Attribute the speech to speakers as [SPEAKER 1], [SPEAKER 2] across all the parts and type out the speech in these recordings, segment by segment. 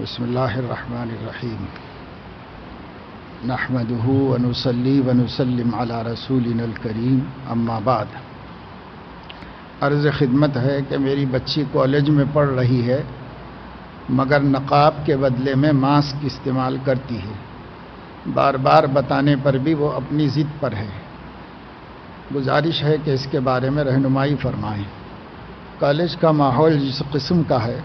[SPEAKER 1] بسم اللہ الرحمن الرحیم نحمدہ ونصلی ونسلم علی رسولنا الکریم اما بعد۔ عرض خدمت ہے کہ میری بچی کالج میں پڑھ رہی ہے مگر نقاب کے بدلے میں ماسک استعمال کرتی ہے۔ بار بار بتانے پر بھی وہ اپنی ضد پر ہے۔ گزارش ہے کہ اس کے بارے میں رہنمائی فرمائیں۔ کالج کا ماحول جس قسم کا ہے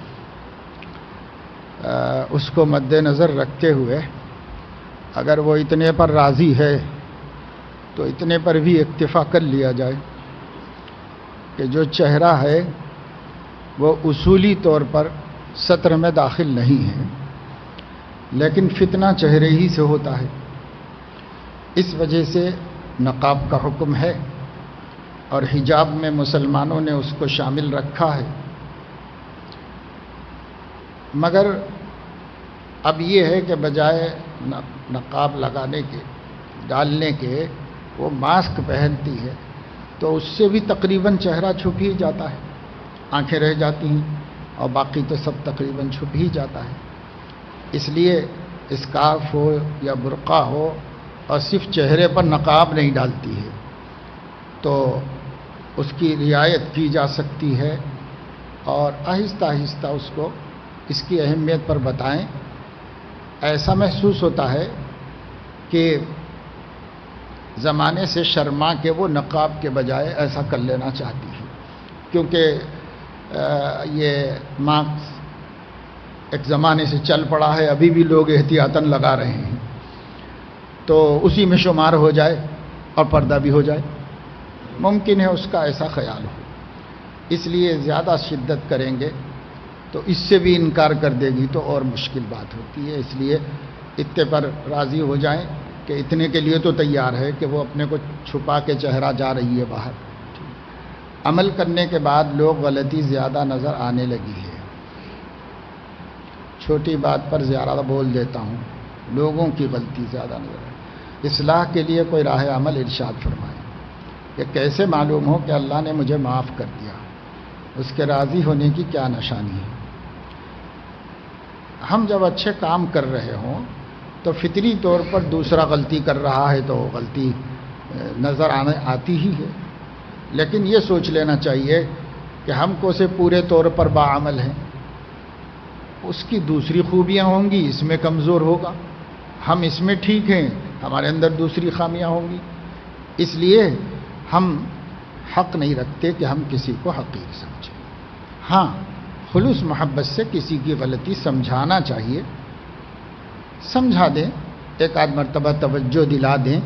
[SPEAKER 1] اس کو مد نظر رکھتے ہوئے اگر وہ اتنے پر راضی ہے تو اتنے پر بھی اکتفا کر لیا جائے کہ جو چہرہ ہے وہ اصولی طور پر سطر میں داخل نہیں ہے، لیکن فتنہ چہرے ہی سے ہوتا ہے۔ اس وجہ سے نقاب کا حکم ہے اور حجاب میں مسلمانوں نے اس کو شامل رکھا ہے، مگر اب یہ ہے کہ بجائے نقاب لگانے کے ڈالنے کے وہ ماسک پہنتی ہے تو اس سے بھی تقریباً چہرہ چھپ ہی جاتا ہے، آنکھیں رہ جاتی ہیں اور باقی تو سب تقریباً چھپ ہی جاتا ہے۔ اس لیے اسکارف ہو یا برقع ہو اور صرف چہرے پر نقاب نہیں ڈالتی ہے تو اس کی رعایت کی جا سکتی ہے اور آہستہ آہستہ اس کو اس کی اہمیت پر بتائیں۔ ایسا محسوس ہوتا ہے کہ زمانے سے شرما کے وہ نقاب کے بجائے ایسا کر لینا چاہتی ہے، کیونکہ یہ ماسک ایک زمانے سے چل پڑا ہے، ابھی بھی لوگ احتیاطاً لگا رہے ہیں تو اسی میں شمار ہو جائے اور پردہ بھی ہو جائے۔ ممکن ہے اس کا ایسا خیال ہو، اس لیے زیادہ شدت کریں گے تو اس سے بھی انکار کر دے گی تو اور مشکل بات ہوتی ہے۔ اس لیے اتنے پر راضی ہو جائیں کہ اتنے کے لیے تو تیار ہے کہ وہ اپنے کو چھپا کے چہرہ جا رہی ہے باہر۔ عمل کرنے کے بعد لوگ غلطی زیادہ نظر آنے لگی ہے۔ چھوٹی بات پر زیادہ بول دیتا ہوں، لوگوں کی غلطی زیادہ نظر آئے۔ اصلاح کے لیے کوئی راہ عمل ارشاد فرمائیں کہ کیسے معلوم ہو کہ اللہ نے مجھے معاف کر دیا، اس کے راضی ہونے کی کیا نشانی ہے؟ ہم جب اچھے کام کر رہے ہوں تو فطری طور پر دوسرا غلطی کر رہا ہے تو غلطی نظر آتی ہی ہے، لیکن یہ سوچ لینا چاہیے کہ ہم کو سے پورے طور پر باعمل ہیں، اس کی دوسری خوبیاں ہوں گی، اس میں کمزور ہوگا، ہم اس میں ٹھیک ہیں، ہمارے اندر دوسری خامیاں ہوں گی۔ اس لیے ہم حق نہیں رکھتے کہ ہم کسی کو حقیر سمجھیں۔ ہاں، خلوص محبت سے کسی کی غلطی سمجھانا چاہیے، سمجھا دیں، ایک آدھ مرتبہ توجہ دلا دیں،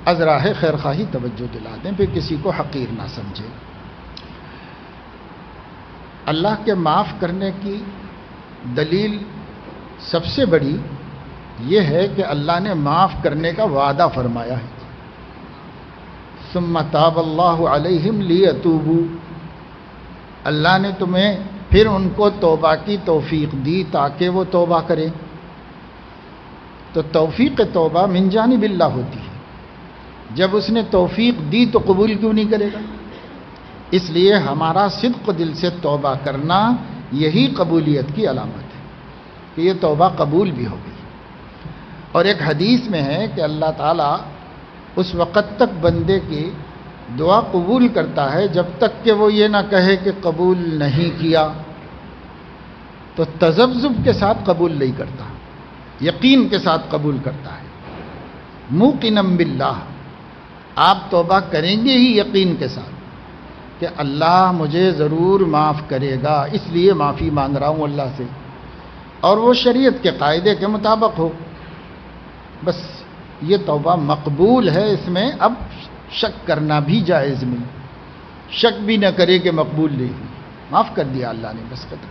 [SPEAKER 1] از راہ خیر خواہی توجہ دلا دیں، پھر کسی کو حقیر نہ سمجھیں۔ اللہ کے معاف کرنے کی دلیل سب سے بڑی یہ ہے کہ اللہ نے معاف کرنے کا وعدہ فرمایا ہے۔ ثم تاب اللہ علیہم لیتوبوا، اللہ نے تمہیں پھر ان کو توبہ کی توفیق دی تاکہ وہ توبہ کریں۔ تو توفیق توبہ من جانب اللہ ہوتی ہے، جب اس نے توفیق دی تو قبول کیوں نہیں کرے گا؟ اس لیے ہمارا صدق دل سے توبہ کرنا یہی قبولیت کی علامت ہے کہ یہ توبہ قبول بھی ہو گئی۔ اور ایک حدیث میں ہے کہ اللہ تعالیٰ اس وقت تک بندے کی دعا قبول کرتا ہے جب تک کہ وہ یہ نہ کہے کہ قبول نہیں کیا، تو تذبذب کے ساتھ قبول نہیں کرتا، یقین کے ساتھ قبول کرتا ہے۔ موقنا باللہ، آپ توبہ کریں گے ہی یقین کے ساتھ کہ اللہ مجھے ضرور معاف کرے گا، اس لیے معافی مانگ رہا ہوں اللہ سے، اور وہ شریعت کے قاعدے کے مطابق ہو، بس یہ توبہ مقبول ہے۔ اس میں اب شک کرنا بھی جائز نہیں، شک بھی نہ کرے کہ مقبول نہیں، معاف کر دیا اللہ نے، بس ختم۔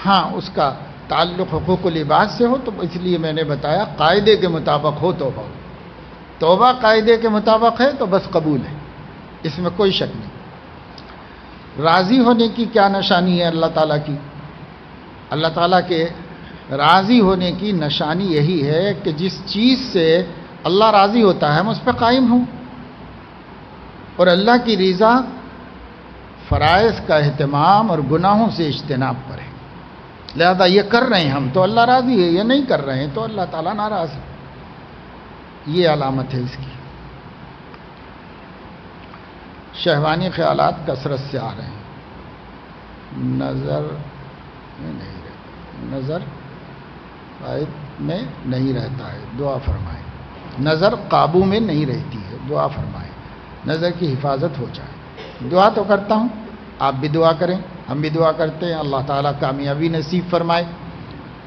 [SPEAKER 1] ہاں، اس کا تعلق حقوق العباد سے ہو تو اس لیے میں نے بتایا قاعدے کے مطابق ہو توبہ ہو، توبہ قاعدے کے مطابق ہے تو بس قبول ہے، اس میں کوئی شک نہیں۔ راضی ہونے کی کیا نشانی ہے اللہ تعالیٰ کی؟ اللہ تعالیٰ کے راضی ہونے کی نشانی یہی ہے کہ جس چیز سے اللہ راضی ہوتا ہے ہم اس پہ قائم ہوں، اور اللہ کی رضا فرائض کا اہتمام اور گناہوں سے اجتناب پر ہے۔ لہذا یہ کر رہے ہیں ہم تو اللہ راضی ہے، یہ نہیں کر رہے ہیں تو اللہ تعالیٰ ناراض ہے. یہ علامت ہے اس کی. شہوانی خیالات کثرت سے آ رہے ہیں. نظر میں نہیں رہتا، نظر قائد میں نہیں رہتا ہے، دعا فرمائیں. نظر قابو میں نہیں رہتی ہے، دعا فرمائیں نظر کی حفاظت ہو جائے. دعا تو کرتا ہوں، آپ بھی دعا کریں، ہم بھی دعا کرتے ہیں، اللہ تعالیٰ کامیابی نصیب فرمائے.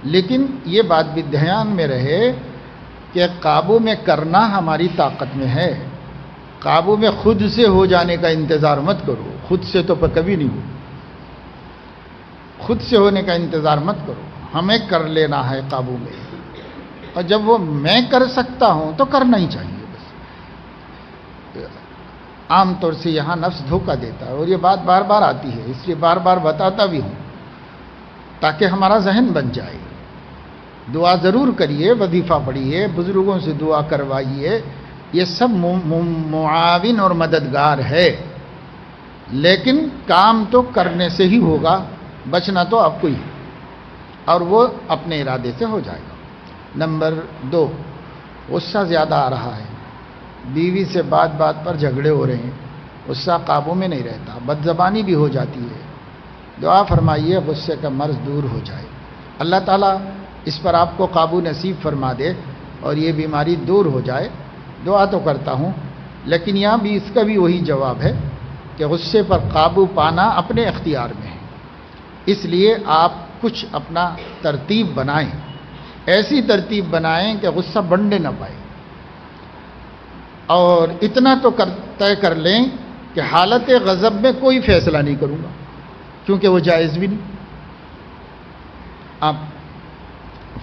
[SPEAKER 1] لیکن یہ بات بھی دھیان میں رہے کہ قابو میں کرنا ہماری طاقت میں ہے. قابو میں خود سے ہو جانے کا انتظار مت کرو، خود سے تو کبھی نہیں ہو. خود سے ہونے کا انتظار مت کرو، ہمیں کر لینا ہے قابو میں. اور جب وہ میں کر سکتا ہوں تو کرنا ہی چاہیے. بس عام طور سے یہاں نفس دھوکہ دیتا ہے، اور یہ بات بار بار آتی ہے، اس لیے بار بار بتاتا بھی ہوں تاکہ ہمارا ذہن بن جائے. دعا ضرور کریے، وظیفہ پڑھیے، بزرگوں سے دعا کروائیے، یہ سب معاون اور مددگار ہے. لیکن کام تو کرنے سے ہی ہوگا، بچنا تو آپ کو ہی، اور وہ اپنے ارادے سے ہو جائے گا. نمبر 2، غصہ زیادہ آ رہا ہے. بیوی سے بات بات پر جھگڑے ہو رہے ہیں، غصہ قابو میں نہیں رہتا، بد زبانی بھی ہو جاتی ہے. دعا فرمائیے غصے کا مرض دور ہو جائے، اللہ تعالیٰ اس پر آپ کو قابو نصیب فرما دے اور یہ بیماری دور ہو جائے. دعا تو کرتا ہوں، لیکن یہاں بھی اس کا بھی وہی جواب ہے کہ غصے پر قابو پانا اپنے اختیار میں ہے. اس لیے آپ کچھ اپنا ترتیب بنائیں، ایسی ترتیب بنائیں کہ غصہ بڑھنے نہ پائے. اور اتنا تو طے کر لیں کہ حالت غضب میں کوئی فیصلہ نہیں کروں گا، کیونکہ وہ جائز بھی نہیں. اب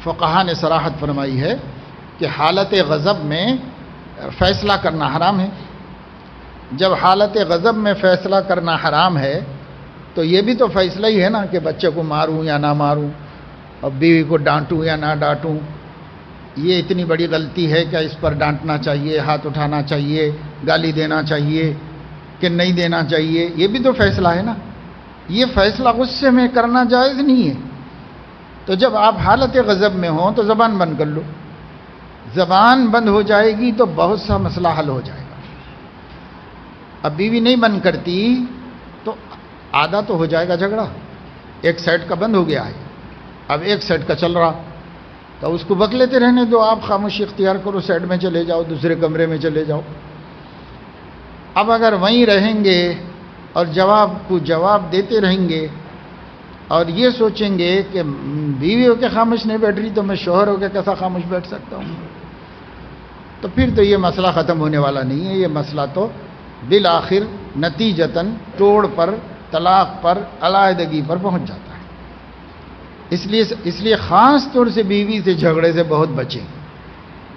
[SPEAKER 1] فقہا نے صراحت فرمائی ہے کہ حالت غضب میں فیصلہ کرنا حرام ہے. جب حالت غضب میں فیصلہ کرنا حرام ہے تو یہ بھی تو فیصلہ ہی ہے نا کہ بچے کو ماروں یا نہ ماروں، اور بیوی کو ڈانٹوں یا نہ ڈانٹوں. یہ اتنی بڑی غلطی ہے کہ اس پر ڈانٹنا چاہیے، ہاتھ اٹھانا چاہیے، گالی دینا چاہیے کہ نہیں دینا چاہیے. یہ بھی تو فیصلہ ہے نا. یہ فیصلہ غصے میں کرنا جائز نہیں ہے. تو جب آپ حالت غضب میں ہوں تو زبان بند کر لو. زبان بند ہو جائے گی تو بہت سا مسئلہ حل ہو جائے گا. اب بیوی نہیں بند کرتی تو آدھا تو ہو جائے گا جھگڑا. ایک سائڈ کا بند ہو گیا ہے، اب ایک سائڈ کا چل رہا، تو اس کو بکلیتے رہنے دو. آپ خاموشی اختیار کرو، سائڈ میں چلے جاؤ، دوسرے کمرے میں چلے جاؤ. اب اگر وہیں رہیں گے اور جواب کو جواب دیتے رہیں گے اور یہ سوچیں گے کہ بیوی ہو کے خاموش نہیں بیٹھ رہی تو میں شوہر ہو کے کیسا خاموش بیٹھ سکتا ہوں، تو پھر تو یہ مسئلہ ختم ہونے والا نہیں ہے. یہ مسئلہ تو بالآخر نتیجتاً توڑ پر، طلاق پر، علیحدگی پر پہنچ جاتا ہے. اس لیے خاص طور سے بیوی سے جھگڑے سے بہت بچیں،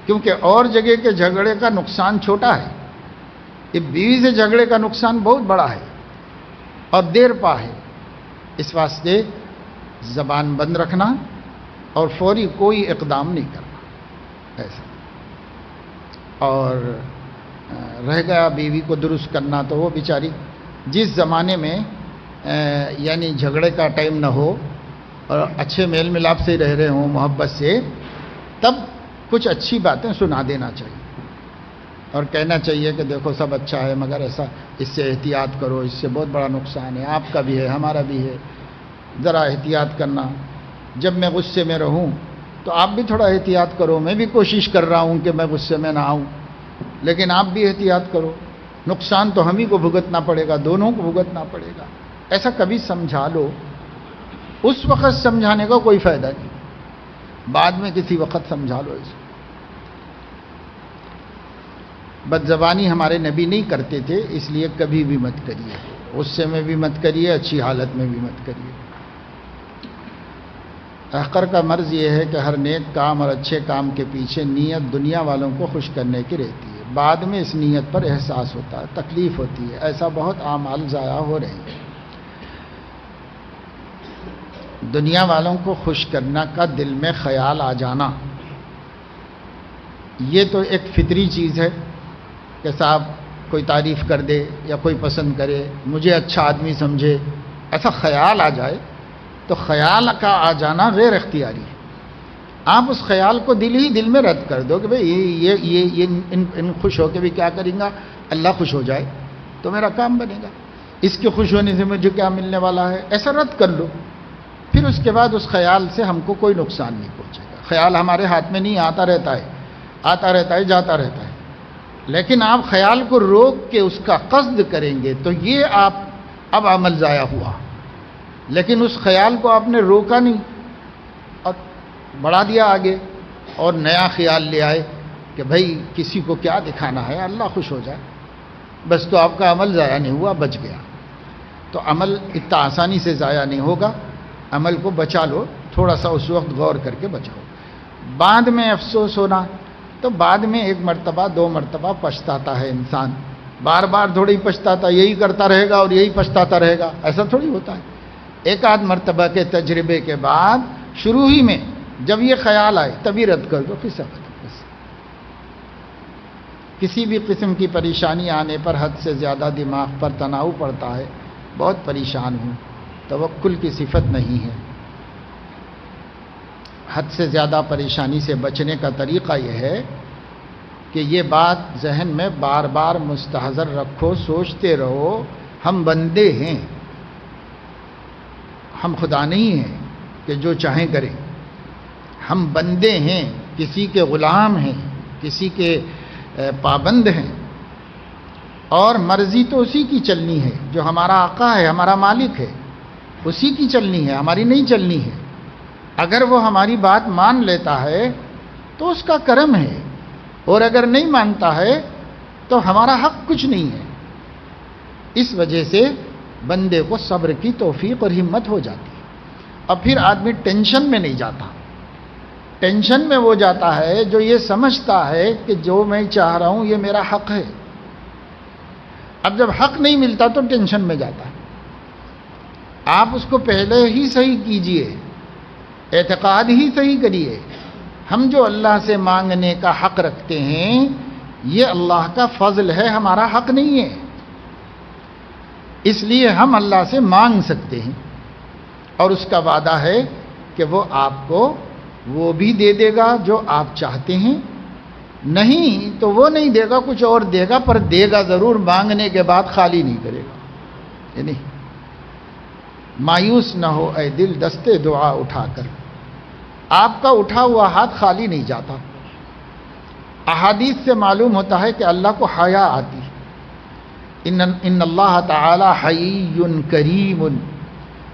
[SPEAKER 1] کیونکہ اور جگہ کے جھگڑے کا نقصان چھوٹا ہے، یہ بیوی سے جھگڑے کا نقصان بہت بڑا ہے اور دیر پا ہے. اس واسطے زبان بند رکھنا اور فوری کوئی اقدام نہیں کرنا ایسا. اور رہ گیا بیوی کو درست کرنا، تو وہ بیچاری جس زمانے میں یعنی جھگڑے کا ٹائم نہ ہو اور اچھے میل ملاپ سے رہ رہے ہوں، محبت سے، تب کچھ اچھی باتیں سنا دینا چاہیے اور کہنا چاہیے کہ دیکھو سب اچھا ہے مگر ایسا، اس سے احتیاط کرو، اس سے بہت بڑا نقصان ہے، آپ کا بھی ہے ہمارا بھی ہے، ذرا احتیاط کرنا. جب میں غصے میں رہوں تو آپ بھی تھوڑا احتیاط کرو. میں بھی کوشش کر رہا ہوں کہ میں غصے میں نہ آؤں، لیکن آپ بھی احتیاط کرو. نقصان تو ہم ہی کو بھگتنا پڑے گا، دونوں کو بھگتنا پڑے گا. ایسا کبھی سمجھا لو. اس وقت سمجھانے کا کوئی فائدہ نہیں، بعد میں کسی وقت سمجھا لو. اس بد زبانی ہمارے نبی نہیں کرتے تھے، اس لیے کبھی بھی مت کریے. غصے میں بھی مت کریے، اچھی حالت میں بھی مت کریے. احقر کا مرض یہ ہے کہ ہر نیک کام اور اچھے کام کے پیچھے نیت دنیا والوں کو خوش کرنے کی رہتی ہے. بعد میں اس نیت پر احساس ہوتا ہے، تکلیف ہوتی ہے. ایسا بہت اعمال ضائع ہو رہے ہیں. دنیا والوں کو خوش کرنا کا دل میں خیال آ جانا، یہ تو ایک فطری چیز ہے کہ صاحب کوئی تعریف کر دے یا کوئی پسند کرے، مجھے اچھا آدمی سمجھے، ایسا خیال آ جائے، تو خیال کا آ جانا غیر اختیاری ہے. آپ اس خیال کو دل میں رد کر دو کہ بھئی یہ ان خوش ہو کے بھی کیا کریں گا، اللہ خوش ہو جائے تو میرا کام بنے گا، اس کے خوش ہونے سے مجھے کیا ملنے والا ہے، ایسا رد کر لو. پھر اس کے بعد اس خیال سے ہم کو کوئی نقصان نہیں پہنچے گا. خیال ہمارے ہاتھ میں نہیں، آتا رہتا ہے جاتا رہتا ہے. لیکن آپ خیال کو روک کے اس کا قصد کریں گے تو یہ آپ اب عمل ضائع ہوا. لیکن اس خیال کو آپ نے روکا نہیں اور بڑھا دیا آگے اور نیا خیال لے آئے کہ بھائی کسی کو کیا دکھانا ہے، اللہ خوش ہو جائے بس، تو آپ کا عمل ضائع نہیں ہوا، بچ گیا. تو عمل اتنا آسانی سے ضائع نہیں ہوگا. عمل کو بچا لو، تھوڑا سا اس وقت غور کر کے بچاؤ. بعد میں افسوس ہونا، تو بعد میں ایک مرتبہ 2 مرتبہ پچھتاتا ہے انسان. بار بار تھوڑی پچھتاتا، یہی کرتا رہے گا اور یہی پچھتاتا رہے گا، ایسا تھوڑی ہوتا ہے. ایک آدھ مرتبہ کے تجربے کے بعد شروع ہی میں جب یہ خیال آئے تبھی رد کر دو، قصہ ختم. کسی بھی قسم کی پریشانی آنے پر حد سے زیادہ دماغ پر تناؤ پڑتا ہے، بہت پریشان ہوں. توکل کی صفت نہیں ہے. حد سے زیادہ پریشانی سے بچنے کا طریقہ یہ ہے کہ یہ بات ذہن میں بار بار مستحضر رکھو، سوچتے رہو ہم بندے ہیں، ہم خدا نہیں ہیں کہ جو چاہیں کریں. ہم بندے ہیں، کسی کے غلام ہیں، کسی کے پابند ہیں، اور مرضی تو اسی کی چلنی ہے جو ہمارا آقا ہے، ہمارا مالک ہے، اسی کی چلنی ہے، ہماری نہیں چلنی ہے. اگر وہ ہماری بات مان لیتا ہے تو اس کا کرم ہے، اور اگر نہیں مانتا ہے تو ہمارا حق کچھ نہیں ہے. اس وجہ سے بندے کو صبر کی توفیق اور ہمت ہو جاتی ہے، اور پھر آدمی ٹینشن میں نہیں جاتا. ٹینشن میں وہ جاتا ہے جو یہ سمجھتا ہے کہ جو میں چاہ رہا ہوں یہ میرا حق ہے. اب جب حق نہیں ملتا تو ٹینشن میں جاتا ہے. آپ اس کو پہلے ہی صحیح کیجئے، اعتقاد ہی صحیح کریے. ہم جو اللہ سے مانگنے کا حق رکھتے ہیں یہ اللہ کا فضل ہے، ہمارا حق نہیں ہے. اس لیے ہم اللہ سے مانگ سکتے ہیں، اور اس کا وعدہ ہے کہ وہ آپ کو وہ بھی دے دے گا جو آپ چاہتے ہیں. نہیں تو وہ نہیں دے گا، کچھ اور دے گا، پر دے گا ضرور. مانگنے کے بعد خالی نہیں کرے گا. یعنی مایوس نہ ہو اے دل دستے دعا اٹھا کر، آپ کا اٹھا ہوا ہاتھ خالی نہیں جاتا. احادیث سے معلوم ہوتا ہے کہ اللہ کو حیا آتی. ان اللہ تعالی حی کریم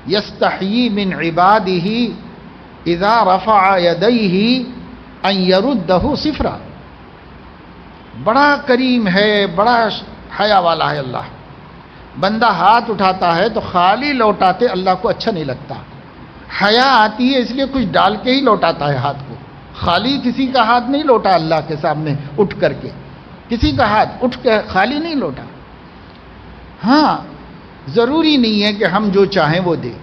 [SPEAKER 1] یستحیی من عبادہ اذا رفع یدیہ ان یردہ صفرا. بڑا کریم ہے، بڑا حیا والا ہے اللہ. بندہ ہاتھ اٹھاتا ہے تو خالی لوٹاتے اللہ کو اچھا نہیں لگتا. حیا آتی ہے اس لیے کچھ ڈال کے ہی لوٹاتا ہے ہاتھ کو. خالی کسی کا ہاتھ نہیں لوٹا اللہ کے سامنے اٹھ کر کے، کسی کا ہاتھ اٹھ کے خالی نہیں لوٹا. ہاں ضروری نہیں ہے کہ ہم جو چاہیں وہ دیں،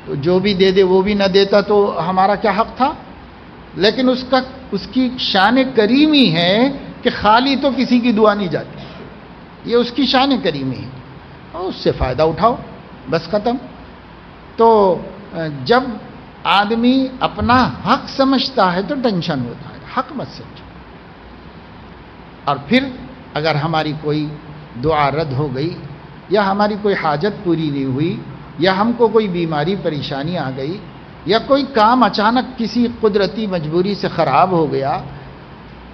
[SPEAKER 1] تو جو بھی دے دے وہ بھی نہ دیتا تو ہمارا کیا حق تھا. لیکن اس کی شان کریمی ہے کہ خالی تو کسی کی دعا نہیں جاتی. یہ اس کی شان کریمی ہے، اور اس سے فائدہ اٹھاؤ، بس ختم. تو جب آدمی اپنا حق سمجھتا ہے تو ٹینشن ہوتا ہے. حق مت سمجھو. اور پھر اگر ہماری کوئی دعا رد ہو گئی، یا ہماری کوئی حاجت پوری نہیں ہوئی، یا ہم کو کوئی بیماری پریشانی آ گئی، یا کوئی کام اچانک کسی قدرتی مجبوری سے خراب ہو گیا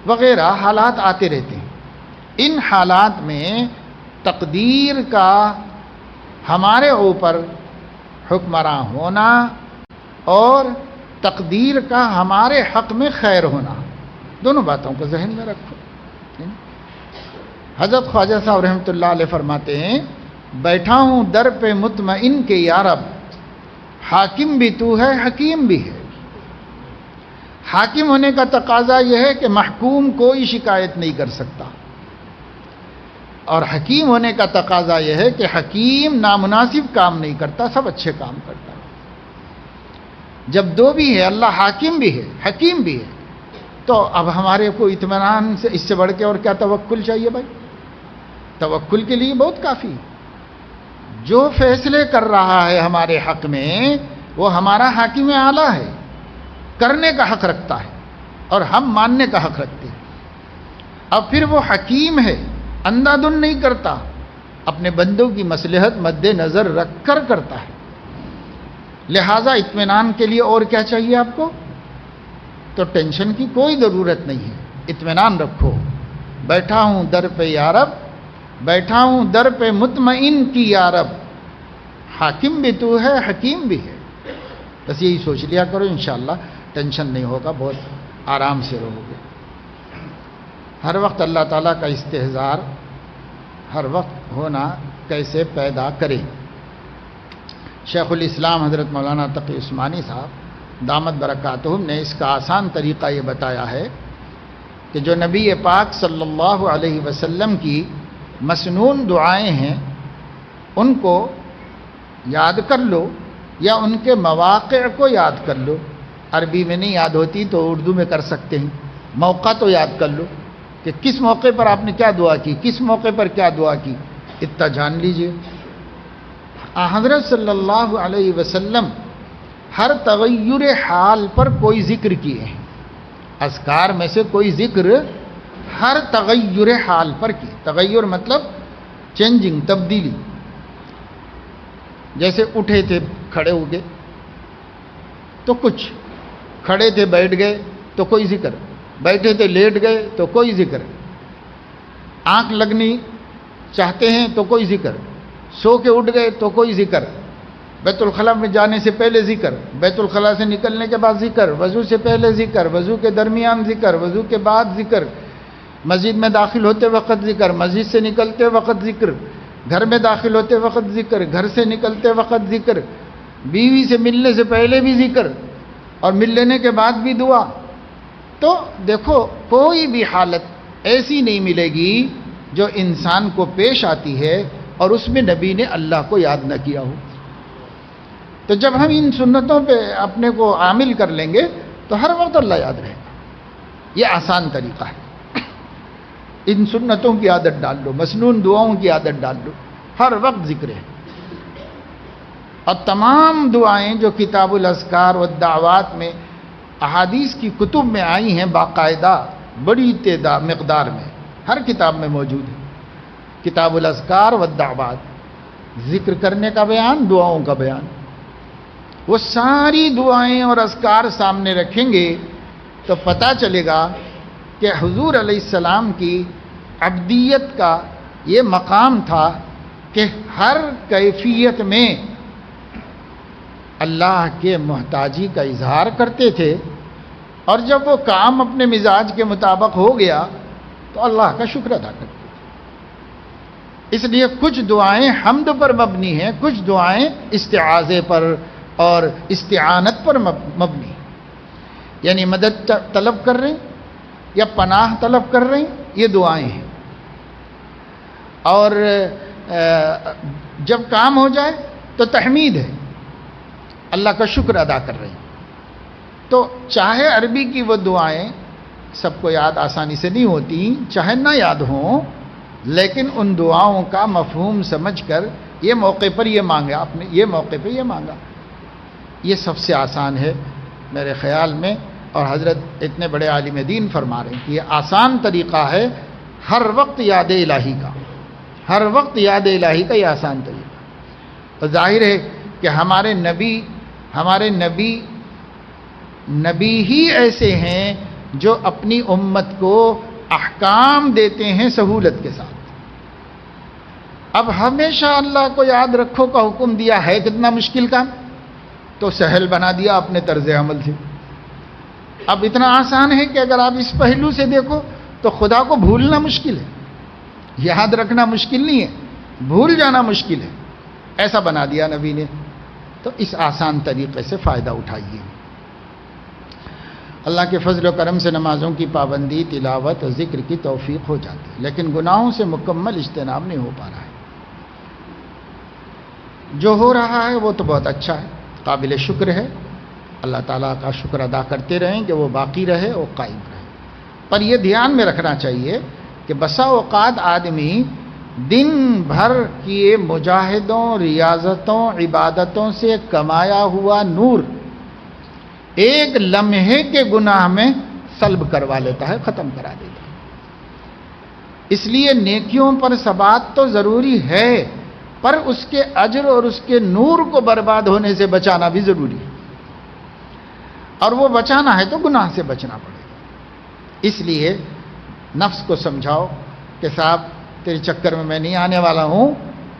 [SPEAKER 1] وغیرہ، حالات آتے رہتے ہیں. ان حالات میں تقدیر کا ہمارے اوپر حکمراں ہونا اور تقدیر کا ہمارے حق میں خیر ہونا، دونوں باتوں کو ذہن میں رکھو. حضرت خواجہ صاحب رحمۃ اللہ علیہ فرماتے ہیں، بیٹھا ہوں در پہ مطمئن کے یا رب، حاکم بھی تو ہے حکیم بھی ہے. حاکم ہونے کا تقاضا یہ ہے کہ محکوم کوئی شکایت نہیں کر سکتا، اور حکیم ہونے کا تقاضا یہ ہے کہ حکیم نامناسب کام نہیں کرتا، سب اچھے کام کرتا. جب دو بھی ہے، اللہ حاکم بھی ہے حکیم بھی ہے، تو اب ہمارے کو اطمینان سے اس سے بڑھ کے اور کیا توکل چاہیے بھائی. توکل کے لیے بہت کافی. جو فیصلے کر رہا ہے ہمارے حق میں وہ ہمارا حاکم اعلیٰ ہے، کرنے کا حق رکھتا ہے اور ہم ماننے کا حق رکھتے ہیں۔ اب پھر وہ حکیم ہے، اندھا دھند نہیں کرتا، اپنے بندوں کی مصلحت مد نظر رکھ کر کرتا ہے۔ لہذا اطمینان کے لیے اور کیا چاہیے آپ کو؟ تو ٹینشن کی کوئی ضرورت نہیں ہے، اطمینان رکھو۔ بیٹھا ہوں در پہ یا رب، بیٹھا ہوں در پہ مطمئن کی یا رب، حاکم بھی تو ہے حکیم بھی ہے۔ بس یہی سوچ لیا کرو، انشاءاللہ ٹینشن نہیں ہوگا، بہت آرام سے رہو گے۔ ہر وقت اللہ تعالیٰ کا استحضار ہر وقت ہونا کیسے پیدا کرے؟ شیخ الاسلام حضرت مولانا تقی عثمانی صاحب دامت برکاتہم نے اس کا آسان طریقہ یہ بتایا ہے کہ جو نبی پاک صلی اللہ علیہ وسلم کی مسنون دعائیں ہیں ان کو یاد کر لو یا ان کے مواقع کو یاد کر لو۔ عربی میں نہیں یاد ہوتی تو اردو میں کر سکتے ہیں، موقع تو یاد کر لو کہ کس موقع پر آپ نے کیا دعا کی، کس موقع پر کیا دعا کی، اتنا جان لیجئے۔ حضرت صلی اللہ علیہ وسلم ہر تغیر حال پر کوئی ذکر کیے ہیں، اذکار میں سے کوئی ذکر ہر تغیر حال پر کی۔ تغیر مطلب چینجنگ، تبدیلی۔ جیسے اٹھے تھے کھڑے ہو گئے تو کچھ، کھڑے تھے بیٹھ گئے تو کوئی ذکر، بیٹھے تھے لیٹ گئے تو کوئی ذکر، آنکھ لگنی چاہتے ہیں تو کوئی ذکر، سو کے اٹھ گئے تو کوئی ذکر، بیت الخلاء میں جانے سے پہلے ذکر، بیت الخلاء سے نکلنے کے بعد ذکر، وضو سے پہلے ذکر، وضو کے درمیان ذکر، وضو کے بعد ذکر، مسجد میں داخل ہوتے وقت ذکر، مسجد سے نکلتے وقت ذکر، گھر میں داخل ہوتے وقت ذکر، گھر سے نکلتے وقت ذکر، بیوی سے ملنے سے پہلے بھی ذکر اور مل لینے کے بعد بھی دعا۔ تو دیکھو کوئی بھی حالت ایسی نہیں ملے گی جو انسان کو پیش آتی ہے اور اس میں نبی نے اللہ کو یاد نہ کیا ہو۔ تو جب ہم ان سنتوں پہ اپنے کو عامل کر لیں گے تو ہر وقت اللہ یاد رہے گا۔ یہ آسان طریقہ ہے، ان سنتوں کی عادت ڈال لو، مسنون دعاؤں کی عادت ڈال لو، ہر وقت ذکر ہے۔ اور تمام دعائیں جو کتاب الاذکار والدعوات میں احادیث کی کتب میں آئی ہیں باقاعدہ بڑی مقدار میں، ہر کتاب میں موجود ہے۔ کتاب الاذکار والدعوات، ذکر کرنے کا بیان، دعاؤں کا بیان، وہ ساری دعائیں اور اذکار سامنے رکھیں گے تو پتہ چلے گا کہ حضور علیہ السلام کی عبدیت کا یہ مقام تھا کہ ہر کیفیت میں اللہ کے محتاجی کا اظہار کرتے تھے، اور جب وہ کام اپنے مزاج کے مطابق ہو گیا تو اللہ کا شکر ادا کرتے تھے۔ اس لیے کچھ دعائیں حمد پر مبنی ہیں، کچھ دعائیں استعاذے پر اور استعانت پر مبنی، یعنی مدد طلب کر رہے ہیں یا پناہ طلب کر رہے ہیں، یہ دعائیں ہیں۔ اور جب کام ہو جائے تو تحمید ہے، اللہ کا شکر ادا کر رہے ہیں۔ تو چاہے عربی کی وہ دعائیں سب کو یاد آسانی سے نہیں ہوتی، چاہے نہ یاد ہوں، لیکن ان دعاؤں کا مفہوم سمجھ کر یہ موقع پر یہ مانگا آپ نے، یہ موقع پہ یہ مانگا، یہ سب سے آسان ہے میرے خیال میں۔ اور حضرت اتنے بڑے عالم دین فرما رہے ہیں کہ یہ آسان طریقہ ہے ہر وقت یاد الہی کا، ہر وقت یاد الہی کا یہ آسان طریقہ۔ تو ظاہر ہے کہ ہمارے نبی ہی ایسے ہیں جو اپنی امت کو احکام دیتے ہیں سہولت کے ساتھ۔ اب ہمیشہ اللہ کو یاد رکھو کا حکم دیا ہے، کتنا مشکل کام، تو سہل بنا دیا اپنے طرز عمل سے۔ اب اتنا آسان ہے کہ اگر آپ اس پہلو سے دیکھو تو خدا کو بھولنا مشکل ہے، یاد رکھنا مشکل نہیں ہے، بھول جانا مشکل ہے، ایسا بنا دیا نبی نے۔ تو اس آسان طریقے سے فائدہ اٹھائیے۔ اللہ کے فضل و کرم سے نمازوں کی پابندی، تلاوت اور ذکر کی توفیق ہو جاتی ہے، لیکن گناہوں سے مکمل اجتناب نہیں ہو پا رہا ہے۔ جو ہو رہا ہے وہ تو بہت اچھا ہے، قابل شکر ہے، اللہ تعالیٰ کا شکر ادا کرتے رہیں کہ وہ باقی رہے اور قائم رہے۔ پر یہ دھیان میں رکھنا چاہیے کہ بسا اوقات آدمی دن بھر کیے مجاہدوں، ریاضتوں، عبادتوں سے کمایا ہوا نور ایک لمحے کے گناہ میں سلب کروا لیتا ہے، ختم کرا دیتا ہے۔ اس لیے نیکیوں پر ثبات تو ضروری ہے، پر اس کے اجر اور اس کے نور کو برباد ہونے سے بچانا بھی ضروری ہے، اور وہ بچانا ہے تو گناہ سے بچنا پڑے گا۔ اس لیے نفس کو سمجھاؤ کہ صاحب تیرے چکر میں میں نہیں آنے والا ہوں،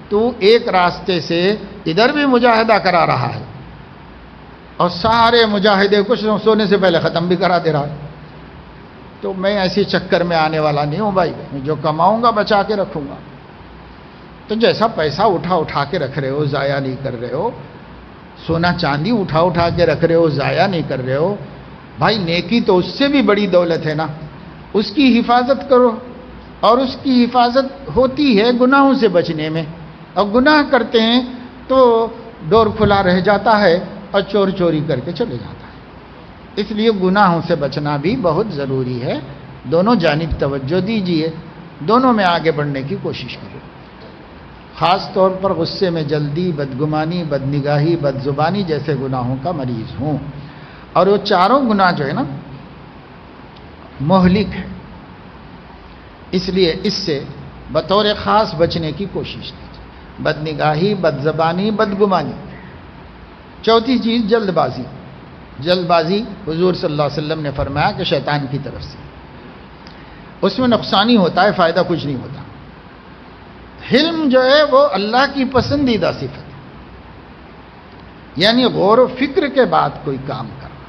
[SPEAKER 1] تو ایک راستے سے ادھر بھی مجاہدہ کرا رہا ہے اور سارے مجاہدے کچھ سونے سے پہلے ختم بھی کرا دے رہا ہے، تو میں ایسے چکر میں آنے والا نہیں ہوں بھائی، میں جو کماؤں گا بچا کے رکھوں گا۔ تو جیسا پیسہ اٹھا کے رکھ رہے ہو، ضائع نہیں کر رہے ہو، سونا چاندی اٹھا کے رکھ رہے ہو، ضائع نہیں کر رہے ہو، بھائی نیکی تو اس سے بھی بڑی دولت ہے نا، اس کی حفاظت کرو، اور اس کی حفاظت ہوتی ہے گناہوں سے بچنے میں، اور گناہ کرتے ہیں تو ڈور کھلا رہ جاتا ہے اور چور چوری کر کے چلے جاتا ہے۔ اس لیے گناہوں سے بچنا بھی بہت ضروری ہے۔ دونوں جانب توجہ دیجیے، دونوں میں آگے بڑھنے کی کوشش کرو۔ خاص طور پر غصے میں جلدی، بدگمانی، بدنگاہی، بدزبانی جیسے گناہوں کا مریض ہوں، اور وہ چاروں گناہ جو ہے نا مہلک ہے، اس لیے اس سے بطور خاص بچنے کی کوشش کیجیے۔ بدنگاہی، بدزبانی، بدگمانی۔ چوتھی چیز جلد بازی۔ جلد بازی حضور صلی اللہ علیہ وسلم نے فرمایا کہ شیطان کی طرف سے، اس میں نقصان ہی ہوتا ہے، فائدہ کچھ نہیں ہوتا۔ حلم جو ہے وہ اللہ کی پسندیدہ صفت ہے، یعنی غور و فکر کے بعد کوئی کام کرنا۔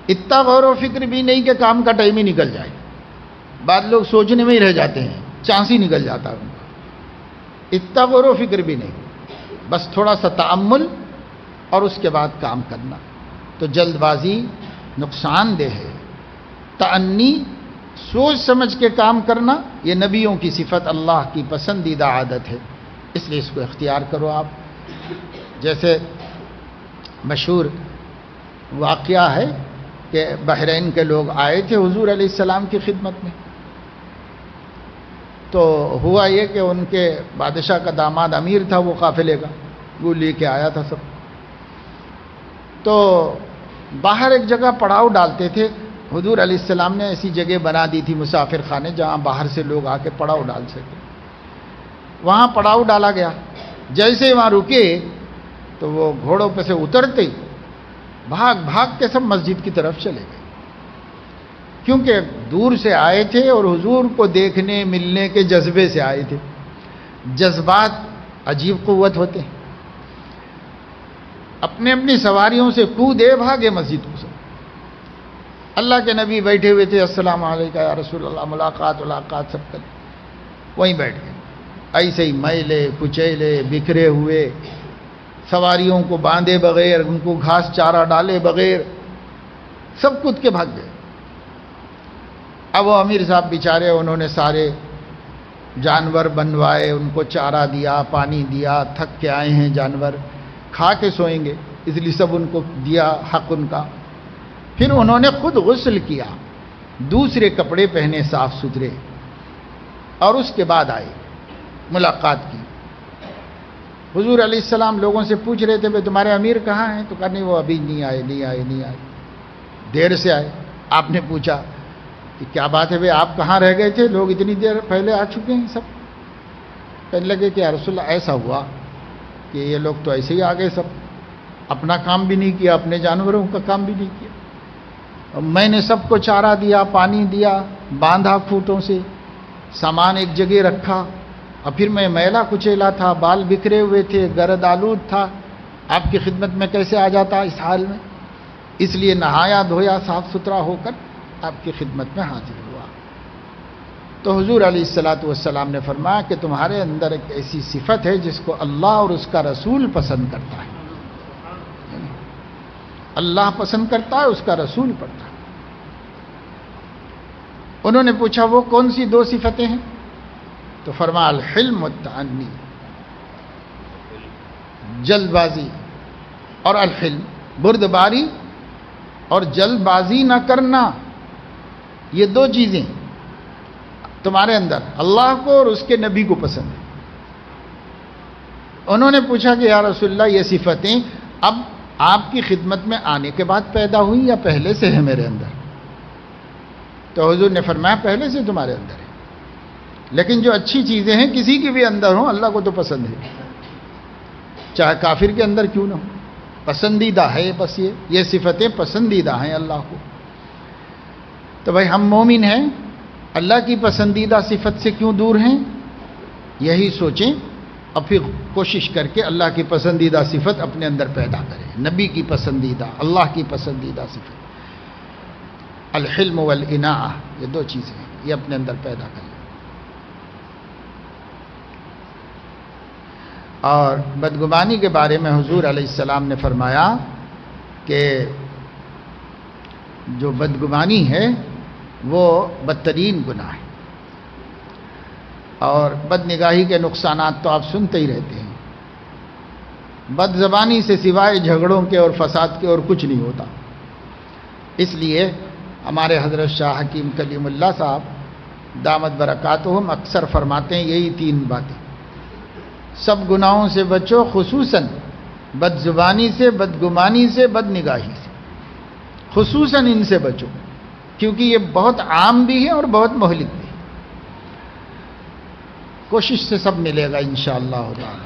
[SPEAKER 1] اتنا غور و فکر بھی نہیں کہ کام کا ٹائم ہی نکل جائے، بعض لوگ سوچنے میں ہی رہ جاتے ہیں، چانس ہی نکل جاتا ہے ان کا۔ اتنا غور و فکر بھی نہیں، بس تھوڑا سا تأمل اور اس کے بعد کام کرنا۔ تو جلد بازی نقصان دہ ہے۔ تأنی، سوچ سمجھ کے کام کرنا، یہ نبیوں کی صفت، اللہ کی پسندیدہ عادت ہے، اس لیے اس کو اختیار کرو آپ۔ جیسے مشہور واقعہ ہے کہ بحرین کے لوگ آئے تھے حضور علیہ السلام کی خدمت میں، تو ہوا یہ کہ ان کے بادشاہ کا داماد امیر تھا، وہ قافلے کا، وہ لے کے آیا تھا سب۔ تو باہر ایک جگہ پڑاؤ ڈالتے تھے، حضور علیہ السلام نے ایسی جگہ بنا دی تھی مسافر خانے جہاں باہر سے لوگ آ کے پڑاؤ ڈال سکے۔ وہاں پڑاؤ ڈالا گیا، جیسے وہاں رکے تو وہ گھوڑوں پہ سے اترتے بھاگ کے سب مسجد کی طرف چلے گئے، کیونکہ دور سے آئے تھے اور حضور کو دیکھنے ملنے کے جذبے سے آئے تھے۔ جذبات عجیب قوت ہوتے ہیں، اپنی سواریوں سے کودے بھاگے مسجد کو سب۔ اللہ کے نبی بیٹھے ہوئے تھے، السلام علیکم یا رسول اللہ، ملاقات سب کر وہیں بیٹھ گئے، ایسے ہی میلے کچیلے بکھرے ہوئے، سواریوں کو باندھے بغیر، ان کو گھاس چارہ ڈالے بغیر، سب کود کے بھاگ گئے۔ اب وہ امیر صاحب بیچارے، انہوں نے سارے جانور بنوائے، ان کو چارہ دیا، پانی دیا، تھک کے آئے ہیں جانور، کھا کے سوئیں گے، اس لیے سب ان کو دیا حق ان کا۔ پھر انہوں نے خود غسل کیا، دوسرے کپڑے پہنے صاف ستھرے، اور اس کے بعد آئے، ملاقات کی۔ حضور علیہ السلام لوگوں سے پوچھ رہے تھے، بھئی تمہارے امیر کہاں ہیں؟ تو کہا نہیں، وہ ابھی نہیں آئے، دیر سے آئے۔ آپ نے پوچھا کہ کیا بات ہے بھئی، آپ کہاں رہ گئے تھے؟ لوگ اتنی دیر پہلے آ چکے ہیں سب۔ کہنے لگے کہ یا رسول اللہ ایسا ہوا کہ یہ لوگ تو ایسے ہی آ گئے، سب اپنا کام بھی نہیں کیا، اپنے جانوروں کا کام بھی نہیں کیا، میں نے سب کو چارہ دیا، پانی دیا، باندھا کھوٹوں سے، سامان ایک جگہ رکھا، اور پھر میں میلا کچیلا تھا، بال بکھرے ہوئے تھے، گرد آلود تھا، آپ کی خدمت میں کیسے آ جاتا اس حال میں؟ اس لیے نہایا دھویا صاف ستھرا ہو کر آپ کی خدمت میں حاضر ہوا۔ تو حضور علیہ السلام نے فرمایا کہ تمہارے اندر ایک ایسی صفت ہے جس کو اللہ اور اس کا رسول پسند کرتا ہے، اللہ پسند کرتا ہے، اس کا رسول پڑھتا ہے۔ انہوں نے پوچھا وہ کون سی دو صفتیں ہیں؟ تو فرمایا الحلم والتعنی، جلد بازی اور الحلم، بردباری اور جلد بازی نہ کرنا، یہ دو چیزیں۔ تمہارے اندر اللہ کو اور اس کے نبی کو پسند ہے۔ انہوں نے پوچھا کہ یا رسول اللہ یہ صفتیں اب آپ کی خدمت میں آنے کے بعد پیدا ہوئی یا پہلے سے ہے میرے اندر؟ تو حضور نے فرمایا پہلے سے تمہارے اندر ہے، لیکن جو اچھی چیزیں ہیں کسی کے بھی اندر ہوں اللہ کو تو پسند ہے، چاہے کافر کے اندر کیوں نہ ہو، پسندیدہ ہے بس یہ صفتیں پسندیدہ ہیں اللہ کو۔ تو بھائی ہم مومن ہیں، اللہ کی پسندیدہ صفت سے کیوں دور ہیں؟ یہی سوچیں اور پھر کوشش کر کے اللہ کی پسندیدہ صفت اپنے اندر پیدا کریں، نبی کی پسندیدہ، اللہ کی پسندیدہ صفت الحلم والاناء، یہ دو چیزیں ہیں، یہ اپنے اندر پیدا کریں۔ اور بدگمانی کے بارے میں حضور علیہ السلام نے فرمایا کہ جو بدگمانی ہے وہ بدترین گناہ ہے، اور بد نگاہی کے نقصانات تو آپ سنتے ہی رہتے ہیں۔ بد زبانی سے سوائے جھگڑوں کے اور فساد کے اور کچھ نہیں ہوتا۔ اس لیے ہمارے حضرت شاہ حکیم کلیم اللہ صاحب دامت برکاتہم اکثر فرماتے ہیں یہی تین باتیں: سب گناہوں سے بچو، خصوصاً بد زبانی سے، بدگمانی سے، بد نگاہی سے، خصوصاً ان سے بچو، کیونکہ یہ بہت عام بھی ہے اور بہت مہلک بھی ہے۔ کوشش سے سب ملے گا انشاءاللہ تعالی۔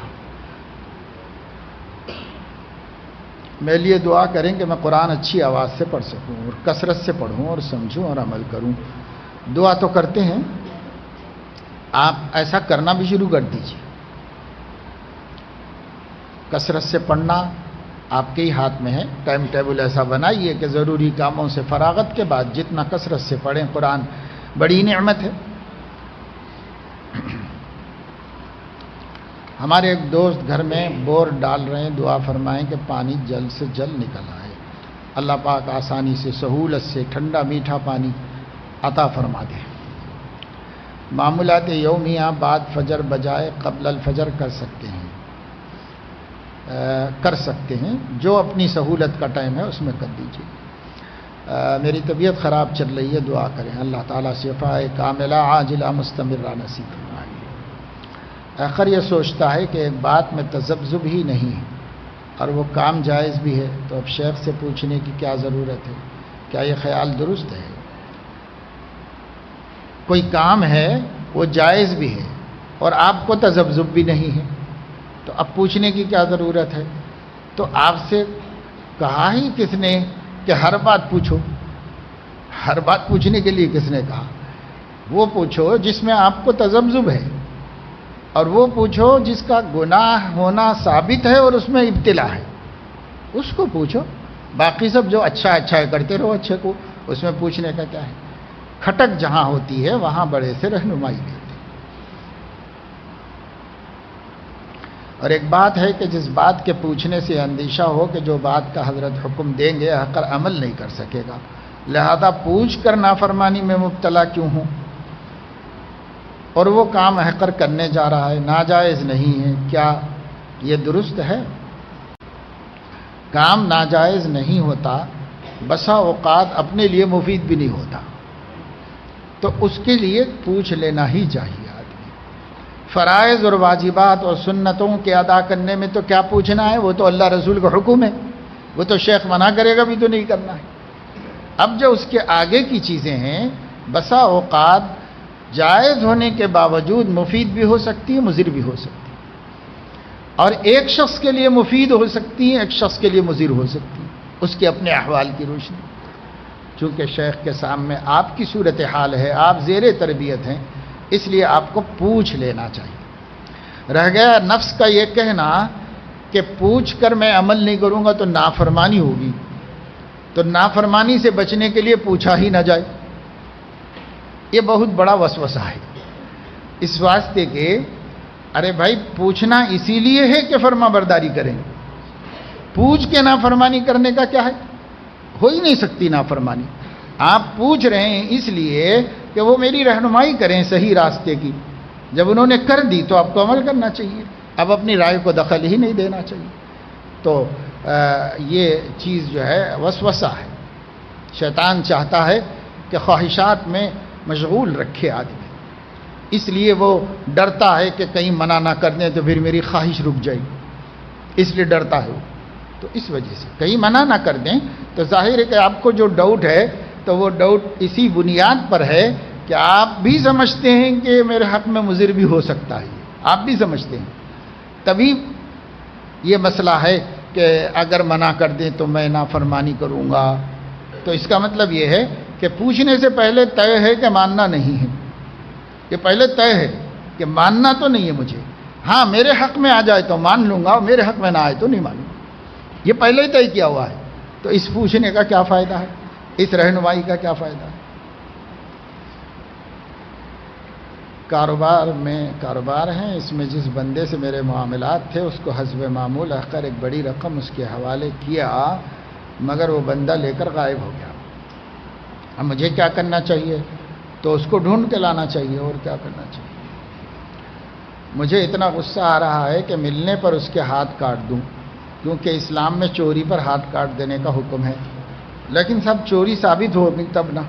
[SPEAKER 1] میرے لیے دعا کریں کہ میں قرآن اچھی آواز سے پڑھ سکوں اور کثرت سے پڑھوں اور سمجھوں اور عمل کروں۔ دعا تو کرتے ہیں، آپ ایسا کرنا بھی شروع کر دیجیے۔ کثرت سے پڑھنا آپ کے ہی ہاتھ میں ہے، ٹائم ٹیبل ایسا بنائیے کہ ضروری کاموں سے فراغت کے بعد جتنا کثرت سے پڑھیں۔ قرآن بڑی نعمت ہے۔ ہمارے ایک دوست گھر میں بور ڈال رہے ہیں، دعا فرمائیں کہ پانی جلد سے جلد نکل آئے، اللہ پاک آسانی سے سہولت سے ٹھنڈا میٹھا پانی عطا فرما دے۔ معمولات یومیہ بعد فجر بجائے قبل الفجر کر سکتے ہیں، جو اپنی سہولت کا ٹائم ہے اس میں کر دیجیے۔ میری طبیعت خراب چل رہی ہے، دعا کریں اللہ تعالیٰ شفاء کاملہ عاجلہ مستمرہ نصیب فرمائے۔ آخر یہ سوچتا ہے کہ ایک بات میں تذبذب ہی نہیں ہے اور وہ کام جائز بھی ہے، تو اب شیخ سے پوچھنے کی کیا ضرورت ہے؟ کیا یہ خیال درست ہے؟ کوئی کام ہے وہ جائز بھی ہے اور آپ کو تذبذب بھی نہیں ہے، تو اب پوچھنے کی کیا ضرورت ہے؟ تو آپ سے کہا ہی کس نے کہ ہر بات پوچھو؟ ہر بات پوچھنے کے لیے کس نے کہا؟ وہ پوچھو جس میں آپ کو تذبذب ہے، اور وہ پوچھو جس کا گناہ ہونا ثابت ہے اور اس میں ابتلا ہے، اس کو پوچھو۔ باقی سب جو اچھا ہے کرتے رہو، اچھے کو، اس میں پوچھنے کا کیا ہے؟ کھٹک جہاں ہوتی ہے وہاں بڑے سے رہنمائی دیتے۔ اور ایک بات ہے کہ جس بات کے پوچھنے سے اندیشہ ہو کہ جو بات کا حضرت حکم دیں گے حقر عمل نہیں کر سکے گا، لہذا پوچھ کر نافرمانی میں مبتلا کیوں ہوں؟ اور وہ کام حقر کرنے جا رہا ہے، ناجائز نہیں ہے، کیا یہ درست ہے؟ کام ناجائز نہیں ہوتا، بسا اوقات اپنے لیے مفید بھی نہیں ہوتا، تو اس کے لیے پوچھ لینا ہی چاہیے آدمی۔ فرائض اور واجبات اور سنتوں کے ادا کرنے میں تو کیا پوچھنا ہے؟ وہ تو اللہ رسول کا حکم ہے، وہ تو شیخ منع کرے گا بھی تو نہیں کرنا ہے۔ اب جو اس کے آگے کی چیزیں ہیں بسا اوقات جائز ہونے کے باوجود مفید بھی ہو سکتی ہے، مضر بھی ہو سکتی ہے، اور ایک شخص کے لیے مفید ہو سکتی ہے، ایک شخص کے لیے مضر ہو سکتی ہے، اس کے اپنے احوال کی روشنی۔ چونکہ شیخ کے سامنے آپ کی صورتحال ہے، آپ زیر تربیت ہیں، اس لیے آپ کو پوچھ لینا چاہیے۔ رہ گیا نفس کا یہ کہنا کہ پوچھ کر میں عمل نہیں کروں گا تو نافرمانی ہوگی، تو نافرمانی سے بچنے کے لیے پوچھا ہی نہ جائے۔ یہ بہت بڑا وسوسہ ہے، اس واسطے کہ ارے بھائی پوچھنا اسی لیے ہے کہ فرما برداری کریں، پوچھ کے نافرمانی کرنے کا کیا ہے؟ ہو ہی نہیں سکتی نافرمانی۔ آپ پوچھ رہے ہیں اس لیے کہ وہ میری رہنمائی کریں صحیح راستے کی، جب انہوں نے کر دی تو آپ کو عمل کرنا چاہیے، اب اپنی رائے کو دخل ہی نہیں دینا چاہیے۔ تو یہ چیز جو ہے وسوسہ ہے، شیطان چاہتا ہے کہ خواہشات میں مشغول رکھے آدمی، اس لیے وہ ڈرتا ہے کہ کہیں منع نہ کر دیں تو پھر میری خواہش رک جائے گی، اس لیے ڈرتا ہے وہ. تو اس وجہ سے کہیں منع نہ کر دیں تو ظاہر ہے کہ آپ کو جو ڈاؤٹ ہے تو وہ ڈاؤٹ اسی بنیاد پر ہے کہ آپ بھی سمجھتے ہیں کہ میرے حق میں مضر بھی ہو سکتا ہے، آپ بھی سمجھتے ہیں. تبھی یہ مسئلہ ہے کہ اگر منع کر دیں تو میں نافرمانی کروں گا. تو اس کا مطلب یہ ہے کہ پوچھنے سے پہلے طے ہے کہ ماننا نہیں ہے. یہ پہلے طے ہے کہ ماننا تو نہیں ہے مجھے، ہاں میرے حق میں آ جائے تو مان لوں گا اور میرے حق میں نہ آئے تو نہیں مانوں گا. یہ پہلے ہی طے کیا ہوا ہے. تو اس پوچھنے کا کیا فائدہ ہے، اس رہنمائی کا کیا فائدہ ہے؟ کاروبار ہیں، اس میں جس بندے سے میرے معاملات تھے اس کو حسب معمول اخر ایک بڑی رقم اس کے حوالے کیا، مگر وہ بندہ لے کر غائب ہو گیا. اب مجھے کیا کرنا چاہیے؟ تو اس کو ڈھونڈ کے لانا چاہیے، اور کیا کرنا چاہیے؟ مجھے اتنا غصہ آ رہا ہے کہ ملنے پر اس کے ہاتھ کاٹ دوں، کیونکہ اسلام میں چوری پر ہاتھ کاٹ دینے کا حکم ہے. لیکن سب چوری ثابت ہوگی تب نا.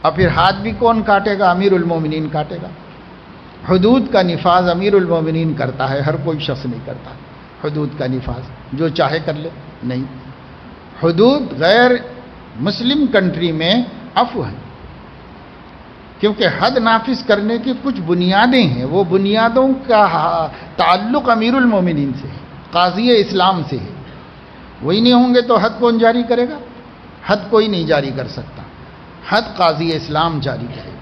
[SPEAKER 1] اور پھر ہاتھ بھی کون کاٹے گا؟ امیر المومنین کاٹے گا. حدود کا نفاذ امیر المومنین کرتا ہے، ہر کوئی شخص نہیں کرتا. حدود کا نفاذ جو چاہے کر لے، نہیں. حدود غیر مسلم کنٹری میں عفو ہے، کیونکہ حد نافذ کرنے کی کچھ بنیادیں ہیں. وہ بنیادوں کا تعلق امیر المومنین سے ہے، قاضی اسلام سے ہے. وہی نہیں ہوں گے تو حد کون جاری کرے گا؟ حد کوئی نہیں جاری کر سکتا، حد قاضی اسلام جاری کرے گا.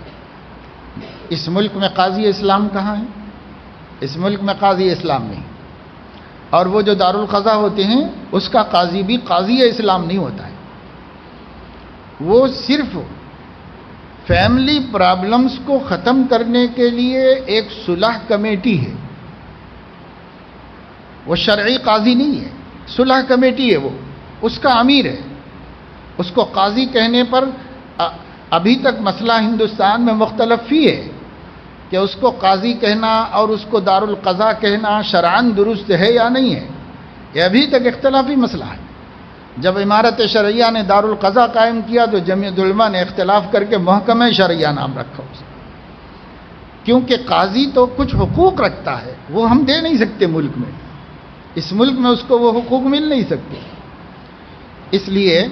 [SPEAKER 1] اس ملک میں قاضی اسلام کہاں ہے؟ اس ملک میں قاضی اسلام نہیں. اور وہ جو دارالقضا ہوتے ہیں اس کا قاضی بھی قاضی اسلام نہیں ہوتا ہے. وہ صرف فیملی پرابلمز کو ختم کرنے کے لیے ایک صلح کمیٹی ہے. وہ شرعی قاضی نہیں ہے، صلح کمیٹی ہے. وہ اس کا امیر ہے. اس کو قاضی کہنے پر ابھی تک مسئلہ ہندوستان میں مختلف ہی ہے کہ اس کو قاضی کہنا اور اس کو دارالقضا کہنا شرعاً درست ہے یا نہیں ہے. یہ ابھی تک اختلافی مسئلہ ہے. جب امارت شرعیہ نے دارالقضا قائم کیا تو جمعیت العلماء نے اختلاف کر کے محکمہ شرعیہ نام رکھا اس کا، کیونکہ قاضی تو کچھ حقوق رکھتا ہے وہ ہم دے نہیں سکتے ملک میں. اس ملک میں اس کو وہ حقوق مل نہیں سکتے. اس لیے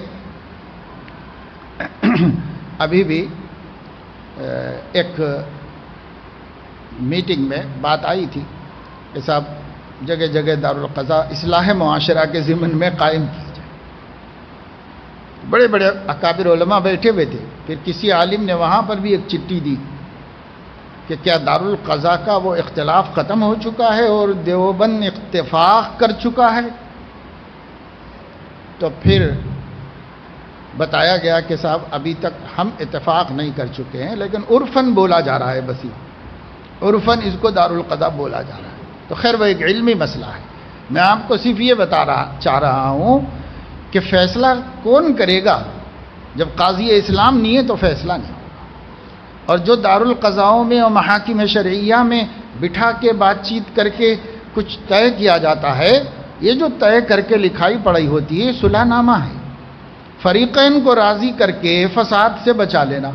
[SPEAKER 1] ابھی بھی ایک میٹنگ میں بات آئی تھی کہ صاحب جگہ جگہ دارالقضا اصلاح معاشرہ کے ضمن میں قائم کی جائے. بڑے بڑے اکابر علماء بیٹھے ہوئے تھے. پھر کسی عالم نے وہاں پر بھی ایک چٹھی دی کہ کیا دارالقضا کا وہ اختلاف ختم ہو چکا ہے اور دیوبند اتفاق کر چکا ہے؟ تو پھر بتایا گیا کہ صاحب ابھی تک ہم اتفاق نہیں کر چکے ہیں، لیکن عرفاً بولا جا رہا ہے. بس عرفاً اس کو دارالقضا بولا جا رہا ہے. تو خیر وہ ایک علمی مسئلہ ہے. میں آپ کو صرف یہ چاہ رہا ہوں کہ فیصلہ کون کرے گا؟ جب قاضی اسلام نہیں ہے تو فیصلہ نہیں ہوگا. اور جو دارالقضاؤں میں اور محاکم شرعیہ میں بٹھا کے بات چیت کر کے کچھ طے کیا جاتا ہے، یہ جو طے کر کے لکھائی پڑھائی ہوتی ہے صلح نامہ ہے. فریقین کو راضی کر کے فساد سے بچا لینا،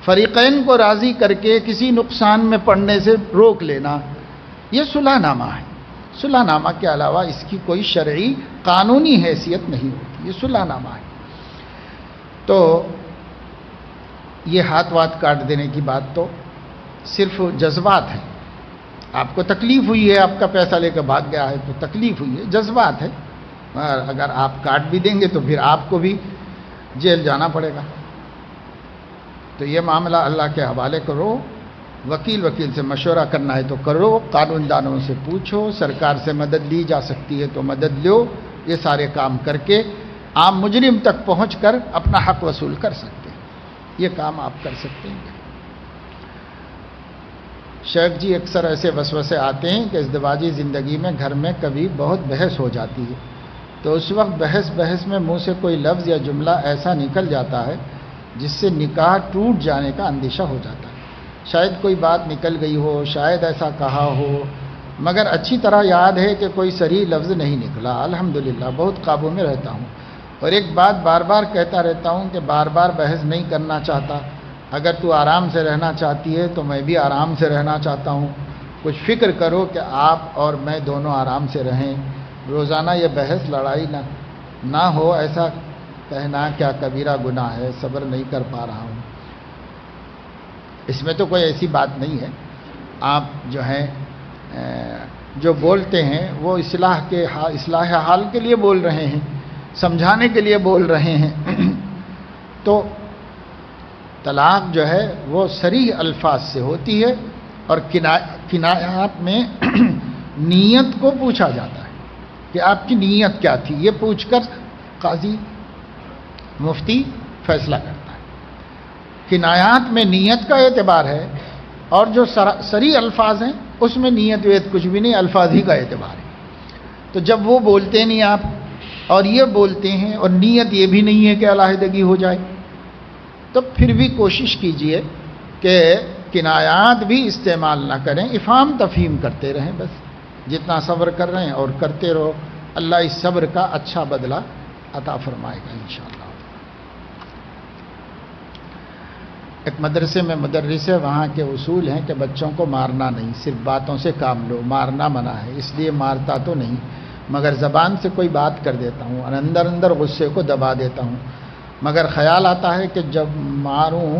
[SPEAKER 1] فریقین کو راضی کر کے کسی نقصان میں پڑنے سے روک لینا، یہ صلح نامہ ہے. صلح نامہ کے علاوہ اس کی کوئی شرعی قانونی حیثیت نہیں ہوتی. یہ صلح نامہ ہے. تو یہ ہاتھ واتھ کاٹ دینے کی بات تو صرف جذبات ہیں. آپ کو تکلیف ہوئی ہے، آپ کا پیسہ لے کے بھاگ گیا ہے تو تکلیف ہوئی ہے، جذبات ہے. اگر آپ کاٹ بھی دیں گے تو پھر آپ کو بھی جیل جانا پڑے گا. تو یہ معاملہ اللہ کے حوالے کرو. وکیل سے مشورہ کرنا ہے تو کرو، قانون دانوں سے پوچھو، سرکار سے مدد لی جا سکتی ہے تو مدد لو. یہ سارے کام کر کے عام مجرم تک پہنچ کر اپنا حق وصول کر سکتے ہیں. یہ کام آپ کر سکتے ہیں. شیخ جی اکثر ایسے وسوسے آتے ہیں کہ ازدواجی زندگی میں گھر میں کبھی بہت بحث ہو جاتی ہے، تو اس وقت بحث میں منہ سے کوئی لفظ یا جملہ ایسا نکل جاتا ہے جس سے نکاح ٹوٹ جانے کا اندیشہ ہو جاتا ہے. شاید کوئی بات نکل گئی ہو، شاید ایسا کہا ہو، مگر اچھی طرح یاد ہے کہ کوئی صریح لفظ نہیں نکلا. الحمدللہ بہت قابو میں رہتا ہوں. اور ایک بات بار بار کہتا رہتا ہوں کہ بار بار بحث نہیں کرنا چاہتا، اگر تو آرام سے رہنا چاہتی ہے تو میں بھی آرام سے رہنا چاہتا ہوں، کچھ فکر کرو کہ آپ اور میں دونوں آرام سے رہیں، روزانہ یہ بحث لڑائی نہ ہو، ایسا کہنا کیا کبیرہ گناہ ہے، صبر نہیں کر پا رہا ہوں۔ اس میں تو کوئی ایسی بات نہیں ہے، آپ جو ہیں جو بولتے ہیں وہ اصلاح حال کے لیے بول رہے ہیں، سمجھانے کے لیے بول رہے ہیں۔ تو طلاق جو ہے وہ صریح الفاظ سے ہوتی ہے، اور کنایات میں نیت کو پوچھا جاتا ہے کہ آپ کی نیت کیا تھی، یہ پوچھ کر قاضی مفتی فیصلہ کرتا ہے۔ کنایات میں نیت کا اعتبار ہے، اور جو صریح الفاظ ہیں اس میں نیت ویت کچھ بھی نہیں، الفاظ ہی کا اعتبار ہے۔ تو جب وہ بولتے نہیں آپ اور یہ بولتے ہیں، اور نیت یہ بھی نہیں ہے کہ علیحدگی ہو جائے، تو پھر بھی کوشش کیجئے کہ کنایات بھی استعمال نہ کریں، افہام تفہیم کرتے رہیں، بس جتنا صبر کر رہے ہیں اور کرتے رہو، اللہ اس صبر کا اچھا بدلہ عطا فرمائے گا انشاءاللہ۔ ایک مدرسے میں مدرس ہے، وہاں کے اصول ہیں کہ بچوں کو مارنا نہیں، صرف باتوں سے کام لو، مارنا منع ہے، اس لیے مارتا تو نہیں، مگر زبان سے کوئی بات کر دیتا ہوں اور اندر اندر غصے کو دبا دیتا ہوں، مگر خیال آتا ہے کہ جب ماروں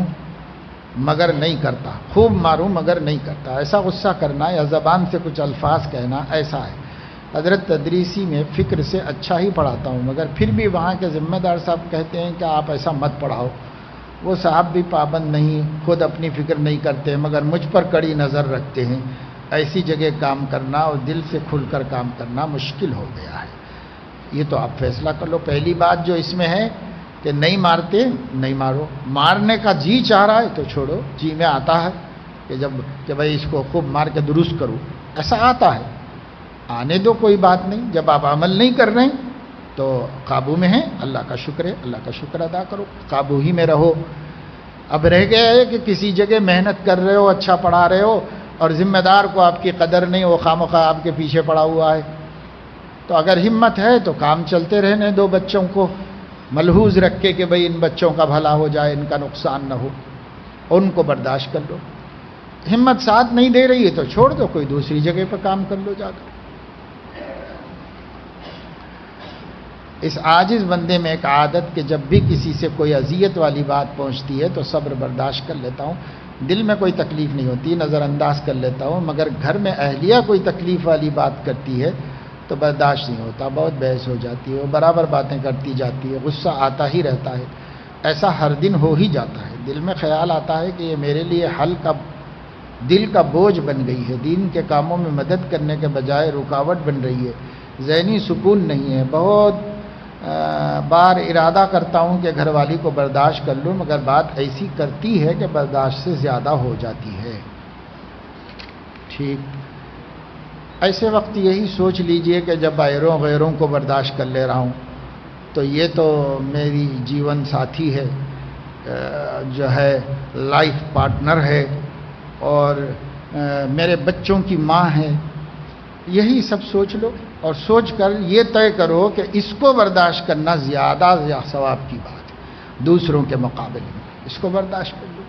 [SPEAKER 1] مگر نہیں کرتا، خوب ماروں مگر نہیں کرتا، ایسا غصہ کرنا یا زبان سے کچھ الفاظ کہنا ایسا ہے۔ حضرت تدریسی میں فکر سے اچھا ہی پڑھاتا ہوں، مگر پھر بھی وہاں کے ذمہ دار صاحب کہتے ہیں کہ آپ ایسا مت پڑھاؤ۔ وہ صاحب بھی پابند نہیں، خود اپنی فکر نہیں کرتے، مگر مجھ پر کڑی نظر رکھتے ہیں۔ ایسی جگہ کام کرنا اور دل سے کھل کر کام کرنا مشکل ہو گیا ہے۔ یہ تو آپ فیصلہ کر لو۔ پہلی بات جو اس میں ہے کہ نہیں مارتے، نہیں مارو، مارنے کا جی چاہ رہا ہے تو چھوڑو، جی میں آتا ہے کہ بھائی اس کو خوب مار کے درست کرو، ایسا آتا ہے، آنے دو، کوئی بات نہیں۔ جب آپ عمل نہیں کر رہے ہیں تو قابو میں ہیں، اللہ کا شکر ہے، اللہ کا شکر ادا کرو، قابو ہی میں رہو۔ اب رہ گیا ہے کہ کسی جگہ محنت کر رہے ہو، اچھا پڑھا رہے ہو، اور ذمہ دار کو آپ کی قدر نہیں، وہ خواہ آپ کے پیچھے پڑا ہوا ہے، تو اگر ہمت ہے تو کام چلتے رہنے دو، بچوں کو ملحوظ رکھ کے کہ بھئی ان بچوں کا بھلا ہو جائے، ان کا نقصان نہ ہو، ان کو برداشت کر لو۔ ہمت ساتھ نہیں دے رہی ہے تو چھوڑ دو، کوئی دوسری جگہ پہ کام کر لو جا کر۔ اس عاجز بندے میں ایک عادت کہ جب بھی کسی سے کوئی اذیت والی بات پہنچتی ہے تو صبر برداشت کر لیتا ہوں، دل میں کوئی تکلیف نہیں ہوتی، نظر انداز کر لیتا ہوں، مگر گھر میں اہلیہ کوئی تکلیف والی بات کرتی ہے تو برداشت نہیں ہوتا، بہت بحث ہو جاتی ہے، وہ برابر باتیں کرتی جاتی ہے، غصہ آتا ہی رہتا ہے، ایسا ہر دن ہو ہی جاتا ہے۔ دل میں خیال آتا ہے کہ یہ میرے لیے دل کا بوجھ بن گئی ہے، دین کے کاموں میں مدد کرنے کے بجائے رکاوٹ بن رہی ہے، ذہنی سکون نہیں ہے، بہت بار ارادہ کرتا ہوں کہ گھر والی کو برداشت کر لوں، مگر بات ایسی کرتی ہے کہ برداشت سے زیادہ ہو جاتی ہے۔ ٹھیک، ایسے وقت یہی سوچ لیجئے کہ جب غیروں کو برداشت کر لے رہا ہوں تو یہ تو میری جیون ساتھی ہے، جو ہے لائف پارٹنر ہے، اور میرے بچوں کی ماں ہے، یہی سب سوچ لو، اور سوچ کر یہ طے کرو کہ اس کو برداشت کرنا زیادہ ثواب کی بات ہے دوسروں کے مقابلے میں، اس کو برداشت کر لو،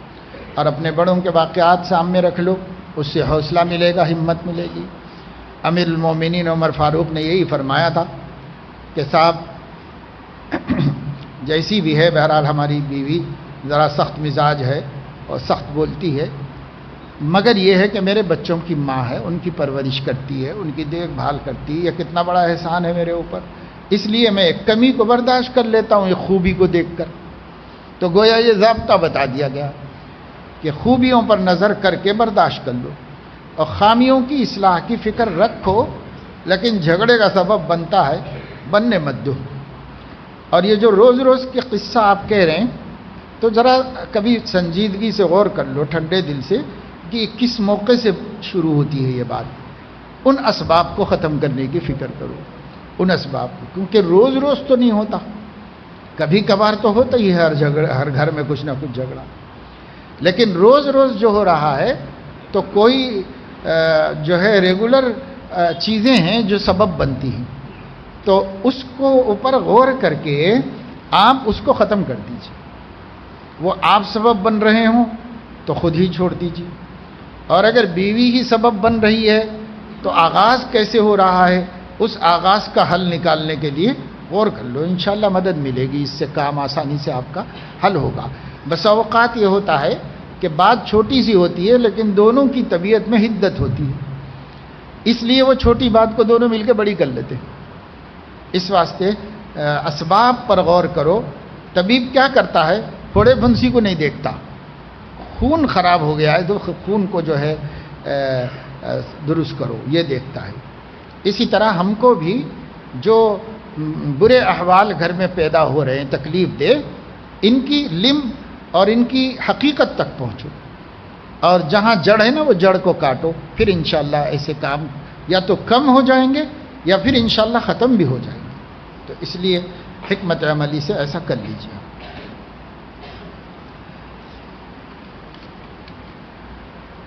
[SPEAKER 1] اور اپنے بڑوں کے واقعات سامنے رکھ لو، اس سے حوصلہ ملے گا، ہمت ملے گی۔ امیر المومنین عمر فاروق نے یہی فرمایا تھا کہ صاحب جیسی بھی ہے، بہرحال ہماری بیوی ذرا سخت مزاج ہے اور سخت بولتی ہے، مگر یہ ہے کہ میرے بچوں کی ماں ہے، ان کی پرورش کرتی ہے، ان کی دیکھ بھال کرتی ہے، یہ کتنا بڑا احسان ہے میرے اوپر، اس لیے میں ایک کمی کو برداشت کر لیتا ہوں ایک خوبی کو دیکھ کر۔ تو گویا یہ ضابطہ بتا دیا گیا کہ خوبیوں پر نظر کر کے برداشت کر لو، اور خامیوں کی اصلاح کی فکر رکھو، لیکن جھگڑے کا سبب بنتا ہے، بننے مت دو۔ اور یہ جو روز روز کے قصہ آپ کہہ رہے ہیں تو ذرا کبھی سنجیدگی سے غور کر لو، ٹھنڈے دل سے، کہ کس موقع سے شروع ہوتی ہے یہ بات، ان اسباب کو ختم کرنے کی فکر کرو، ان اسباب کو، کیونکہ روز روز تو نہیں ہوتا، کبھی کبھار تو ہوتا ہی ہے، ہر گھر میں کچھ نہ کچھ جھگڑا، لیکن روز روز جو ہو رہا ہے تو کوئی جو ہے ریگولر چیزیں ہیں جو سبب بنتی ہیں، تو اس کو اوپر غور کر کے آپ اس کو ختم کر دیجیے۔ وہ آپ سبب بن رہے ہوں تو خود ہی چھوڑ دیجیے، اور اگر بیوی ہی سبب بن رہی ہے تو آغاز کیسے ہو رہا ہے، اس آغاز کا حل نکالنے کے لیے غور کر لو، انشاءاللہ مدد ملے گی، اس سے کام آسانی سے آپ کا حل ہوگا۔ بس اوقات یہ ہوتا ہے کہ بات چھوٹی سی ہوتی ہے لیکن دونوں کی طبیعت میں حدت ہوتی ہے، اس لیے وہ چھوٹی بات کو دونوں مل کے بڑی کر لیتے ہیں۔ اس واسطے اسباب پر غور کرو۔ طبیب کیا کرتا ہے، پھوڑے پھنسی کو نہیں دیکھتا، خون خراب ہو گیا ہے تو خون کو جو ہے درست کرو، یہ دیکھتا ہے۔ اسی طرح ہم کو بھی جو برے احوال گھر میں پیدا ہو رہے ہیں تکلیف دہ، ان کی لم اور ان کی حقیقت تک پہنچو، اور جہاں جڑ ہے نا وہ جڑ کو کاٹو، پھر انشاءاللہ ایسے کام یا تو کم ہو جائیں گے یا پھر انشاءاللہ ختم بھی ہو جائیں گے۔ تو اس لیے حکمت عملی سے ایسا کر لیجیے۔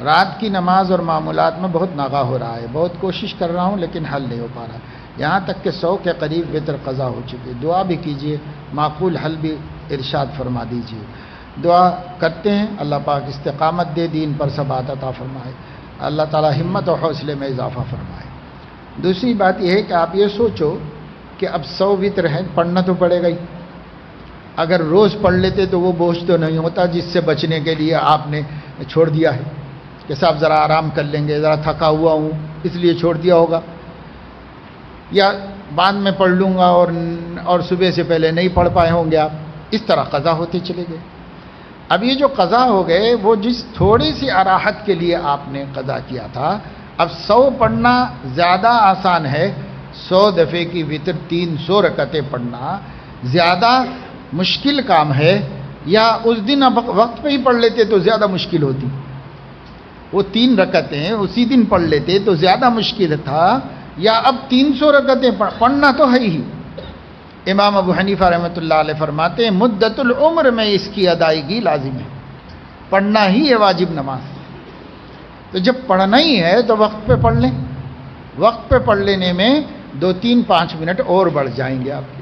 [SPEAKER 1] رات کی نماز اور معمولات میں بہت ناغہ ہو رہا ہے، بہت کوشش کر رہا ہوں لیکن حل نہیں ہو پا رہا، یہاں تک کہ 100 کے قریب وتر قضا ہو چکی۔ دعا بھی کیجیے، معقول حل بھی ارشاد فرما دیجیے۔ دعا کرتے ہیں اللہ پاک استقامت دے، دین پر ثبات عطا فرمائے، اللہ تعالی ہمت اور حوصلے میں اضافہ فرمائے۔ دوسری بات یہ ہے کہ آپ یہ سوچو کہ اب 100 وتر ہیں، پڑھنا تو پڑے گا ہی۔ اگر روز پڑھ لیتے تو وہ بوجھ تو نہیں ہوتا جس سے بچنے کے لیے آپ نے چھوڑ دیا ہے کہ صاحب ذرا آرام کر لیں گے، ذرا تھکا ہوا ہوں اس لیے چھوڑ دیا ہوگا، یا بعد میں پڑھ لوں گا اور صبح سے پہلے نہیں پڑھ پائے ہوں گے آپ، اس طرح قضا ہوتے چلے گئے۔ اب یہ جو قضا ہو گئے وہ جس تھوڑی سی اراحت کے لیے آپ نے قضا کیا تھا، اب 100 پڑھنا زیادہ آسان ہے، 100 دفعے کی وتر 300 رکعتیں پڑھنا زیادہ مشکل کام ہے، یا اس دن اب وقت پہ ہی پڑھ لیتے تو زیادہ مشکل ہوتی، وہ 3 رکعتیں اسی دن پڑھ لیتے تو زیادہ مشکل تھا، یا اب 300 رکعتیں پڑھنا تو ہے ہی۔ امام ابو حنیفہ رحمۃ اللہ علیہ فرماتے ہیں مدت العمر میں اس کی ادائیگی لازم ہے، پڑھنا ہی ہے واجب نماز، تو جب پڑھنا ہی ہے تو وقت پہ پڑھ لیں، وقت پہ پڑھ لینے میں 2 3 5 منٹ اور بڑھ جائیں گے آپ کے۔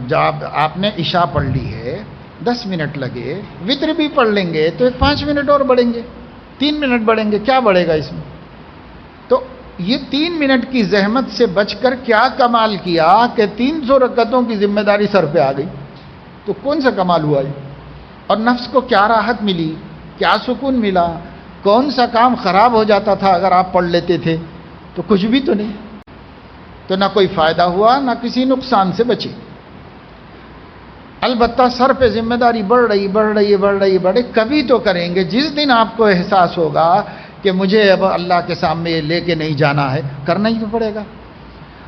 [SPEAKER 1] جب آپ نے عشاء پڑھ لی ہے 10 منٹ لگے، وتر بھی پڑھ لیں گے تو 5 منٹ اور بڑھیں گے، 3 منٹ بڑھیں گے، کیا بڑھے گا اس میں؟ تو یہ 3 منٹ کی زحمت سے بچ کر کیا کمال کیا کہ 300 رکعتوں کی ذمہ داری سر پہ آ گئی، تو کون سا کمال ہوا ہے؟ اور نفس کو کیا راحت ملی، کیا سکون ملا؟ کون سا کام خراب ہو جاتا تھا اگر آپ پڑھ لیتے تھے؟ تو کچھ بھی تو نہیں، تو نہ کوئی فائدہ ہوا نہ کسی نقصان سے بچے۔ البتہ سر پہ ذمہ داری بڑھ رہی کبھی تو کریں گے جس دن آپ کو احساس ہوگا کہ مجھے اب اللہ کے سامنے یہ لے کے نہیں جانا ہے، کرنا ہی تو پڑے گا،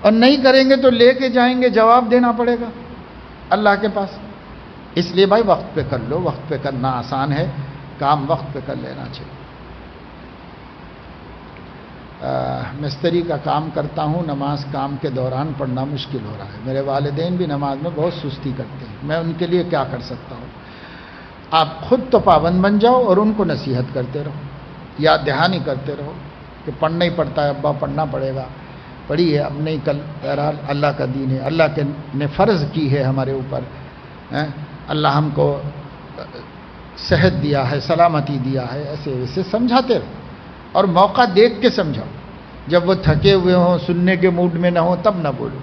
[SPEAKER 1] اور نہیں کریں گے تو لے کے جائیں گے، جواب دینا پڑے گا اللہ کے پاس۔ اس لیے بھائی وقت پہ کر لو، وقت پہ کرنا آسان ہے، کام وقت پہ کر لینا چاہیے۔ مستری کا کام کرتا ہوں، نماز کام کے دوران پڑھنا مشکل ہو رہا ہے، میرے والدین بھی نماز میں بہت سستی کرتے ہیں، میں ان کے لیے کیا کر سکتا ہوں؟ آپ خود تو پابند بن جاؤ اور ان کو نصیحت کرتے رہو، یاد دہانی کرتے رہو کہ پڑھنا ہی پڑتا ہے، ابا پڑھنا پڑے گا، پڑھی ہے اب نہیں کل، بہرحال اللہ کا دین ہے، اللہ نے فرض کی ہے ہمارے اوپر، اللہ ہم کو صحت دیا ہے، سلامتی دیا ہے، ایسے ویسے سمجھاتے رہو، اور موقع دیکھ کے سمجھاؤ، جب وہ تھکے ہوئے ہوں، سننے کے موڈ میں نہ ہوں تب نہ بولو،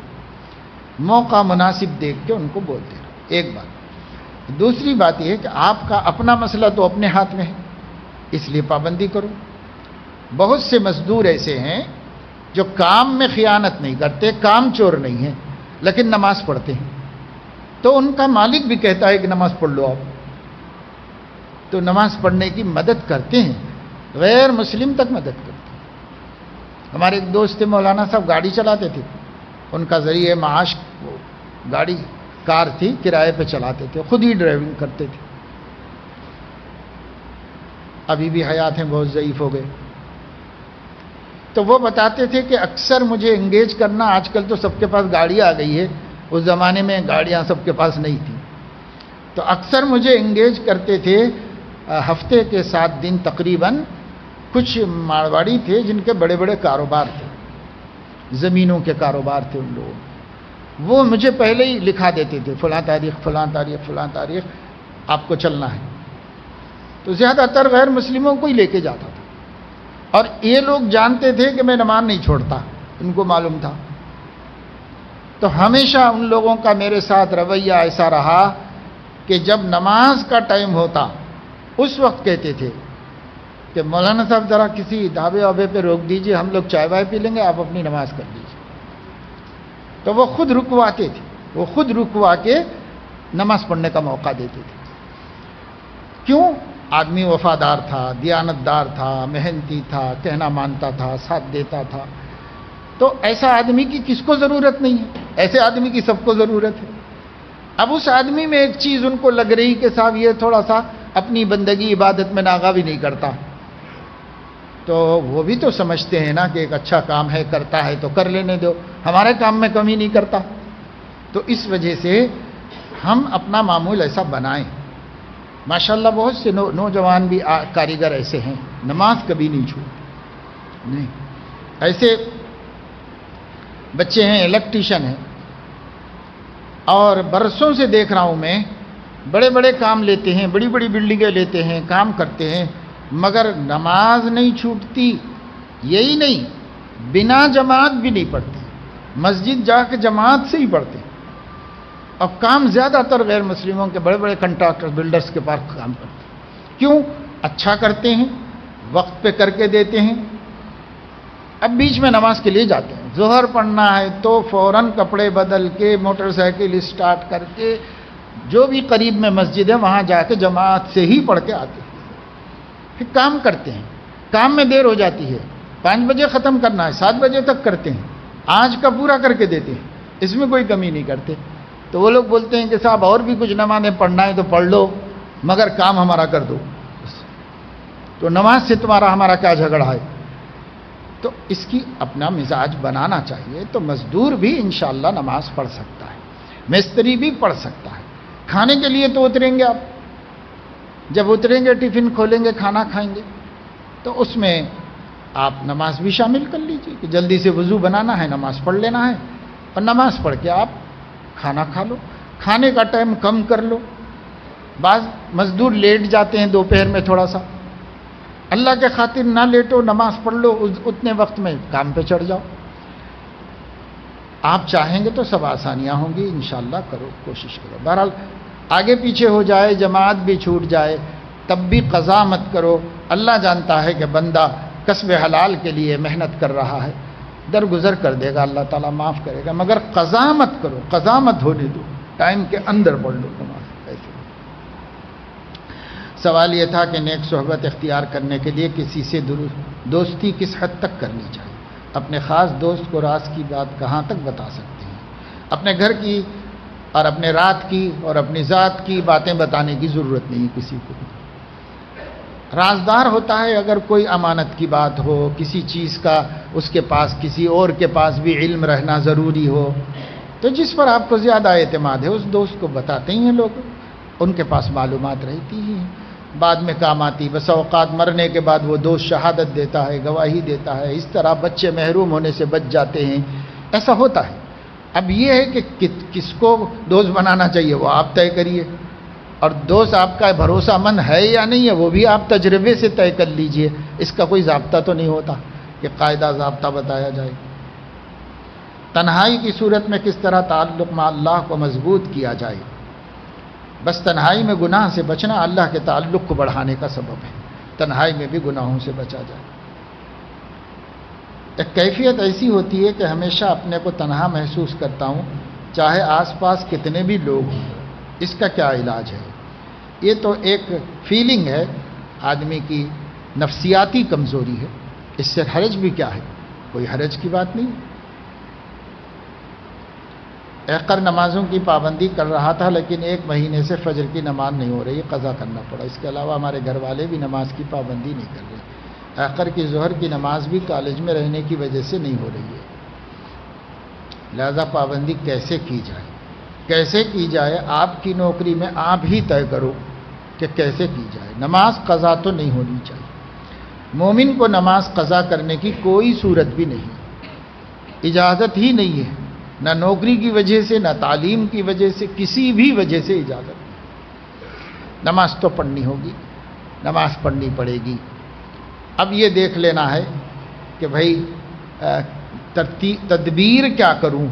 [SPEAKER 1] موقع مناسب دیکھ کے ان کو بولتے رہو، ایک بات۔ دوسری بات یہ ہے کہ آپ کا اپنا مسئلہ تو اپنے ہاتھ میں ہے، اس لیے پابندی کرو۔ بہت سے مزدور ایسے ہیں جو کام میں خیانت نہیں کرتے، کام چور نہیں ہیں، لیکن نماز پڑھتے ہیں، تو ان کا مالک بھی کہتا ہے کہ نماز پڑھ لو آپ، تو نماز پڑھنے کی مدد کرتے ہیں، غیر مسلم تک مدد کرتے ہیں۔ ہمارے ایک دوست تھے مولانا صاحب، گاڑی چلاتے تھے، ان کا ذریعہ معاش گاڑی کار تھی، کرائے پہ چلاتے تھے، خود ہی ڈرائیونگ کرتے تھے، ابھی بھی حیات ہیں، بہت ضعیف ہو گئے۔ تو وہ بتاتے تھے کہ اکثر مجھے انگیج کرنا، آج کل تو سب کے پاس گاڑی آ گئی ہے، اس زمانے میں گاڑیاں سب کے پاس نہیں تھیں، تو اکثر مجھے انگیج کرتے تھے، ہفتے کے 7 دن تقریباً۔ کچھ مارواڑی تھے جن کے بڑے بڑے کاروبار تھے، زمینوں کے کاروبار تھے ان لوگوں، وہ مجھے پہلے ہی لکھا دیتے تھے فلاں تاریخ فلاں تاریخ فلاں تاریخ آپ کو چلنا ہے، تو زیادہ تر غیر مسلموں کو ہی لے کے جاتا تھا، اور یہ لوگ جانتے تھے کہ میں نماز نہیں چھوڑتا، ان کو معلوم تھا۔ تو ہمیشہ ان لوگوں کا میرے ساتھ رویہ ایسا رہا کہ جب نماز کا ٹائم ہوتا اس وقت کہتے تھے کہ مولانا صاحب ذرا کسی ڈھابے وابے پہ روک دیجئے، ہم لوگ چائے وائے پی لیں گے، آپ اپنی نماز کر لیجیے۔ تو وہ خود رکواتے تھے، وہ خود رکوا کے نماز پڑھنے کا موقع دیتے تھے۔ کیوں؟ آدمی وفادار تھا، دیانتدار تھا، محنتی تھا، کہنا مانتا تھا، ساتھ دیتا تھا۔ تو ایسا آدمی کی کس کو ضرورت نہیں ہے؟ ایسے آدمی کی سب کو ضرورت ہے۔ اب اس آدمی میں ایک چیز ان کو لگ رہی کہ صاحب یہ تھوڑا سا اپنی بندگی عبادت میں ناغہ بھی نہیں کرتا، تو وہ بھی تو سمجھتے ہیں نا کہ ایک اچھا کام ہے، کرتا ہے تو کر لینے دو، ہمارے کام میں کمی نہیں کرتا۔ تو اس وجہ سے ہم اپنا معمول ایسا بنائیں۔ ماشاءاللہ بہت سے نوجوان بھی کاریگر ایسے ہیں، نماز کبھی نہیں چھوڑتے۔ نہیں، ایسے بچے ہیں، الیکٹریشین ہیں، اور برسوں سے دیکھ رہا ہوں میں، بڑے بڑے کام لیتے ہیں، بڑی بڑی بلڈنگیں لیتے ہیں، کام کرتے ہیں، مگر نماز نہیں چھوٹتی۔ یہی نہیں، بنا جماعت بھی نہیں پڑھتے، مسجد جا کے جماعت سے ہی پڑھتے ہیں۔ اور کام زیادہ تر غیر مسلموں کے بڑے بڑے کنٹراکٹر بلڈرز کے پاس کام کرتے ہیں۔ کیوں؟ اچھا کرتے ہیں، وقت پہ کر کے دیتے ہیں۔ اب بیچ میں نماز کے لیے جاتے ہیں، ظہر پڑھنا ہے تو فوراً کپڑے بدل کے، موٹر سائیکل اسٹارٹ کر کے، جو بھی قریب میں مسجد ہے وہاں جا کے جماعت سے ہی پڑھ کے آتے ہیں۔ پھر کام کرتے ہیں، کام میں دیر ہو جاتی ہے، 5 بجے ختم کرنا ہے، 7 بجے تک کرتے ہیں، آج کا پورا کر کے دیتے ہیں، اس میں کوئی کمی نہیں کرتے۔ تو وہ لوگ بولتے ہیں کہ صاحب اور بھی کچھ نمازیں پڑھنا ہے تو پڑھ لو، مگر کام ہمارا کر دو۔ تو نماز سے تمہارا ہمارا کیا جھگڑا ہے؟ تو اس کی اپنا مزاج بنانا چاہیے۔ تو مزدور بھی انشاءاللہ نماز پڑھ سکتا ہے، مستری بھی پڑھ سکتا ہے۔ کھانے کے لیے تو اتریں گے آپ، جب اتریں گے ٹفن کھولیں گے، کھانا کھائیں گے، تو اس میں آپ نماز بھی شامل کر لیجیے کہ جلدی سے وضو بنانا ہے، نماز پڑھ لینا ہے، اور نماز پڑھ کے آپ کھانا کھا لو، کھانے کا ٹائم کم کر لو۔ بعض مزدور لیٹ جاتے ہیں دوپہر میں تھوڑا سا، اللہ کے خاطر نہ لیٹو، نماز پڑھ لو، اتنے وقت میں کام پہ چڑھ جاؤ۔ آپ چاہیں گے تو سب آسانیاں ہوں گی، انشاءاللہ کرو، کوشش کرو۔ بہرحال آگے پیچھے ہو جائے، جماعت بھی چھوٹ جائے، تب بھی قضا مت کرو۔ اللہ جانتا ہے کہ بندہ کسب حلال کے لیے محنت کر رہا ہے، درگزر کر دے گا، اللہ تعالیٰ معاف کرے گا، مگر قضا مت کرو، قضا مت ہونے دو، ٹائم کے اندر پڑھ لو نماز۔ ایسے سوال یہ تھا کہ نیک صحبت اختیار کرنے کے لیے کسی سے دوستی کس حد تک کرنی چاہیے؟ اپنے خاص دوست کو راز کی بات کہاں تک بتا سکتے ہیں؟ اپنے گھر کی اور اپنے رات کی اور اپنی ذات کی باتیں بتانے کی ضرورت نہیں کسی کو۔ رازدار ہوتا ہے اگر کوئی امانت کی بات ہو، کسی چیز کا اس کے پاس، کسی اور کے پاس بھی علم رہنا ضروری ہو، تو جس پر آپ کو زیادہ اعتماد ہے اس دوست کو بتاتے ہی ہیں لوگ، ان کے پاس معلومات رہتی ہی ہیں، بعد میں کام آتی۔ بس اوقات مرنے کے بعد وہ دوست شہادت دیتا ہے، گواہی دیتا ہے، اس طرح بچے محروم ہونے سے بچ جاتے ہیں، ایسا ہوتا ہے۔ اب یہ ہے کہ کس کو دوست بنانا چاہیے وہ آپ طے کریے، اور دوست آپ کا بھروسہ مند ہے یا نہیں ہے وہ بھی آپ تجربے سے طے کر لیجئے۔ اس کا کوئی ضابطہ تو نہیں ہوتا کہ قاعدہ ضابطہ بتایا جائے۔ تنہائی کی صورت میں کس طرح تعلق مع اللہ کو مضبوط کیا جائے؟ بس تنہائی میں گناہ سے بچنا اللہ کے تعلق کو بڑھانے کا سبب ہے، تنہائی میں بھی گناہوں سے بچا جائے۔ ایک کیفیت ایسی ہوتی ہے کہ ہمیشہ اپنے کو تنہا محسوس کرتا ہوں، چاہے آس پاس کتنے بھی لوگ ہوں، اس کا کیا علاج ہے؟ یہ تو ایک فیلنگ ہے، آدمی کی نفسیاتی کمزوری ہے، اس سے حرج بھی کیا ہے؟ کوئی حرج کی بات نہیں۔ احقر نمازوں کی پابندی کر رہا تھا لیکن 1 مہینے سے فجر کی نماز نہیں ہو رہی، قضا کرنا پڑا۔ اس کے علاوہ ہمارے گھر والے بھی نماز کی پابندی نہیں کر رہے۔ احقر کی ظہر کی نماز بھی کالج میں رہنے کی وجہ سے نہیں ہو رہی ہے، لہذا پابندی کیسے کی جائے؟ کیسے کی جائے؟ آپ کی نوکری میں آپ ہی طے کرو کہ کیسے کی جائے۔ نماز قضا تو نہیں ہونی چاہیے، مومن کو نماز قضا کرنے کی کوئی صورت بھی نہیں، اجازت ہی نہیں ہے، نہ نوکری کی وجہ سے، نہ تعلیم کی وجہ سے، کسی بھی وجہ سے اجازت نہیں۔ نماز تو پڑھنی ہوگی، نماز پڑھنی پڑے گی۔ اب یہ دیکھ لینا ہے کہ بھائی تدبیر کیا کروں،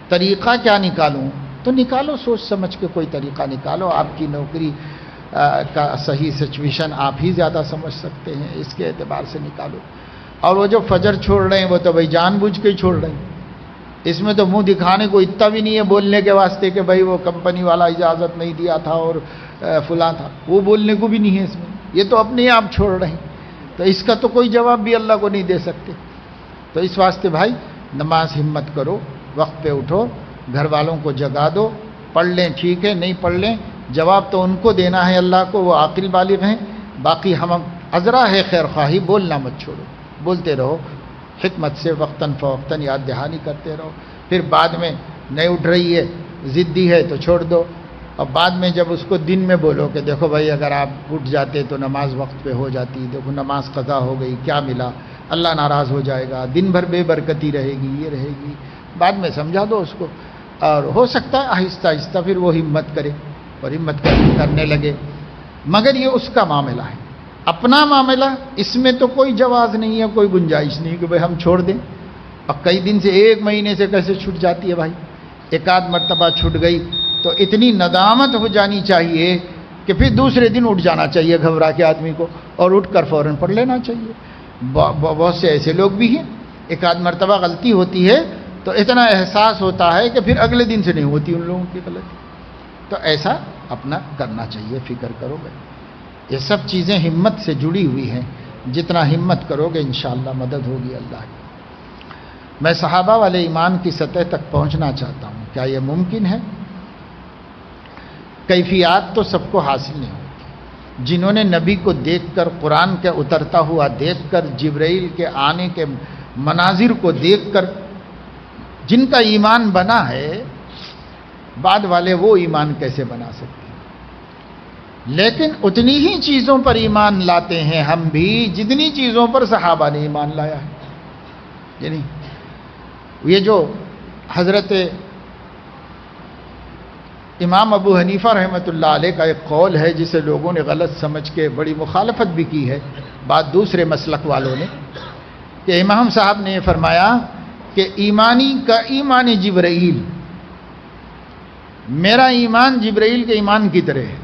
[SPEAKER 1] طریقہ کیا نکالوں، تو نکالو، سوچ سمجھ کے کوئی طریقہ نکالو۔ آپ کی نوکری کا صحیح سچویشن آپ ہی زیادہ سمجھ سکتے ہیں، اس کے اعتبار سے نکالو۔ اور وہ جو فجر چھوڑ رہے ہیں وہ تو بھائی جان بوجھ کے ہی چھوڑ رہے ہیں، اس میں تو منہ دکھانے کو اتنا بھی نہیں ہے بولنے کے واسطے کہ بھائی وہ کمپنی والا اجازت نہیں دیا تھا اور فلاں تھا، وہ بولنے کو بھی نہیں ہے اس میں، یہ تو اپنے آپ چھوڑ رہے ہیں، تو اس کا تو کوئی جواب بھی اللہ کو نہیں دے سکتے۔ تو اس واسطے بھائی نماز ہمت کرو، وقت پہ اٹھو، گھر والوں کو جگا دو، پڑھ لیں ٹھیک ہے، نہیں پڑھ لیں جواب تو ان کو دینا ہے اللہ کو، وہ عاقل بالغ ہیں، باقی ہم عذرا ہے خیر خواہی، بولنا مت چھوڑو، بولتے رہو حکمت سے، وقتاً فوقتاً یاد دہانی کرتے رہو۔ پھر بعد میں نہیں اٹھ رہی ہے، ضدی ہے تو چھوڑ دو، اور بعد میں جب اس کو دن میں بولو کہ دیکھو بھائی اگر آپ اٹھ جاتے تو نماز وقت پہ ہو جاتی، دیکھو نماز قضا ہو گئی، کیا ملا، اللہ ناراض ہو جائے گا، دن بھر بے برکتی رہے گی، یہ رہے گی، بعد میں سمجھا دو اس کو، اور ہو سکتا ہے آہستہ آہستہ پھر وہ ہمت کرے اور ہمت کرنے لگے، مگر یہ اس کا معاملہ ہے۔ اپنا معاملہ اس میں تو کوئی جواز نہیں ہے، کوئی گنجائش نہیں کہ بھائی ہم چھوڑ دیں، اور کئی دن سے، ایک مہینے سے کیسے چھوٹ جاتی ہے بھائی، ایک آدھ مرتبہ چھوٹ گئی تو اتنی ندامت ہو جانی چاہیے کہ پھر دوسرے دن اٹھ جانا چاہیے گھبرا کے آدمی کو، اور اٹھ کر فوراً پڑھ لینا چاہیے۔ بہت سے ایسے لوگ بھی ہیں، ایک آدھ مرتبہ غلطی ہوتی ہے تو اتنا احساس ہوتا ہے کہ پھر اگلے دن سے نہیں ہوتی ان لوگوں کی غلطی، تو ایسا اپنا کرنا چاہیے، فکر کرو گے، یہ سب چیزیں ہمت سے جڑی ہوئی ہیں، جتنا ہمت کرو گے انشاءاللہ مدد ہوگی اللہ کی۔ میں صحابہ والے ایمان کی سطح تک پہنچنا چاہتا ہوں، کیا یہ ممکن ہے؟ کیفیات تو سب کو حاصل نہیں ہوتی، جنہوں نے نبی کو دیکھ کر، قرآن کے اترتا ہوا دیکھ کر، جبرائیل کے آنے کے مناظر کو دیکھ کر جن کا ایمان بنا ہے، بعد والے وہ ایمان کیسے بنا سکتے ہیں؟ لیکن اتنی ہی چیزوں پر ایمان لاتے ہیں ہم بھی جتنی چیزوں پر صحابہ نے ایمان لایا ہے۔ یعنی یہ جو حضرت امام ابو حنیفہ رحمۃ اللہ علیہ کا ایک قول ہے جسے لوگوں نے غلط سمجھ کے بڑی مخالفت بھی کی ہے، بعد دوسرے مسلک والوں نے، کہ امام صاحب نے یہ فرمایا کہ ایمانی کا ایمان جبرائیل، میرا ایمان جبرائیل کے ایمان کی طرح ہے،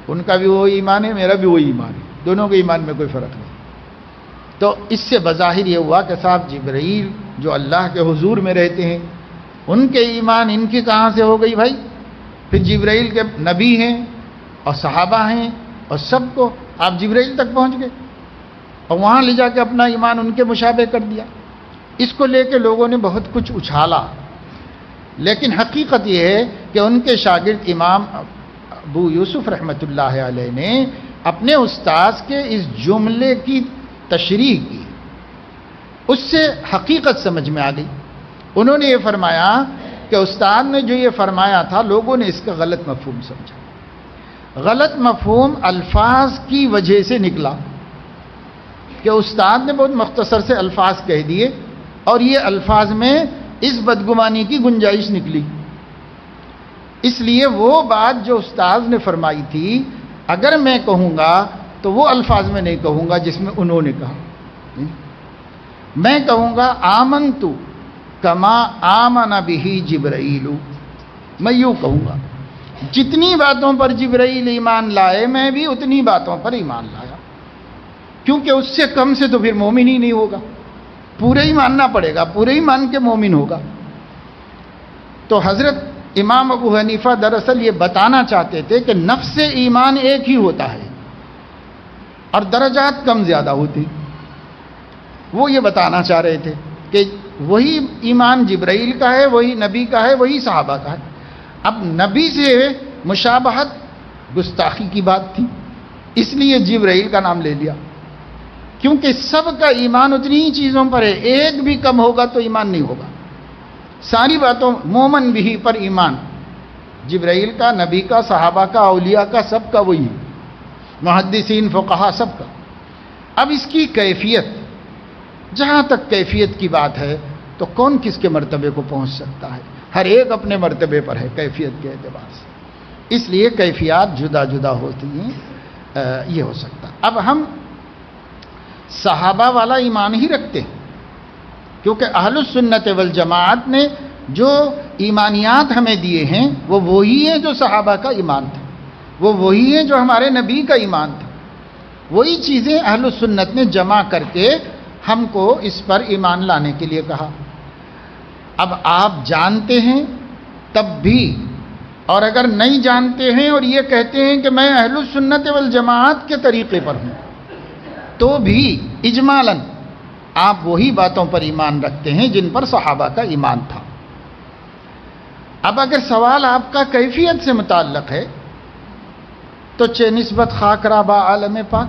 [SPEAKER 1] ان کا بھی وہی ایمان ہے، میرا بھی وہی ایمان ہے، دونوں کے ایمان میں کوئی فرق نہیں۔ تو اس سے بظاہر یہ ہوا کہ صاحب جبرائیل جو اللہ کے حضور میں رہتے ہیں، ان کے ایمان ان کی کہاں سے ہو گئی بھائی؟ پھر جبرائیل کے نبی ہیں اور صحابہ ہیں اور سب کو، آپ جبرائیل تک پہنچ گئے اور وہاں لے جا کے اپنا ایمان ان کے مشابہ کر دیا۔ اس کو لے کے لوگوں نے بہت کچھ اچھالا، لیکن حقیقت یہ ہے کہ ان کے شاگرد امام ابو یوسف رحمۃ اللہ علیہ نے اپنے استاذ کے اس جملے کی تشریح کی، اس سے حقیقت سمجھ میں آ گئی۔ انہوں نے یہ فرمایا کہ استاد نے جو یہ فرمایا تھا لوگوں نے اس کا غلط مفہوم سمجھا، غلط مفہوم الفاظ کی وجہ سے نکلا کہ استاد نے بہت مختصر سے الفاظ کہہ دیے اور یہ الفاظ میں اس بدگمانی کی گنجائش نکلی، اس لیے وہ بات جو استاد نے فرمائی تھی اگر میں کہوں گا تو وہ الفاظ میں نہیں کہوں گا جس میں انہوں نے کہا، میں کہوں گا آمنت کما آمن بہ جبرائیل، میں یوں کہوں گا جتنی باتوں پر جبرائیل ایمان لائے میں بھی اتنی باتوں پر ایمان لایا، کیونکہ اس سے کم سے تو پھر مومن ہی نہیں ہوگا، پورے ہی ماننا پڑے گا، پورے ہی مان کے مومن ہوگا۔ تو حضرت امام ابو حنیفہ دراصل یہ بتانا چاہتے تھے کہ نفس ایمان ایک ہی ہوتا ہے اور درجات کم زیادہ ہوتی، وہ یہ بتانا چاہ رہے تھے کہ وہی ایمان جبرائیل کا ہے، وہی نبی کا ہے، وہی صحابہ کا ہے۔ اب نبی سے مشابہت گستاخی کی بات تھی، اس لیے جبرائیل کا نام لے لیا، کیونکہ سب کا ایمان اتنی ہی چیزوں پر ہے، ایک بھی کم ہوگا تو ایمان نہیں ہوگا، ساری باتوں مومن بھی پر ایمان، جبرائیل کا، نبی کا، صحابہ کا، اولیاء کا، سب کا وہی ہے، محدثین، فقہا، سب کا۔ اب اس کی کیفیت، جہاں تک کیفیت کی بات ہے تو کون کس کے مرتبے کو پہنچ سکتا ہے؟ ہر ایک اپنے مرتبے پر ہے کیفیت کے اعتبار سے، اس لیے کیفیات جدا جدا ہوتی ہیں، یہ ہو سکتا۔ اب ہم صحابہ والا ایمان ہی رکھتے ہیں، کیونکہ اہل السنت والجماعت نے جو ایمانیات ہمیں دیے ہیں وہ وہی ہیں جو صحابہ کا ایمان تھا، وہ وہی ہیں جو ہمارے نبی کا ایمان تھا، وہی چیزیں اہل السنت نے جمع کر کے ہم کو اس پر ایمان لانے کے لیے کہا۔ اب آپ جانتے ہیں تب بھی، اور اگر نہیں جانتے ہیں اور یہ کہتے ہیں کہ میں اہل السنت والجماعت کے طریقے پر ہوں، تو بھی اجمالاً آپ وہی باتوں پر ایمان رکھتے ہیں جن پر صحابہ کا ایمان تھا۔ اب اگر سوال آپ کا کیفیت سے متعلق ہے تو چہ نسبت خاک را با عالم پاک،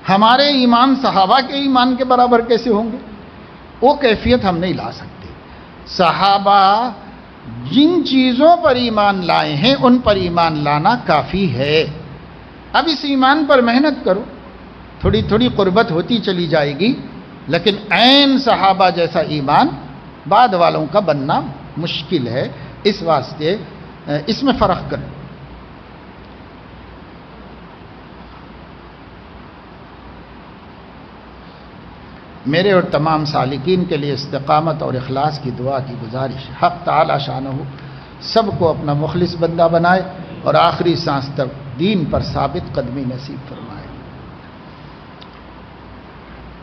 [SPEAKER 1] ہمارے ایمان صحابہ کے ایمان کے برابر کیسے ہوں گے؟ وہ کیفیت ہم نہیں لا سکتے۔ صحابہ جن چیزوں پر ایمان لائے ہیں ان پر ایمان لانا کافی ہے۔ اب اس ایمان پر محنت کرو، تھوڑی تھوڑی قربت ہوتی چلی جائے گی، لیکن عین صحابہ جیسا ایمان بعد والوں کا بننا مشکل ہے۔ اس واسطے اس میں فرق کرو۔ میرے اور تمام سالکین کے لیے استقامت اور اخلاص کی دعا کی گزارش۔ حق تعالی شانہ سب کو اپنا مخلص بندہ بنائے اور آخری سانس تک دین پر ثابت قدمی نصیب فرمائے۔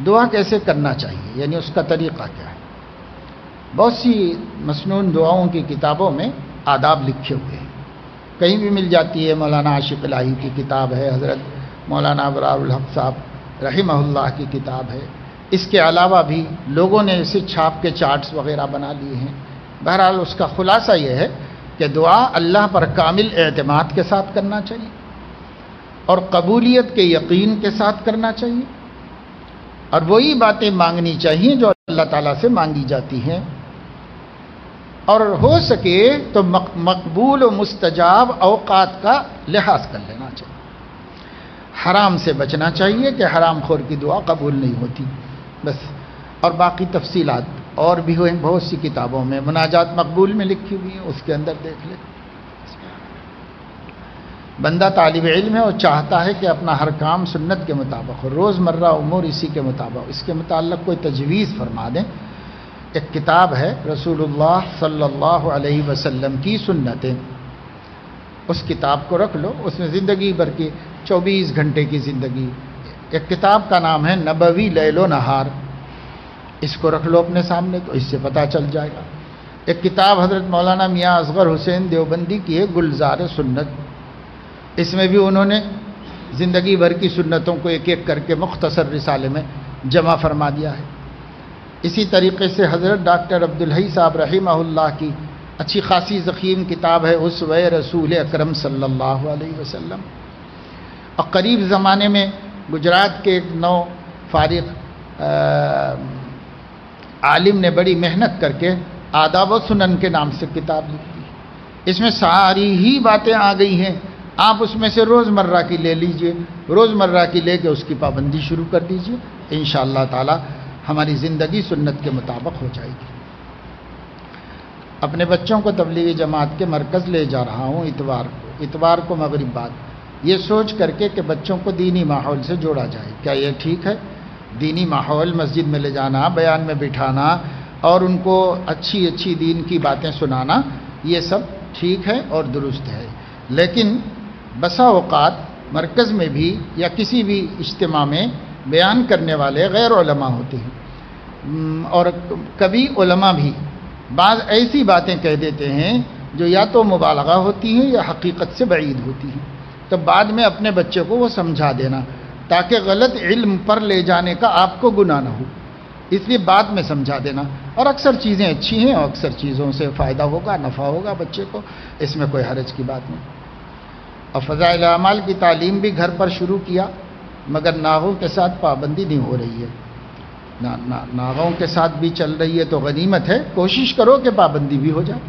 [SPEAKER 1] دعا کیسے کرنا چاہیے، یعنی اس کا طریقہ کیا ہے؟ بہت سی مسنون دعاؤں کی کتابوں میں آداب لکھے ہوئے ہیں، کہیں بھی مل جاتی ہے۔ مولانا عاشق الہی کی کتاب ہے، حضرت مولانا ابرار الحق صاحب رحمہ اللہ کی کتاب ہے، اس کے علاوہ بھی لوگوں نے اسے چھاپ کے چارٹس وغیرہ بنا لیے ہیں۔ بہرحال اس کا خلاصہ یہ ہے کہ دعا اللہ پر کامل اعتماد کے ساتھ کرنا چاہیے اور قبولیت کے یقین کے ساتھ کرنا چاہیے، اور وہی باتیں مانگنی چاہیے جو اللہ تعالیٰ سے مانگی جاتی ہیں، اور ہو سکے تو مقبول و مستجاب اوقات کا لحاظ کر لینا چاہیے۔ حرام سے بچنا چاہیے کہ حرام خور کی دعا قبول نہیں ہوتی، بس۔ اور باقی تفصیلات اور بھی ہوئیں بہت سی کتابوں میں، مناجات مقبول میں لکھی ہوئی ہیں، اس کے اندر دیکھ لیں۔ بندہ طالب علم ہے اور چاہتا ہے کہ اپنا ہر کام سنت کے مطابق ہو، روزمرہ امور اسی کے مطابق، اس کے متعلق کوئی تجویز فرما دیں۔ ایک کتاب ہے رسول اللہ صلی اللہ علیہ وسلم کی سنتیں، اس کتاب کو رکھ لو، اس میں زندگی بھر کی 24 گھنٹے کی زندگی، ایک کتاب کا نام ہے نبوی لیل و نہار، اس کو رکھ لو اپنے سامنے تو اس سے پتہ چل جائے گا۔ ایک کتاب حضرت مولانا میاں اصغر حسین دیوبندی کی ہے، گلزار سنت، اس میں بھی انہوں نے زندگی بھر کی سنتوں کو ایک ایک کر کے مختصر رسالے میں جمع فرما دیا ہے۔ اسی طریقے سے حضرت ڈاکٹر عبدالحی صاحب رحمہ اللہ کی اچھی خاصی ضخیم کتاب ہے اسوہ رسول اکرم صلی اللہ علیہ وسلم۔ اور قریب زمانے میں گجرات کے ایک نو فارغ عالم نے بڑی محنت کر کے آداب و سنن کے نام سے کتاب لکھی، اس میں ساری ہی باتیں آ گئی ہیں، آپ اس میں سے روزمرہ کی لے لیجئے، روزمرہ کی لے کے اس کی پابندی شروع کر دیجئے، انشاءاللہ تعالی ہماری زندگی سنت کے مطابق ہو جائے گی۔ اپنے بچوں کو تبلیغی جماعت کے مرکز لے جا رہا ہوں اتوار کو مغرب بعد، یہ سوچ کر کے کہ بچوں کو دینی ماحول سے جوڑا جائے، کیا یہ ٹھیک ہے؟ دینی ماحول مسجد میں لے جانا، بیان میں بٹھانا اور ان کو اچھی اچھی دین کی باتیں سنانا، یہ سب ٹھیک ہے اور درست ہے، لیکن بسا اوقات مرکز میں بھی یا کسی بھی اجتماع میں بیان کرنے والے غیر علماء ہوتے ہیں، اور کبھی علماء بھی بعض ایسی باتیں کہہ دیتے ہیں جو یا تو مبالغہ ہوتی ہیں یا حقیقت سے بعید ہوتی ہیں، تو بعد میں اپنے بچے کو وہ سمجھا دینا تاکہ غلط علم پر لے جانے کا آپ کو گناہ نہ ہو، اس لیے بعد میں سمجھا دینا۔ اور اکثر چیزیں اچھی ہیں اور اکثر چیزوں سے فائدہ ہوگا، نفع ہوگا بچے کو، اس میں کوئی حرج کی بات نہیں۔ اور فضائل اعمال کی تعلیم بھی گھر پر شروع کیا، مگر ناغوں کے ساتھ پابندی نہیں ہو رہی ہے، ناغوں کے ساتھ بھی چل رہی ہے تو غنیمت ہے، کوشش کرو کہ پابندی بھی ہو جائے،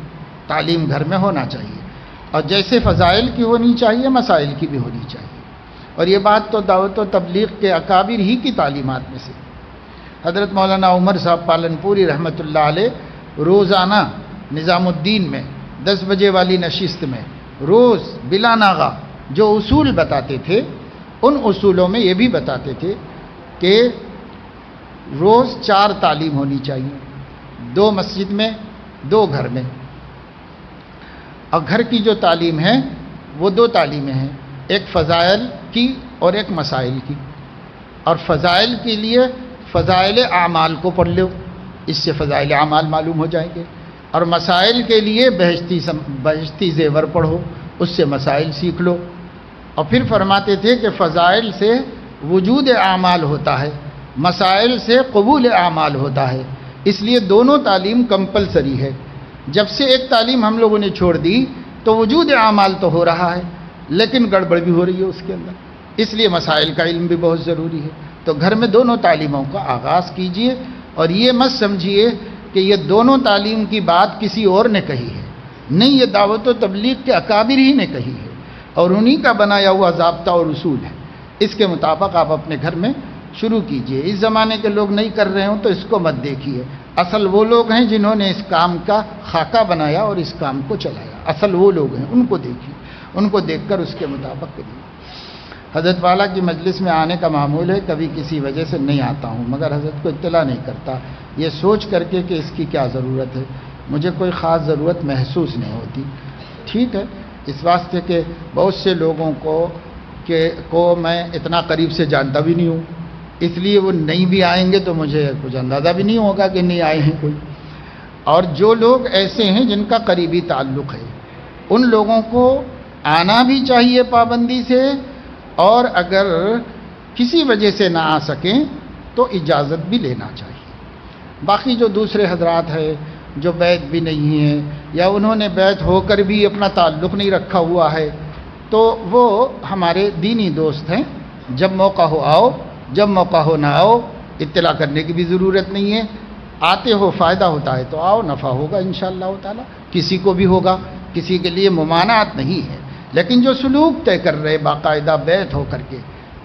[SPEAKER 1] تعلیم گھر میں ہونا چاہیے، اور جیسے فضائل کی ہونی چاہیے مسائل کی بھی ہونی چاہیے۔ اور یہ بات تو دعوت و تبلیغ کے اکابر ہی کی تعلیمات میں سے، حضرت مولانا عمر صاحب پالن پوری رحمۃ اللہ علیہ روزانہ نظام الدین میں 10 بجے والی نشست میں روز بلا ناغا جو اصول بتاتے تھے، ان اصولوں میں یہ بھی بتاتے تھے کہ روز 4 تعلیم ہونی چاہیے، 2 مسجد میں، 2 گھر میں، اور گھر کی جو تعلیم ہے وہ 2 تعلیمیں ہیں، ایک فضائل کی اور ایک مسائل کی۔ اور فضائل کے لیے فضائل اعمال کو پڑھ لو، اس سے فضائل اعمال معلوم ہو جائیں گے، اور مسائل کے لیے بہشتی زیور پڑھو، اس سے مسائل سیکھ لو۔ اور پھر فرماتے تھے کہ فضائل سے وجود اعمال ہوتا ہے، مسائل سے قبول اعمال ہوتا ہے، اس لیے دونوں تعلیم کمپلسری ہے۔ جب سے ایک تعلیم ہم لوگوں نے چھوڑ دی تو وجود اعمال تو ہو رہا ہے لیکن گڑبڑ بھی ہو رہی ہے اس کے اندر، اس لیے مسائل کا علم بھی بہت ضروری ہے۔ تو گھر میں دونوں تعلیموں کا آغاز کیجئے، اور یہ مت سمجھیے کہ یہ دونوں تعلیم کی بات کسی اور نے کہی ہے، نہیں، یہ دعوت و تبلیغ کے اکابر ہی نے کہی ہے، اور انہی کا بنایا ہوا ضابطہ اور اصول ہے۔ اس کے مطابق آپ اپنے گھر میں شروع کیجئے۔ اس زمانے کے لوگ نہیں کر رہے ہوں تو اس کو مت دیکھیے، اصل وہ لوگ ہیں جنہوں نے اس کام کا خاکہ بنایا اور اس کام کو چلایا، اصل وہ لوگ ہیں، ان کو دیکھیے، ان کو دیکھ کر اس کے مطابق کریے۔ حضرت والا کی مجلس میں آنے کا معمول ہے، کبھی کسی وجہ سے نہیں آتا ہوں، مگر حضرت کو اطلاع نہیں کرتا، یہ سوچ کر کے کہ اس کی کیا ضرورت ہے، مجھے کوئی خاص ضرورت محسوس نہیں ہوتی۔ ٹھیک ہے، اس واسطے کہ بہت سے لوگوں کو میں اتنا قریب سے جانتا بھی نہیں ہوں، اس لیے وہ نہیں بھی آئیں گے تو مجھے کچھ اندازہ بھی نہیں ہوگا کہ نہیں آئے ہیں کوئی۔ اور جو لوگ ایسے ہیں جن کا قریبی تعلق ہے، ان لوگوں کو آنا بھی چاہیے پابندی سے، اور اگر کسی وجہ سے نہ آ سکیں تو اجازت بھی لینا چاہیے۔ باقی جو دوسرے حضرات ہیں جو بیعت بھی نہیں ہیں یا انہوں نے بیعت ہو کر بھی اپنا تعلق نہیں رکھا ہوا ہے، تو وہ ہمارے دینی دوست ہیں، جب موقع ہو آؤ، جب موقع ہو نہ آؤ، اطلاع کرنے کی بھی ضرورت نہیں ہے۔ آتے ہو فائدہ ہوتا ہے تو آؤ، نفع ہوگا انشاءاللہ تعالی، کسی کو بھی ہوگا، کسی کے لیے ممانعت نہیں ہے۔ لیکن جو سلوک طے کر رہے باقاعدہ بیعت ہو کر کے،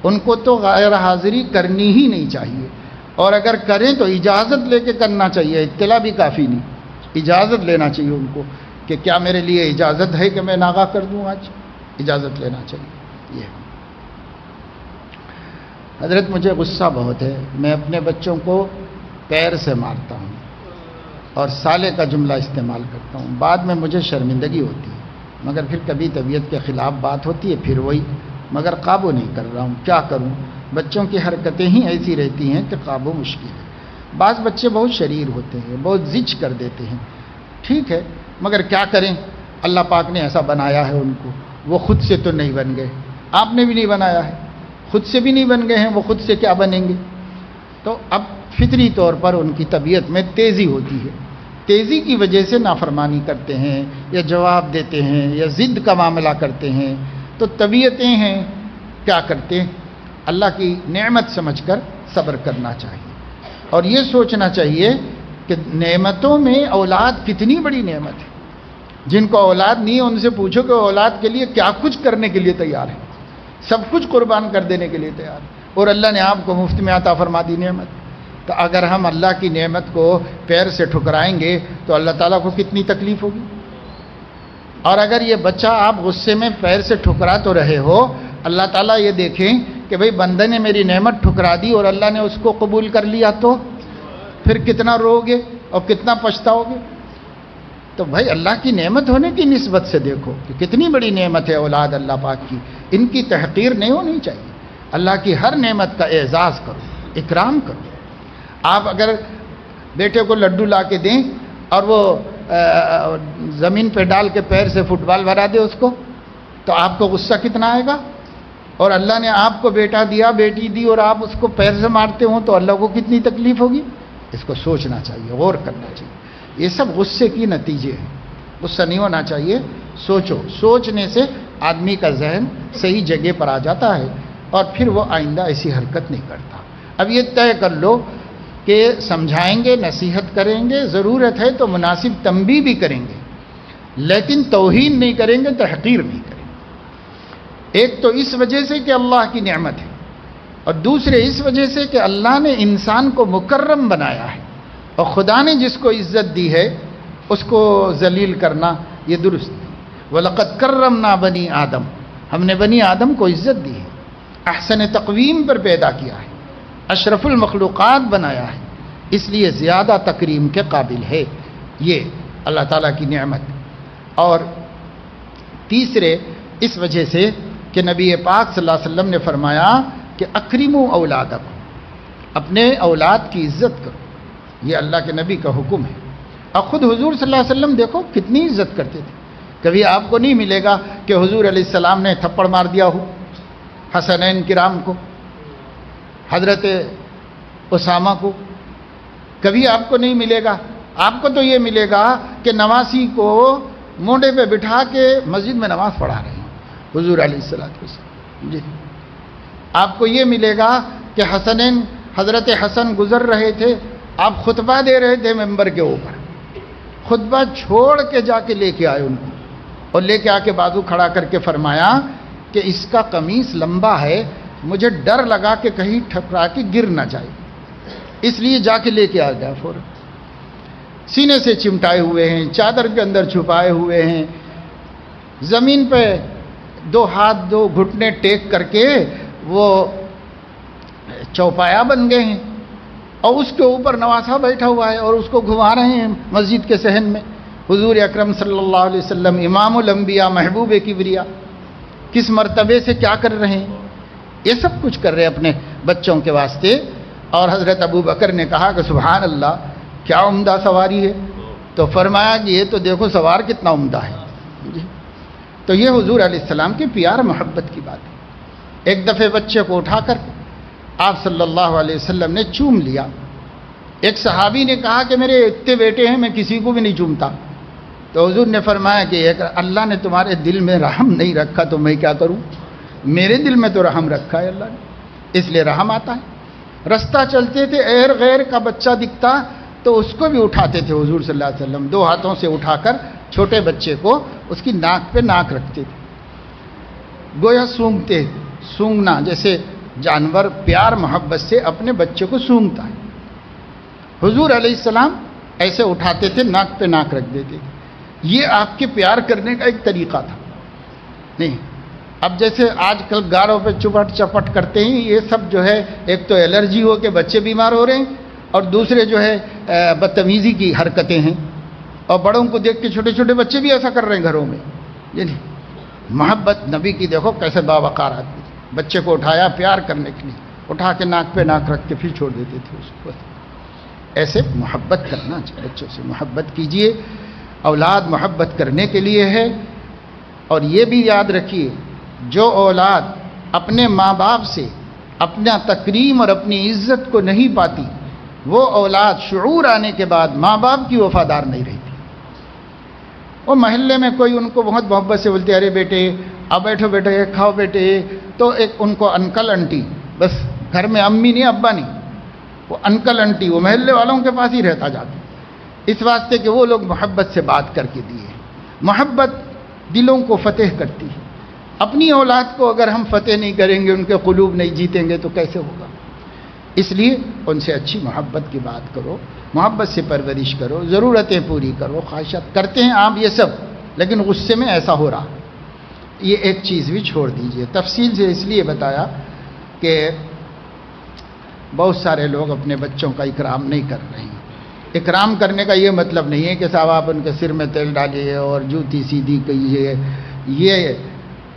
[SPEAKER 1] ان کو تو غیر حاضری کرنی ہی نہیں چاہیے، اور اگر کریں تو اجازت لے کے کرنا چاہیے، اطلاع بھی کافی نہیں، اجازت لینا چاہیے ان کو کہ کیا میرے لیے اجازت ہے کہ میں ناغہ کر دوں، آج اجازت لینا چاہیے۔ یہ حضرت مجھے غصہ بہت ہے، میں اپنے بچوں کو پیر سے مارتا ہوں اور سالے کا جملہ استعمال کرتا ہوں، بعد میں مجھے شرمندگی ہوتی ہے، مگر پھر کبھی طبیعت کے خلاف بات ہوتی ہے، پھر وہی، مگر قابو نہیں کر رہا ہوں، کیا کروں؟ بچوں کی حرکتیں ہی ایسی رہتی ہیں کہ قابو مشکل ہے۔ بعض بچے بہت شریر ہوتے ہیں، بہت زج کر دیتے ہیں، ٹھیک ہے، مگر کیا کریں، اللہ پاک نے ایسا بنایا ہے ان کو، وہ خود سے تو نہیں بن گئے، آپ نے بھی نہیں بنایا ہے، خود سے بھی نہیں بن گئے ہیں، وہ خود سے کیا بنیں گے؟ تو اب فطری طور پر ان کی طبیعت میں تیزی ہوتی ہے، تیزی کی وجہ سے نافرمانی کرتے ہیں یا جواب دیتے ہیں یا ضد کا معاملہ کرتے ہیں، تو طبیعتیں ہیں، کیا کرتے ہیں؟ اللہ کی نعمت سمجھ کر صبر کرنا چاہیے، اور یہ سوچنا چاہیے کہ نعمتوں میں اولاد کتنی بڑی نعمت ہے۔ جن کو اولاد نہیں ہے ان سے پوچھو کہ اولاد کے لیے کیا کچھ کرنے کے لیے تیار ہے، سب کچھ قربان کر دینے کے لیے تیار ہے، اور اللہ نے آپ کو مفت میں عطا فرما دی نعمت۔ تو اگر ہم اللہ کی نعمت کو پیر سے ٹھکرائیں گے تو اللہ تعالیٰ کو کتنی تکلیف ہوگی۔ اور اگر یہ بچہ آپ غصے میں پیر سے ٹھکرا تو رہے ہو، اللہ تعالیٰ یہ دیکھیں کہ بھئی بندے نے میری نعمت ٹھکرا دی اور اللہ نے اس کو قبول کر لیا، تو پھر کتنا روگے اور کتنا پچھتاؤ گے۔ تو بھائی اللہ کی نعمت ہونے کی نسبت سے دیکھو کہ کتنی بڑی نعمت ہے اولاد اللہ پاک کی، ان کی تحقیر نہیں ہونی چاہیے، اللہ کی ہر نعمت کا اعزاز کرو، اکرام کرو۔ آپ اگر بیٹے کو لڈو لا کے دیں اور وہ زمین پہ ڈال کے پیر سے فٹ بال بھرا دے اس کو، تو آپ کو غصہ کتنا آئے گا؟ اور اللہ نے آپ کو بیٹا دیا، بیٹی دی، اور آپ اس کو پیر سے مارتے ہوں تو اللہ کو کتنی تکلیف ہوگی۔ اس کو سوچنا چاہیے، غور کرنا چاہیے۔ یہ سب غصے کی نتیجے ہیں، غصہ نہیں ہونا چاہیے، سوچو، سوچنے سے آدمی کا ذہن صحیح جگہ پر آ جاتا ہے اور پھر وہ آئندہ ایسی حرکت نہیں کرتا۔ اب یہ طے کر لو کہ سمجھائیں گے، نصیحت کریں گے، ضرورت ہے تو مناسب تنبیہ بھی کریں گے، لیکن توہین نہیں کریں گے، تحقیر نہیں کریں گے۔ ایک تو اس وجہ سے کہ اللہ کی نعمت ہے، اور دوسرے اس وجہ سے کہ اللہ نے انسان کو مکرم بنایا ہے، اور خدا نے جس کو عزت دی ہے اس کو ذلیل کرنا یہ درست نہیں۔ وَلَقَدْ كَرَّمْنَا بَنِي آدم، ہم نے بنی آدم کو عزت دی ہے، احسن تقویم پر پیدا کیا ہے، اشرف المخلوقات بنایا ہے، اس لیے زیادہ تکریم کے قابل ہے۔ یہ اللہ تعالیٰ کی نعمت۔ اور تیسرے اس وجہ سے کہ نبی پاک صلی اللہ علیہ وسلم نے فرمایا کہ اکرموا اولادکم، اپنے اولاد کی عزت کرو، یہ اللہ کے نبی کا حکم ہے۔ اور خود حضور صلی اللہ علیہ وسلم دیکھو کتنی عزت کرتے تھے۔ کبھی آپ کو نہیں ملے گا کہ حضور علیہ السلام نے تھپڑ مار دیا ہو حسنین کرام کو، حضرت اسامہ کو، کبھی آپ کو نہیں ملے گا۔ آپ کو تو یہ ملے گا کہ نواسی کو مونڈے پہ بٹھا کے مسجد میں نماز پڑھا رہے ہیں حضور علیہ السلام۔ جی، آپ کو یہ ملے گا کہ حسنین حضرت حسن گزر رہے تھے، آپ خطبہ دے رہے تھے ممبر کے اوپر، خطبہ چھوڑ کے جا کے لے کے آئے ان کو، اور لے کے آ کے بازو کھڑا کر کے فرمایا کہ اس کا قمیص لمبا ہے، مجھے ڈر لگا کہ کہیں ٹھکرا کے گر نہ جائے، اس لیے جا کے لے کے آ گیا فوراً۔ سینے سے چمٹائے ہوئے ہیں، چادر کے اندر چھپائے ہوئے ہیں، زمین پہ دو ہاتھ دو گھٹنے ٹیک کر کے وہ چوپایا بن گئے ہیں، اور اس کے اوپر نواسا بیٹھا ہوا ہے اور اس کو گھما رہے ہیں مسجد کے صحن میں۔ حضور اکرم صلی اللہ علیہ وسلم امام الانبیاء محبوب کبریا کس مرتبے سے کیا کر رہے ہیں؟ یہ سب کچھ کر رہے ہیں اپنے بچوں کے واسطے۔ اور حضرت ابو بکر نے کہا کہ سبحان اللہ، کیا عمدہ سواری ہے، تو فرمایا کہ یہ تو دیکھو سوار کتنا عمدہ ہے۔ جی، تو یہ حضور علیہ السلام کی پیار محبت کی بات ہے۔ ایک دفعہ بچے کو اٹھا کر آپ صلی اللہ علیہ وسلم نے چوم لیا۔ ایک صحابی نے کہا کہ میرے اتنے بیٹے ہیں، میں کسی کو بھی نہیں چومتا، تو حضور نے فرمایا کہ اللہ نے تمہارے دل میں رحم نہیں رکھا تو میں کیا کروں، میرے دل میں تو رحم رکھا ہے اللہ نے، اس لیے رحم آتا ہے۔ رستہ چلتے تھے، ایر غیر کا بچہ دکھتا تو اس کو بھی اٹھاتے تھے حضور صلی اللہ علیہ وسلم، دو ہاتھوں سے اٹھا کر چھوٹے بچے کو اس کی ناک پہ ناک رکھتے تھے، گویا سونگتے، سونگنا جیسے جانور پیار محبت سے اپنے بچے کو سونگتا ہے، حضور علیہ السلام ایسے اٹھاتے تھے، ناک پہ ناک رکھ دیتے تھے۔ یہ آپ کے پیار کرنے کا ایک طریقہ تھا۔ نہیں، اب جیسے آج کل گاروں پہ چپٹ چپٹ کرتے ہیں، یہ سب جو ہے ایک تو الرجی ہو کے بچے بیمار ہو رہے ہیں، اور دوسرے جو ہے بدتمیزی کی حرکتیں ہیں، اور بڑوں کو دیکھ کے چھوٹے چھوٹے بچے بھی ایسا کر رہے ہیں گھروں میں۔ یعنی محبت نبی کی دیکھو کیسے باوقار آدمی، بچے کو اٹھایا پیار کرنے کے لیے، اٹھا کے ناک پہ ناک رکھ کے پھر چھوڑ دیتے تھے اس کو۔ ایسے محبت کرنا چاہیے، بچوں سے محبت کیجیے، اولاد محبت کرنے کے لیے ہے۔ اور یہ بھی یاد رکھیے، جو اولاد اپنے ماں باپ سے اپنا تکریم اور اپنی عزت کو نہیں پاتی، وہ اولاد شعور آنے کے بعد ماں باپ کی وفادار نہیں رہتی۔ وہ محلے میں کوئی ان کو بہت محبت سے بولتے، ارے بیٹے اب بیٹھو بیٹے، کھاؤ بیٹے، تو ایک ان کو انکل انٹی، بس گھر میں امی نہیں ابا نہیں، وہ انکل انٹی وہ محلے والوں کے پاس ہی رہتا جاتا، اس واسطے کہ وہ لوگ محبت سے بات کر کے دیے۔ محبت دلوں کو فتح کرتی ہے۔ اپنی اولاد کو اگر ہم فتح نہیں کریں گے، ان کے قلوب نہیں جیتیں گے تو کیسے ہوگا؟ اس لیے ان سے اچھی محبت کی بات کرو، محبت سے پرورش کرو، ضرورتیں پوری کرو، خواہشات کرتے ہیں آپ یہ سب، لیکن غصے میں ایسا ہو رہا، یہ ایک چیز بھی چھوڑ دیجئے۔ تفصیل سے اس لیے بتایا کہ بہت سارے لوگ اپنے بچوں کا اکرام نہیں کر رہے ہیں۔ اکرام کرنے کا یہ مطلب نہیں ہے کہ صاحب آپ ان کے سر میں تیل ڈالیے اور جوتی سیدھی کیجیے،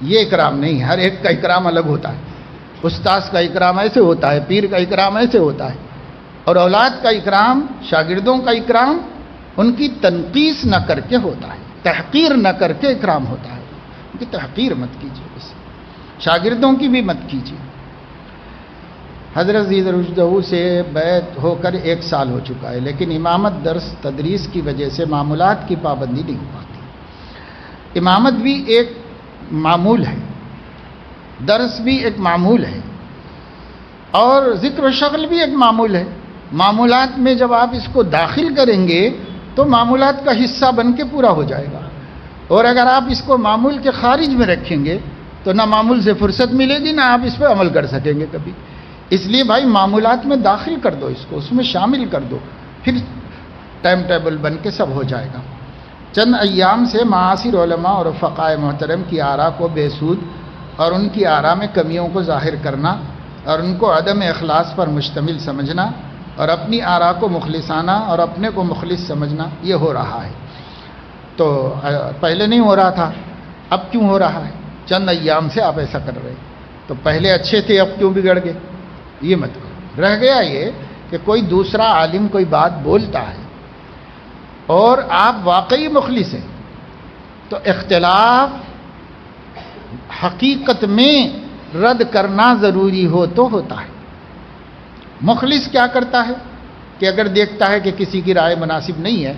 [SPEAKER 1] یہ اکرام نہیں، ہر ایک کا اکرام الگ ہوتا ہے۔ استاذ کا اکرام ایسے ہوتا ہے، پیر کا اکرام ایسے ہوتا ہے، اور اولاد کا اکرام، شاگردوں کا اکرام ان کی تنقیص نہ کر کے ہوتا ہے، تحقیر نہ کر کے اکرام ہوتا ہے، ان کی تحقیر مت کیجیے، بس شاگردوں کی بھی مت کیجیے۔ حضرت زید رشدہ سے بیعت ہو کر 1 سال ہو چکا ہے، لیکن امامت درس تدریس کی وجہ سے معمولات کی پابندی نہیں ہو پاتی۔ امامت بھی ایک معمول ہے، درس بھی ایک معمول ہے، اور ذکر و شغل بھی ایک معمول ہے۔ معمولات میں جب آپ اس کو داخل کریں گے تو معمولات کا حصہ بن کے پورا ہو جائے گا، اور اگر آپ اس کو معمول کے خارج میں رکھیں گے تو نہ معمول سے فرصت ملے گی، نہ آپ اس پہ عمل کر سکیں گے کبھی۔ اس لیے بھائی معمولات میں داخل کر دو اس کو، اس میں شامل کر دو، پھر ٹائم ٹیبل بن کے سب ہو جائے گا۔ چند ایام سے معاصر علماء اور فقائے محترم کی آراء کو بے سود اور ان کی آراء میں کمیوں کو ظاہر کرنا اور ان کو عدم اخلاص پر مشتمل سمجھنا اور اپنی آراء کو مخلصانہ اور اپنے کو مخلص سمجھنا یہ ہو رہا ہے۔ تو پہلے نہیں ہو رہا تھا، اب کیوں ہو رہا ہے؟ چند ایام سے آپ ایسا کر رہے، تو پہلے اچھے تھے اب کیوں بگڑ گئے؟ یہ مت کرو۔ رہ گیا یہ کہ کوئی دوسرا عالم کوئی بات بولتا ہے اور آپ واقعی مخلص ہیں تو اختلاف حقیقت میں رد کرنا ضروری ہو تو ہوتا ہے۔ مخلص کیا کرتا ہے کہ اگر دیکھتا ہے کہ کسی کی رائے مناسب نہیں ہے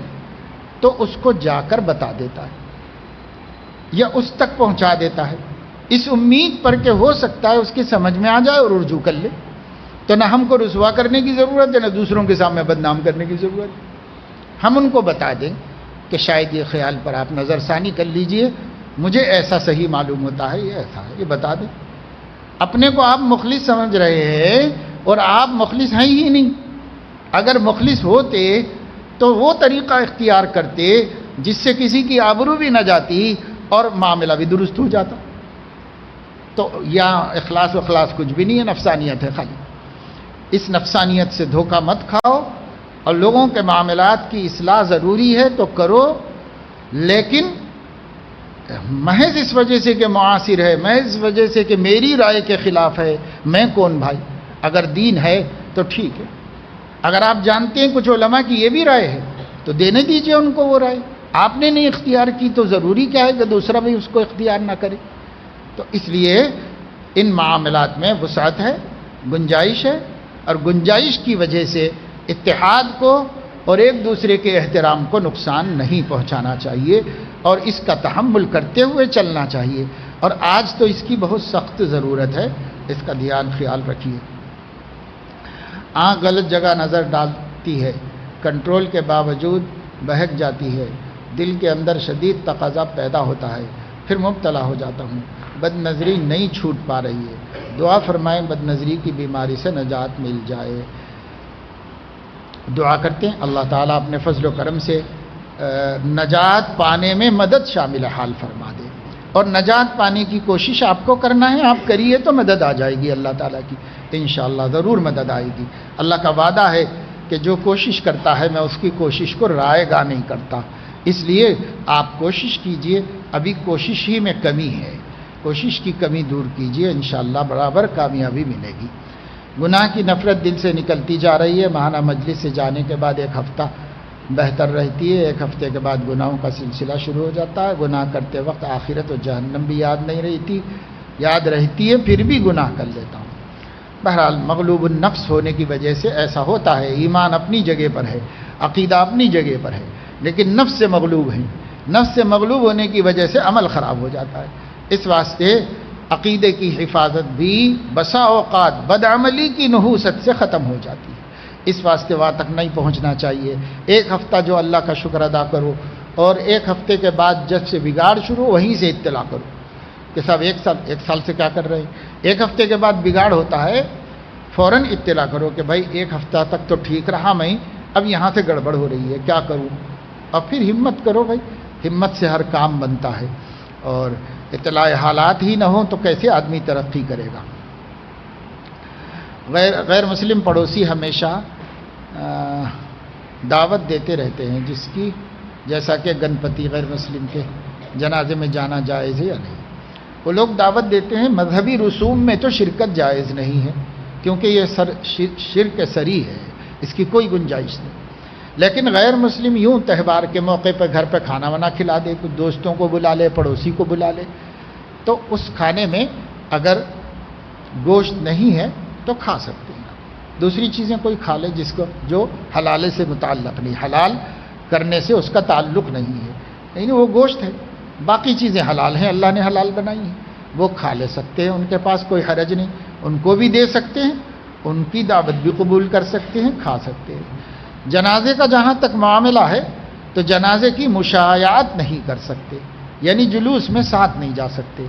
[SPEAKER 1] تو اس کو جا کر بتا دیتا ہے یا اس تک پہنچا دیتا ہے، اس امید پر کہ ہو سکتا ہے اس کی سمجھ میں آ جائے اور رجوع کر لے، تو نہ ہم کو رسوا کرنے کی ضرورت ہے نہ دوسروں کے سامنے بدنام کرنے کی ضرورت ہے۔ ہم ان کو بتا دیں کہ شاید یہ خیال پر آپ نظر ثانی کر لیجئے، مجھے ایسا صحیح معلوم ہوتا ہے، یہ ایسا ہے، یہ بتا دیں۔ اپنے کو آپ مخلص سمجھ رہے ہیں اور آپ مخلص ہیں ہی نہیں۔ اگر مخلص ہوتے تو وہ طریقہ اختیار کرتے جس سے کسی کی آبرو بھی نہ جاتی اور معاملہ بھی درست ہو جاتا۔ تو یہاں اخلاص کچھ بھی نہیں ہے، نفسانیت ہے خالی۔ اس نفسانیت سے دھوکہ مت کھاؤ، اور لوگوں کے معاملات کی اصلاح ضروری ہے تو کرو، لیکن محض اس وجہ سے کہ معاصر ہے، محض اس وجہ سے کہ میری رائے کے خلاف ہے، میں کون بھائی؟ اگر دین ہے تو ٹھیک ہے، اگر آپ جانتے ہیں کچھ علماء کی یہ بھی رائے ہے تو دینے دیجئے ان کو وہ رائے، آپ نے نہیں اختیار کی تو ضروری کیا ہے کہ دوسرا بھی اس کو اختیار نہ کرے؟ تو اس لیے ان معاملات میں وسعت ہے، گنجائش ہے، اور گنجائش کی وجہ سے اتحاد کو اور ایک دوسرے کے احترام کو نقصان نہیں پہنچانا چاہیے اور اس کا تحمل کرتے ہوئے چلنا چاہیے، اور آج تو اس کی بہت سخت ضرورت ہے، اس کا خیال رکھیے۔ آنکھ غلط جگہ نظر ڈالتی ہے، کنٹرول کے باوجود بہک جاتی ہے، دل کے اندر شدید تقاضا پیدا ہوتا ہے، پھر مبتلا ہو جاتا ہوں، بد نظری نہیں چھوٹ پا رہی ہے، دعا فرمائیں بد نظری کی بیماری سے نجات مل جائے۔ دعا کرتے ہیں اللہ تعالیٰ اپنے فضل و کرم سے نجات پانے میں مدد شامل حال فرما دے، اور نجات پانے کی کوشش آپ کو کرنا ہے، آپ کریے تو مدد آ جائے گی اللہ تعالیٰ کی، انشاءاللہ ضرور مدد آئے گی۔ اللہ کا وعدہ ہے کہ جو کوشش کرتا ہے میں اس کی کوشش کو رائے گاہ نہیں کرتا، اس لیے آپ کوشش کیجئے، ابھی کوشش ہی میں کمی ہے، کوشش کی کمی دور کیجئے، انشاءاللہ برابر کامیابی ملے گی۔ گناہ کی نفرت دل سے نکلتی جا رہی ہے، ماہانہ مجلس سے جانے کے بعد ایک ہفتہ بہتر رہتی ہے، ایک ہفتے کے بعد گناہوں کا سلسلہ شروع ہو جاتا ہے، گناہ کرتے وقت آخرت و جہنم بھی یاد نہیں رہتی، یاد رہتی ہے پھر بھی گناہ کر لیتا ہوں۔ بہرحال مغلوب النفس ہونے کی وجہ سے ایسا ہوتا ہے، ایمان اپنی جگہ پر ہے، عقیدہ اپنی جگہ پر ہے، لیکن نفس سے مغلوب ہیں، نفس سے مغلوب ہونے کی وجہ سے عمل خراب ہو جاتا ہے۔ اس واسطے عقیدے کی حفاظت بھی بسا اوقات بدعملی کی نحوست سے ختم ہو جاتی ہے، اس واسطے وہاں تک نہیں پہنچنا چاہیے۔ ایک ہفتہ جو اللہ کا شکر ادا کرو، اور ایک ہفتے کے بعد جب سے بگاڑ شروع وہیں سے اطلاع کرو کہ صاحب ایک سال سے کیا کر رہے ہیں۔ ایک ہفتے کے بعد بگاڑ ہوتا ہے، فوراً اطلاع کرو کہ بھائی ایک ہفتہ تک تو ٹھیک رہا میں، اب یہاں سے گڑبڑ ہو رہی ہے، کیا کروں؟ اور پھر ہمت کرو بھائی، ہمت سے ہر کام بنتا ہے، اور اطلاع حالات ہی نہ ہوں تو کیسے آدمی ترقی کرے گا۔ غیر مسلم پڑوسی ہمیشہ دعوت دیتے رہتے ہیں، جس کی جیسا کہ گنپتی غیر مسلم کے جنازے میں جانا جائز ہے یا نہیں؟ وہ لوگ دعوت دیتے ہیں، مذہبی رسوم میں تو شرکت جائز نہیں ہے کیونکہ یہ شرک سری ہے، اس کی کوئی گنجائش نہیں، لیکن غیر مسلم یوں تہوار کے موقع پہ گھر پہ کھانا وانا کھلا دے، کچھ دوستوں کو بلا لے، پڑوسی کو بلا لے، تو اس کھانے میں اگر گوشت نہیں ہے تو کھا سکتے ہیں، دوسری چیزیں کوئی کھا لے جس کو جو حلال سے متعلق نہیں، حلال کرنے سے اس کا تعلق نہیں ہے، یعنی وہ گوشت ہے، باقی چیزیں حلال ہیں، اللہ نے حلال بنائی ہیں، وہ کھا لے سکتے ہیں، ان کے پاس کوئی حرج نہیں، ان کو بھی دے سکتے ہیں، ان کی دعوت بھی قبول کر سکتے ہیں، کھا سکتے ہیں۔ جنازے کا جہاں تک معاملہ ہے تو جنازے کی مشایعت نہیں کر سکتے، یعنی جلوس میں ساتھ نہیں جا سکتے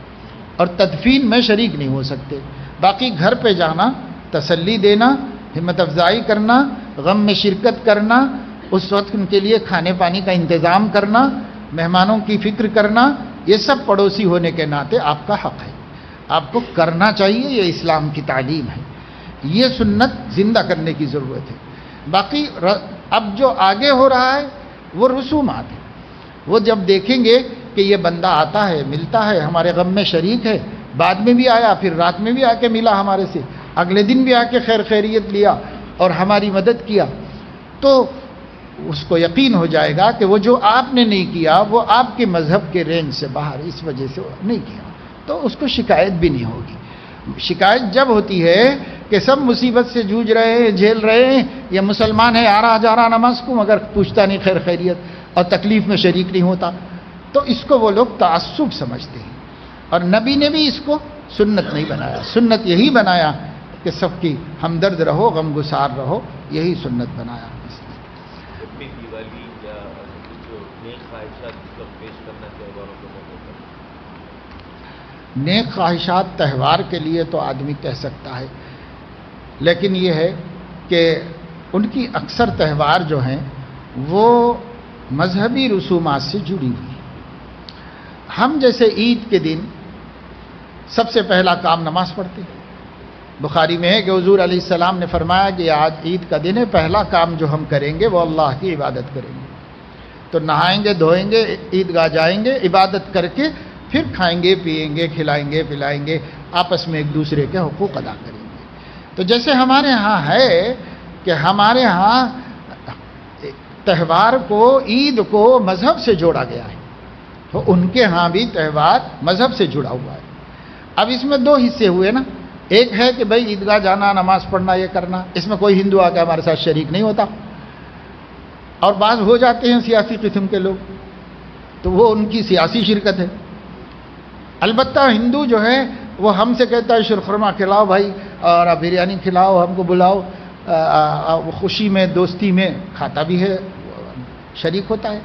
[SPEAKER 1] اور تدفین میں شریک نہیں ہو سکتے، باقی گھر پہ جانا، تسلی دینا، ہمت افزائی کرنا، غم میں شرکت کرنا، اس وقت ان کے لیے کھانے پانی کا انتظام کرنا، مہمانوں کی فکر کرنا، یہ سب پڑوسی ہونے کے ناطے آپ کا حق ہے، آپ کو کرنا چاہیے، یہ اسلام کی تعلیم ہے، یہ سنت زندہ کرنے کی ضرورت ہے۔ باقی اب جو آگے ہو رہا ہے وہ رسومات ہیں، وہ جب دیکھیں گے کہ یہ بندہ آتا ہے، ملتا ہے، ہمارے غم میں شریک ہے، بعد میں بھی آیا، پھر رات میں بھی آ کے ملا ہمارے سے، اگلے دن بھی آ کے خیر خیریت لیا اور ہماری مدد کیا، تو اس کو یقین ہو جائے گا کہ وہ جو آپ نے نہیں کیا وہ آپ کے مذہب کے رینج سے باہر، اس وجہ سے نہیں کیا، تو اس کو شکایت بھی نہیں ہوگی۔ شکایت جب ہوتی ہے کہ سب مصیبت سے جوجھ رہے ہیں، جھیل رہے ہیں، یہ مسلمان ہے، آ رہا جا رہا نماز کو، مگر پوچھتا نہیں خیر خیریت اور تکلیف میں شریک نہیں ہوتا، تو اس کو وہ لوگ تعصب سمجھتے ہیں، اور نبی نے بھی اس کو سنت نہیں بنایا۔ سنت یہی بنایا کہ سب کی ہمدرد رہو، غم گسار رہو، یہی سنت بنایا۔
[SPEAKER 2] دیوالی یا جو نیک خواہشات کا پیش کرنا تہواروں کے موقع پر،
[SPEAKER 1] نیک خواہشات تہوار کے لیے تو آدمی کہہ سکتا ہے، لیکن یہ ہے کہ ان کی اکثر تہوار جو ہیں وہ مذہبی رسومات سے جڑی ہوئی ہیں۔ ہم جیسے عید کے دن سب سے پہلا کام نماز پڑھتے ہیں، بخاری میں ہے کہ حضور علیہ السلام نے فرمایا کہ آج عید کا دن ہے، پہلا کام جو ہم کریں گے وہ اللہ کی عبادت کریں گے، تو نہائیں گے، دھوئیں گے، عیدگاہ جائیں گے، عبادت کر کے پھر کھائیں گے، پیئیں گے، کھلائیں گے، پلائیں گے، آپس میں ایک دوسرے کے حقوق ادا کریں گے۔ تو جیسے ہمارے ہاں ہے کہ ہمارے ہاں تہوار کو، عید کو مذہب سے جوڑا گیا ہے، تو ان کے ہاں بھی تہوار مذہب سے جڑا ہوا ہے۔ اب اس میں دو حصے ہوئے نا، ایک ہے کہ بھائی عیدگاہ جانا، نماز پڑھنا، یہ کرنا، اس میں کوئی ہندو آ کے ہمارے ساتھ شریک نہیں ہوتا، اور بعض ہو جاتے ہیں سیاسی قسم کے لوگ، تو وہ ان کی سیاسی شرکت ہے۔ البتہ ہندو جو ہے وہ ہم سے کہتا ہے شیرخرما کھلاؤ بھائی، اور بریانی کھلاؤ، ہم کو بلاؤ، خوشی میں، دوستی میں کھاتا بھی ہے، شریک ہوتا ہے۔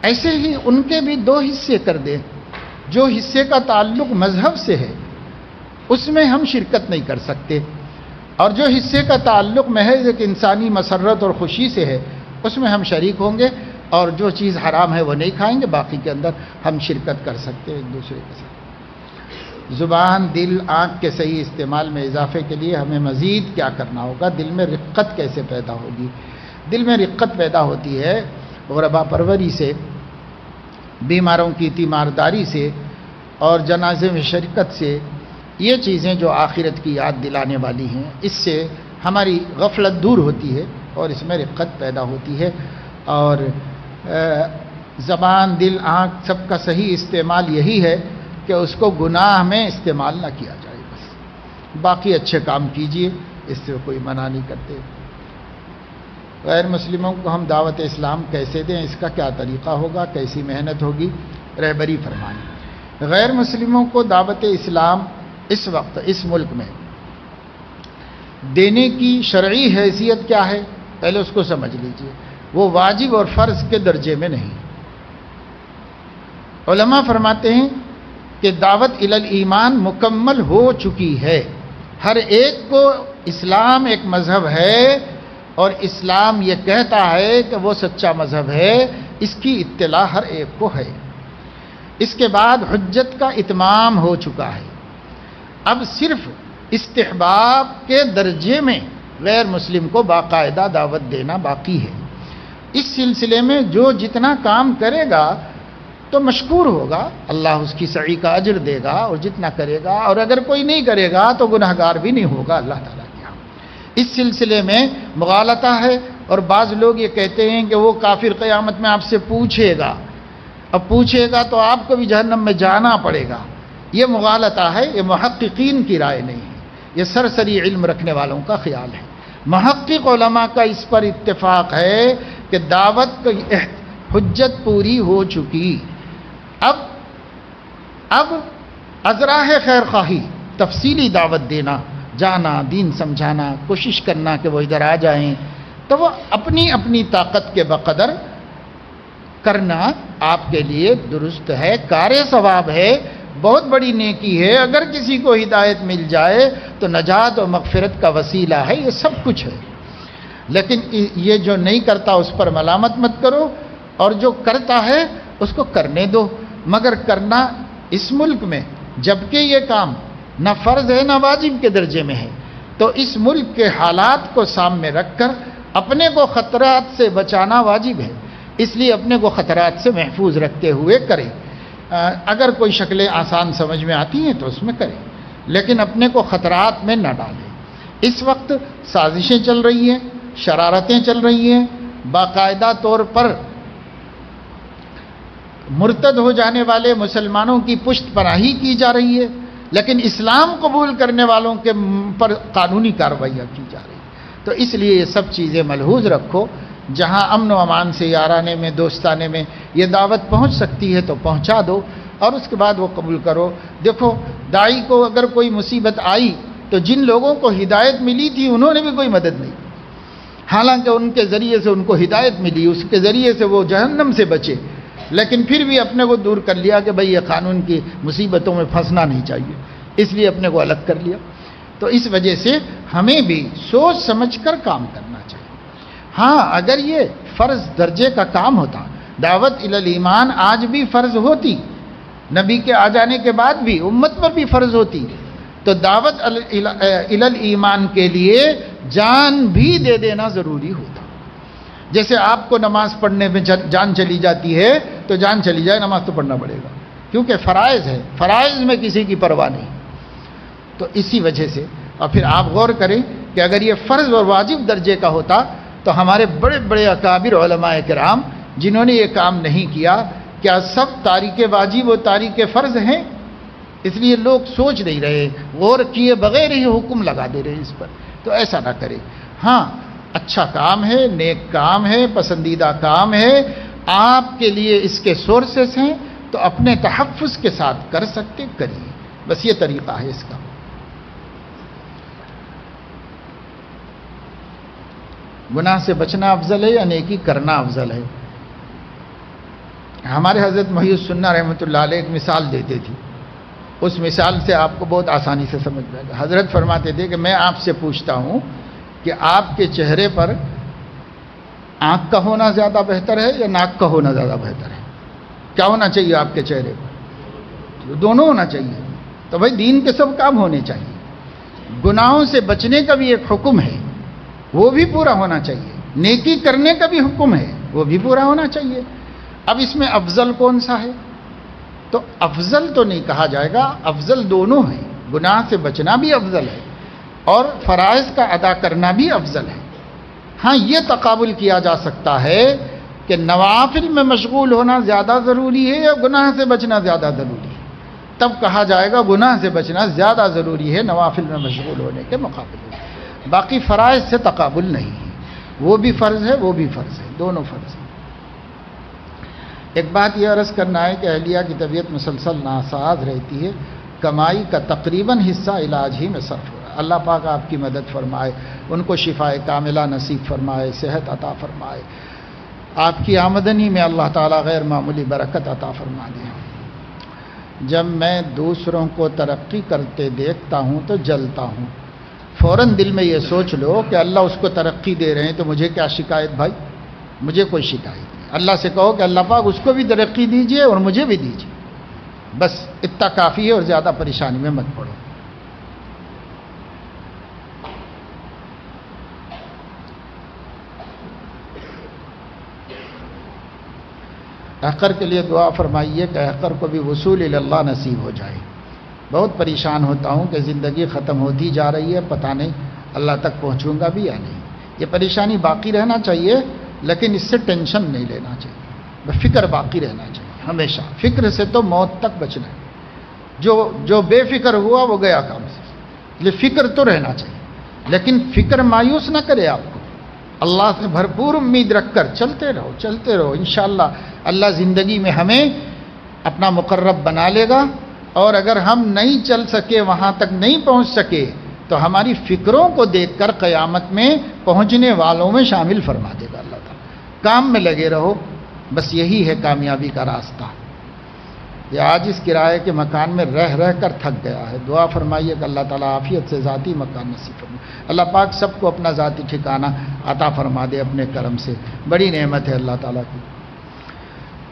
[SPEAKER 1] ایسے ہی ان کے بھی دو حصے کر دیں، جو حصے کا تعلق مذہب سے ہے اس میں ہم شرکت نہیں کر سکتے، اور جو حصے کا تعلق محض ایک انسانی مسرت اور خوشی سے ہے اس میں ہم شریک ہوں گے، اور جو چیز حرام ہے وہ نہیں کھائیں گے، باقی کے اندر ہم شرکت کر سکتے ہیں ایک دوسرے کے ساتھ۔ زبان، دل، آنکھ کے صحیح استعمال میں اضافے کے لیے ہمیں مزید کیا کرنا ہوگا؟ دل میں رقت کیسے پیدا ہوگی؟ دل میں رقت پیدا ہوتی ہے غربا پروری سے، بیماروں کی تیمارداری سے، اور جنازے میں شرکت سے، یہ چیزیں جو آخرت کی یاد دلانے والی ہیں، اس سے ہماری غفلت دور ہوتی ہے اور اس میں رقت پیدا ہوتی ہے۔ اور زبان، دل، آنکھ سب کا صحیح استعمال یہی ہے کہ اس کو گناہ میں استعمال نہ کیا جائے، بس باقی اچھے کام کیجئے، اس سے کوئی منع نہیں کرتے۔ غیر مسلموں کو ہم دعوت اسلام کیسے دیں؟ اس کا کیا طریقہ ہوگا؟ کیسی محنت ہوگی؟ رہبری فرمائیں۔ غیر مسلموں کو دعوت اسلام اس وقت اس ملک میں دینے کی شرعی حیثیت کیا ہے؟ پہلے اس کو سمجھ لیجئے، وہ واجب اور فرض کے درجے میں نہیں۔ علماء فرماتے ہیں کہ دعوت الی ایمان مکمل ہو چکی ہے، ہر ایک کو اسلام ایک مذہب ہے، اور اسلام یہ کہتا ہے کہ وہ سچا مذہب ہے، اس کی اطلاع ہر ایک کو ہے۔ اس کے بعد حجت کا اتمام ہو چکا ہے، اب صرف استحباب کے درجے میں غیر مسلم کو باقاعدہ دعوت دینا باقی ہے۔ اس سلسلے میں جو جتنا کام کرے گا تو مشکور ہوگا، اللہ اس کی سعی کا اجر دے گا، اور جتنا کرے گا، اور اگر کوئی نہیں کرے گا تو گناہگار بھی نہیں ہوگا اللہ تعالیٰ کے یہاں۔ اس سلسلے میں مغالطہ ہے، اور بعض لوگ یہ کہتے ہیں کہ وہ کافر قیامت میں آپ سے پوچھے گا، اب پوچھے گا تو آپ کو بھی جہنم میں جانا پڑے گا، یہ مغالطہ ہے، یہ محققین کی رائے نہیں ہے، یہ سرسری علم رکھنے والوں کا خیال ہے۔ محقق علماء کا اس پر اتفاق ہے کہ دعوت کی حجت پوری ہو چکی، اب ازراہ خیر خواہی، تفصیلی دعوت دینا، جانا، دین سمجھانا، کوشش کرنا کہ وہ ادھر آ جائیں، تو وہ اپنی اپنی طاقت کے بقدر کرنا آپ کے لیے درست ہے، کار ثواب ہے، بہت بڑی نیکی ہے۔ اگر کسی کو ہدایت مل جائے تو نجات و مغفرت کا وسیلہ ہے، یہ سب کچھ ہے۔ لیکن یہ جو نہیں کرتا اس پر ملامت مت کرو، اور جو کرتا ہے اس کو کرنے دو، مگر کرنا اس ملک میں جبکہ یہ کام نہ فرض ہے نہ واجب کے درجے میں ہے، تو اس ملک کے حالات کو سامنے رکھ کر اپنے کو خطرات سے بچانا واجب ہے، اس لیے اپنے کو خطرات سے محفوظ رکھتے ہوئے کریں۔ اگر کوئی شکلیں آسان سمجھ میں آتی ہیں تو اس میں کریں، لیکن اپنے کو خطرات میں نہ ڈالیں۔ اس وقت سازشیں چل رہی ہیں، شرارتیں چل رہی ہیں، باقاعدہ طور پر مرتد ہو جانے والے مسلمانوں کی پشت پناہی کی جا رہی ہے، لیکن اسلام قبول کرنے والوں کے پر قانونی کارروائیاں کی جا رہی ہیں۔ تو اس لیے یہ سب چیزیں ملحوظ رکھو، جہاں امن و امان سے یارانے میں دوستانے میں یہ دعوت پہنچ سکتی ہے تو پہنچا دو، اور اس کے بعد وہ قبول کرو۔ دیکھو داعی کو اگر کوئی مصیبت آئی تو جن لوگوں کو ہدایت ملی تھی انہوں نے بھی کوئی مدد نہیں کی، حالانکہ ان کے ذریعے سے ان کو ہدایت ملی، اس کے ذریعے سے وہ جہنم سے بچے، لیکن پھر بھی اپنے کو دور کر لیا کہ بھئی یہ قانون کی مصیبتوں میں پھنسنا نہیں چاہیے، اس لیے اپنے کو الگ کر لیا۔ تو اس وجہ سے ہمیں بھی سوچ سمجھ کر کام کرنا چاہیے۔ ہاں اگر یہ فرض درجے کا کام ہوتا، دعوت الی الایمان آج بھی فرض ہوتی، نبی کے آ جانے کے بعد بھی امت پر بھی فرض ہوتی، تو دعوت الی الایمان کے لیے جان بھی دے دینا ضروری ہوتا۔ جیسے آپ کو نماز پڑھنے میں جان چلی جاتی ہے تو جان چلی جائے، نماز تو پڑھنا پڑے گا، کیونکہ فرائض ہے، فرائض میں کسی کی پرواہ نہیں۔ تو اسی وجہ سے، اور پھر آپ غور کریں کہ اگر یہ فرض اور واجب درجے کا ہوتا تو ہمارے بڑے بڑے اکابر علماء کرام جنہوں نے یہ کام نہیں کیا، کیا سب تارک واجب و تارک فرض ہیں؟ اس لیے لوگ سوچ نہیں رہے، غور کیے بغیر ہی حکم لگا دے رہے ہیں اس پر، تو ایسا نہ کرے۔ ہاں اچھا کام ہے، نیک کام ہے، پسندیدہ کام ہے، آپ کے لیے اس کے سورسز ہیں، تو اپنے تحفظ کے ساتھ کر سکتے کریے، بس یہ طریقہ ہے اس کا۔ گناہ سے بچنا افضل ہے یا نیکی کرنا افضل ہے؟ ہمارے حضرت محی السنہ رحمۃ اللہ علیہ ایک مثال دیتے تھے، اس مثال سے آپ کو بہت آسانی سے سمجھ جائے گا۔ حضرت فرماتے تھے کہ میں آپ سے پوچھتا ہوں کہ آپ کے چہرے پر آنکھ کا ہونا زیادہ بہتر ہے یا ناک کا ہونا زیادہ بہتر ہے؟ کیا ہونا چاہیے آپ کے چہرے پر؟ دونوں ہونا چاہیے۔ تو بھائی دین کے سب کام ہونے چاہیے، گناہوں سے بچنے کا بھی ایک حکم ہے، وہ بھی پورا ہونا چاہیے، نیکی کرنے کا بھی حکم ہے، وہ بھی پورا ہونا چاہیے۔ اب اس میں افضل کون سا ہے؟ تو افضل تو نہیں کہا جائے گا، افضل دونوں ہیں، گناہ سے بچنا بھی افضل ہے اور فرائض کا ادا کرنا بھی افضل ہے۔ ہاں یہ تقابل کیا جا سکتا ہے کہ نوافل میں مشغول ہونا زیادہ ضروری ہے یا گناہ سے بچنا زیادہ ضروری ہے، تب کہا جائے گا گناہ سے بچنا زیادہ ضروری ہے نوافل میں مشغول ہونے کے مقابلے میں۔ باقی فرائض سے تقابل نہیں ہے، وہ بھی فرض ہے وہ بھی فرض ہے، دونوں فرض ہیں۔ ایک بات یہ عرض کرنا ہے کہ اہلیہ کی طبیعت مسلسل ناساز رہتی ہے، کمائی کا تقریباً حصہ علاج ہی میں صرف ہو رہا ہے۔ اللہ پاک آپ کی مدد فرمائے، ان کو شفاء کاملہ نصیب فرمائے، صحت عطا فرمائے، آپ کی آمدنی میں اللہ تعالیٰ غیر معمولی برکت عطا فرما دے۔ جب میں دوسروں کو ترقی کرتے دیکھتا ہوں تو جلتا ہوں، فوراً دل میں یہ سوچ لو کہ اللہ اس کو ترقی دے رہے ہیں تو مجھے کیا شکایت؟ بھائی مجھے کوئی شکایت نہیں، اللہ سے کہو کہ اللہ پاک اس کو بھی ترقی دیجئے اور مجھے بھی دیجئے، بس اتنا کافی ہے، اور زیادہ پریشانی میں مت پڑو۔ احقر کے لیے دعا فرمائیے کہ احقر کو بھی وصول اللہ نصیب ہو جائے۔ بہت پریشان ہوتا ہوں کہ زندگی ختم ہوتی جا رہی ہے، پتہ نہیں اللہ تک پہنچوں گا بھی یا نہیں۔ یہ پریشانی باقی رہنا چاہیے، لیکن اس سے ٹینشن نہیں لینا چاہیے، فکر باقی رہنا چاہیے ہمیشہ۔ فکر سے تو موت تک بچنا ہے، جو بے فکر ہوا وہ گیا کام سے، یہ فکر تو رہنا چاہیے، لیکن فکر مایوس نہ کرے آپ کو، اللہ سے بھرپور امید رکھ کر چلتے رہو، انشاءاللہ اللہ زندگی میں ہمیں اپنا مقرب بنا لے گا، اور اگر ہم نہیں چل سکے، وہاں تک نہیں پہنچ سکے، تو ہماری فکروں کو دیکھ کر قیامت میں پہنچنے والوں میں شامل فرما دے گا اللہ تعالیٰ۔ کام میں لگے رہو، بس یہی ہے کامیابی کا راستہ۔ یہ آج اس کرائے کے مکان میں رہ کر تھک گیا ہے، دعا فرمائیے کہ اللہ تعالیٰ عافیت سے ذاتی مکان نصیب فرمائے۔ اللہ پاک سب کو اپنا ذاتی ٹھکانہ عطا فرما دے اپنے کرم سے، بڑی نعمت ہے اللہ تعالیٰ کی۔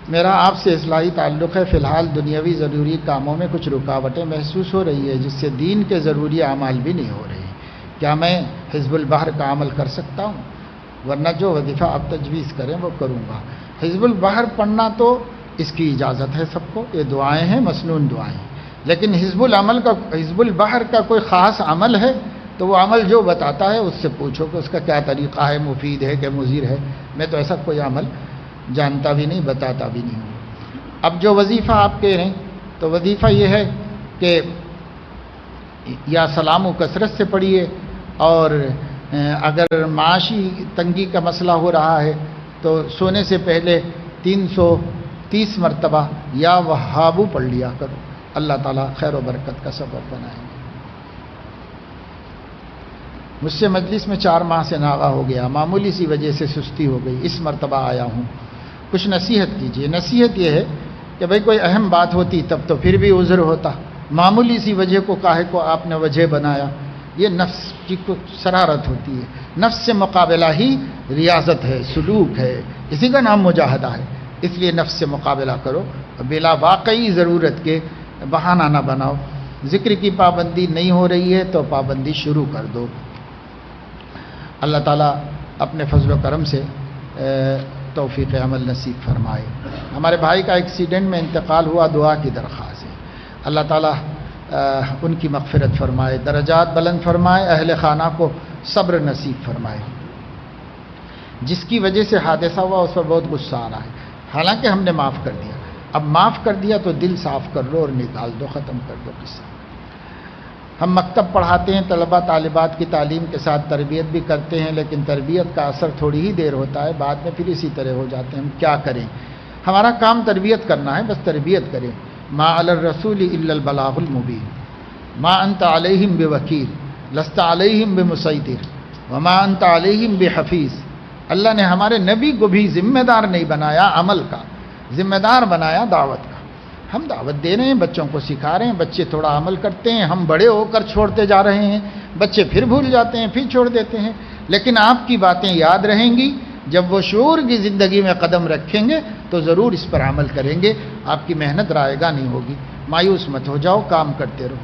[SPEAKER 1] میرا آپ سے اصلاحی تعلق ہے، فی الحال دنیاوی ضروری کاموں میں کچھ رکاوٹیں محسوس ہو رہی ہے جس سے دین کے ضروری اعمال بھی نہیں ہو رہے ہیں، کیا میں حزب البحر کا عمل کر سکتا ہوں؟ ورنہ جو وظیفہ آپ تجویز کریں وہ کروں گا۔ حزب البحر پڑھنا تو اس کی اجازت ہے سب کو، یہ دعائیں ہیں، مسنون دعائیں، لیکن حزب البحر کا کوئی خاص عمل ہے تو وہ عمل جو بتاتا ہے اس سے پوچھو کہ اس کا کیا طریقہ ہے، مفید ہے کہ مضر ہے۔ میں تو ایسا کوئی عمل جانتا بھی نہیں، بتاتا بھی نہیں ہوں۔ اب جو وظیفہ آپ کہہ رہے ہیں تو وظیفہ یہ ہے کہ یا سلام و کثرت سے پڑھیے، اور اگر معاشی تنگی کا مسئلہ ہو رہا ہے تو سونے سے پہلے 330 مرتبہ یا وہابو پڑھ لیا کرو، اللہ تعالیٰ خیر و برکت کا سبب بنائیں گے۔ مجھ سے مجلس میں 4 ماہ سے ناغہ ہو گیا، معمولی سی وجہ سے سستی ہو گئی، اس مرتبہ آیا ہوں، کچھ نصیحت کیجیے۔ نصیحت یہ ہے کہ بھئی کوئی اہم بات ہوتی تب تو پھر بھی عذر ہوتا، معمولی سی وجہ کو کاہے کو آپ نے وجہ بنایا؟ یہ نفس کی کچھ شرارت ہوتی ہے، نفس سے مقابلہ ہی ریاضت ہے، سلوک ہے، اسی کا نام مجاہدہ ہے۔ اس لیے نفس سے مقابلہ کرو، بلا واقعی ضرورت کے بہانہ نہ بناؤ۔ ذکر کی پابندی نہیں ہو رہی ہے تو پابندی شروع کر دو۔ اللہ تعالیٰ اپنے فضل و کرم سے توفیق عمل نصیب فرمائے۔ ہمارے بھائی کا ایکسیڈنٹ میں انتقال ہوا، دعا کی درخواست ہے، اللہ تعالیٰ ان کی مغفرت فرمائے، درجات بلند فرمائے، اہل خانہ کو صبر نصیب فرمائے۔ جس کی وجہ سے حادثہ ہوا اس پر بہت غصہ آ رہا ہے، حالانکہ ہم نے معاف کر دیا، اب معاف کر دیا تو دل صاف کر لو اور نکال دو، ختم کر دو قصہ۔ ہم مکتب پڑھاتے ہیں، طلبہ طالبات کی تعلیم کے ساتھ تربیت بھی کرتے ہیں، لیکن تربیت کا اثر تھوڑی ہی دیر ہوتا ہے، بعد میں پھر اسی طرح ہو جاتے ہیں۔ ہم کیا کریں؟ ہمارا کام تربیت کرنا ہے، بس تربیت کریں۔ ما علی الرسول الا البلاغ المبین، ما انت علیہم بوکیل لست علیہم بمسیطر وما انت علیہم بحفیظ۔ اللہ نے ہمارے نبی کو بھی ذمہ دار نہیں بنایا عمل کا، ذمہ دار بنایا دعوت کا۔ ہم دعوت دے رہے ہیں، بچوں کو سکھا رہے ہیں، بچے تھوڑا عمل کرتے ہیں، ہم بڑے ہو کر چھوڑتے جا رہے ہیں، بچے پھر بھول جاتے ہیں، پھر چھوڑ دیتے ہیں، لیکن آپ کی باتیں یاد رہیں گی۔ جب وہ شعور کی زندگی میں قدم رکھیں گے تو ضرور اس پر عمل کریں گے، آپ کی محنت رائے گاہ نہیں ہوگی۔ مایوس مت ہو جاؤ، کام کرتے رہو۔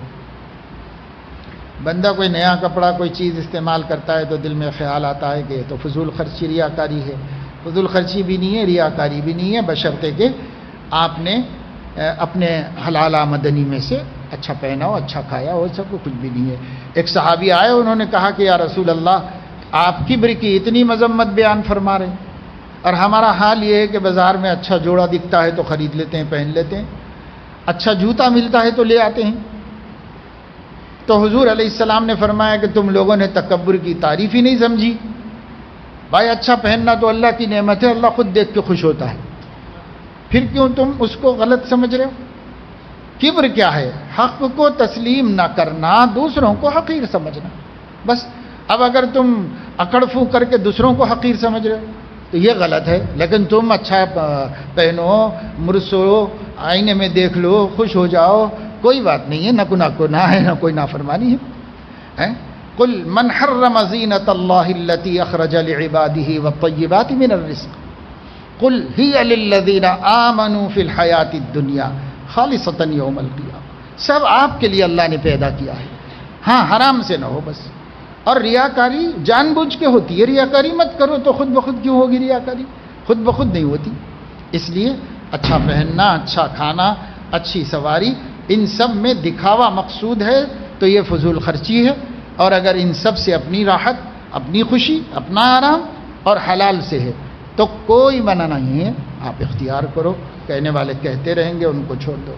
[SPEAKER 1] بندہ کوئی نیا کپڑا کوئی چیز استعمال کرتا ہے تو دل میں خیال آتا ہے کہ یہ تو فضول خرچی ریاکاری ہے۔ فضول خرچی بھی نہیں ہے، ریاکاری بھی نہیں ہے، بشرطے کہ آپ نے اپنے حلال آمدنی میں سے اچھا پہنا ہو، اچھا کھایا ہو، سب کو کچھ بھی نہیں ہے۔ ایک صحابی آئے، انہوں نے کہا کہ یا رسول اللہ، آپ کبر کی اتنی مذمت بیان فرما رہے ہیں، اور ہمارا حال یہ ہے کہ بازار میں اچھا جوڑا دکھتا ہے تو خرید لیتے ہیں، پہن لیتے ہیں، اچھا جوتا ملتا ہے تو لے آتے ہیں۔ تو حضور علیہ السلام نے فرمایا کہ تم لوگوں نے تکبر کی تعریف ہی نہیں سمجھی۔ بھائی اچھا پہننا تو اللہ کی نعمت ہے، اللہ خود دیکھ کے خوش ہوتا ہے، پھر کیوں تم اس کو غلط سمجھ رہے ہو؟ کبر کیا ہے؟ حق کو تسلیم نہ کرنا، دوسروں کو حقیر سمجھنا، بس۔ اب اگر تم اکڑ پھو کر کے دوسروں کو حقیر سمجھ رہے ہو تو یہ غلط ہے، لیکن تم اچھا پہنو، مرسو، آئینے میں دیکھ لو، خوش ہو جاؤ، کوئی بات نہیں ہے، نہ گناہ ہے نہ کوئی نافرمانی ہے۔ قل من حرم زینۃ اللہ التی اخرج لعبادہ والطیبات من الرزق قل ہی للذین آمنوا فی الحیاۃ الدنیا خالصۃ یوم القیامہ۔ سب آپ کے لیے اللہ نے پیدا کیا ہے، ہاں حرام سے نہ ہو بس۔ اور ریاکاری جان بوجھ کے ہوتی ہے، ریاکاری مت کرو تو خود بخود کیوں ہوگی ریاکاری؟ خود بخود نہیں ہوتی۔ اس لیے اچھا پہننا، اچھا کھانا، اچھی سواری، ان سب میں دکھاوا مقصود ہے تو یہ فضول خرچی ہے۔ اور اگر ان سب سے اپنی راحت، اپنی خوشی، اپنا آرام اور حلال سے ہے تو کوئی منع نہیں ہے، آپ اختیار کرو۔ کہنے والے کہتے رہیں گے، ان کو چھوڑ دو۔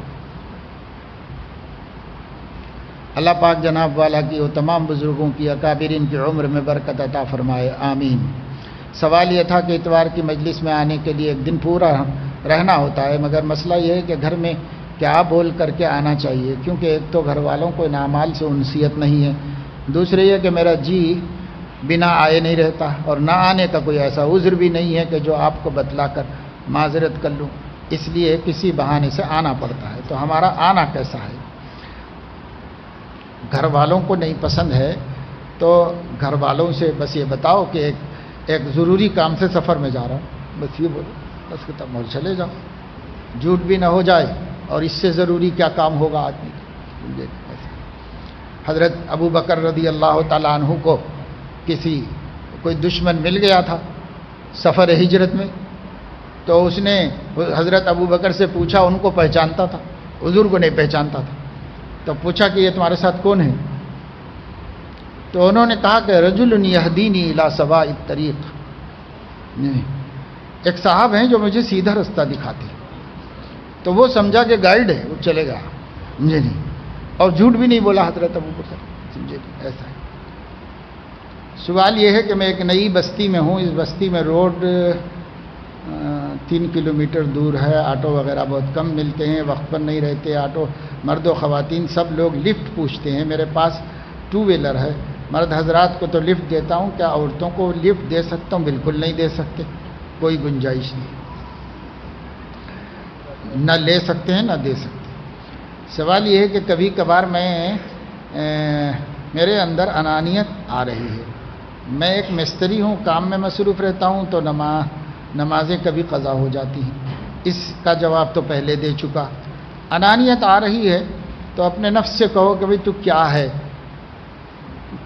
[SPEAKER 1] اللہ پاک جناب والا کی اور تمام بزرگوں کی، اکابرین کی عمر میں برکت عطا فرمائے، آمین۔ سوال یہ تھا کہ اتوار کی مجلس میں آنے کے لیے ایک دن پورا رہنا ہوتا ہے، مگر مسئلہ یہ ہے کہ گھر میں کیا بول کر کے آنا چاہیے، کیونکہ ایک تو گھر والوں کو ان اعمال سے انسیت نہیں ہے، دوسرے یہ کہ میرا جی بنا آئے نہیں رہتا، اور نہ آنے کا کوئی ایسا عذر بھی نہیں ہے کہ جو آپ کو بتلا کر معذرت کر لوں، اس لیے کسی بہانے سے آنا پڑتا ہے۔ تو ہمارا آنا کیسا ہے؟ گھر والوں کو نہیں پسند ہے تو گھر والوں سے بس یہ بتاؤ کہ ایک ضروری کام سے سفر میں جا رہا ہوں، بس یہ بولو، بس ختم، اور چلے جاؤ۔ جھوٹ بھی نہ ہو جائے، اور اس سے ضروری کیا کام ہوگا آدمی کا۔ حضرت ابو بکر رضی اللہ تعالیٰ عنہ کو کوئی دشمن مل گیا تھا سفر ہجرت میں، تو اس نے حضرت ابو بکر سے پوچھا، ان کو پہچانتا تھا، حضور کو نہیں پہچانتا تھا، تو پوچھا کہ یہ تمہارے ساتھ کون ہے؟ تو انہوں نے کہا کہ رجل یہدینی الی سواء الطریق، ایک صاحب ہیں جو مجھے سیدھا رستہ دکھاتے ہیں۔ تو وہ سمجھا کہ گائیڈ ہے، وہ چلے گا، مجھے نہیں، اور جھوٹ بھی نہیں بولا حضرت ابو بکر، سمجھے؟ ایسا ہے۔ سوال یہ ہے کہ میں ایک نئی بستی میں ہوں، اس بستی میں روڈ 3 کلومیٹر دور ہے، آٹو وغیرہ بہت کم ملتے ہیں، وقت پر نہیں رہتے آٹو، مرد و خواتین سب لوگ لفٹ پوچھتے ہیں۔ میرے پاس 2 ویلر ہے، مرد حضرات کو تو لفٹ دیتا ہوں، کیا عورتوں کو لفٹ دے سکتا ہوں؟ بالکل نہیں دے سکتے، کوئی گنجائش نہیں، نہ لے سکتے ہیں نہ دے سکتے۔ سوال یہ ہے کہ کبھی کبھار میرے اندر انانیت آ رہی ہے، میں ایک مستری ہوں، کام میں مصروف رہتا ہوں، تو نمازیں کبھی قضا ہو جاتی ہیں۔ اس کا جواب تو پہلے دے چکا۔ انانیت آ رہی ہے تو اپنے نفس سے کہو کہ بھئی تو کیا ہے،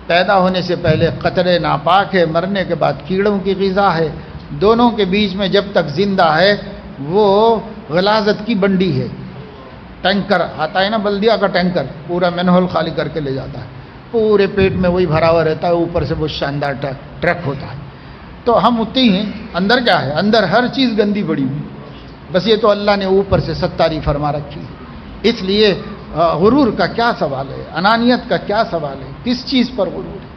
[SPEAKER 1] پیدا ہونے سے پہلے قطرے ناپاک ہے، مرنے کے بعد کیڑوں کی غذا ہے، دونوں کے بیچ میں جب تک زندہ ہے وہ غلاظت کی بنڈی ہے۔ ٹینکر آتا ہے نا، بلدیہ کا ٹینکر، پورا مینہول خالی کر کے لے جاتا ہے، پورے پیٹ میں وہی بھرا ہوا رہتا ہے، اوپر سے وہ شاندار ٹرک ہوتا ہے۔ تو ہم اتنے ہی ہیں، اندر کیا ہے؟ اندر ہر چیز گندی پڑی ہوئی، بس یہ تو اللہ نے اوپر سے ستاری فرما رکھی ہے۔ اس لیے غرور کا کیا سوال ہے، انانیت کا کیا سوال ہے، کس چیز پر غرور ہے؟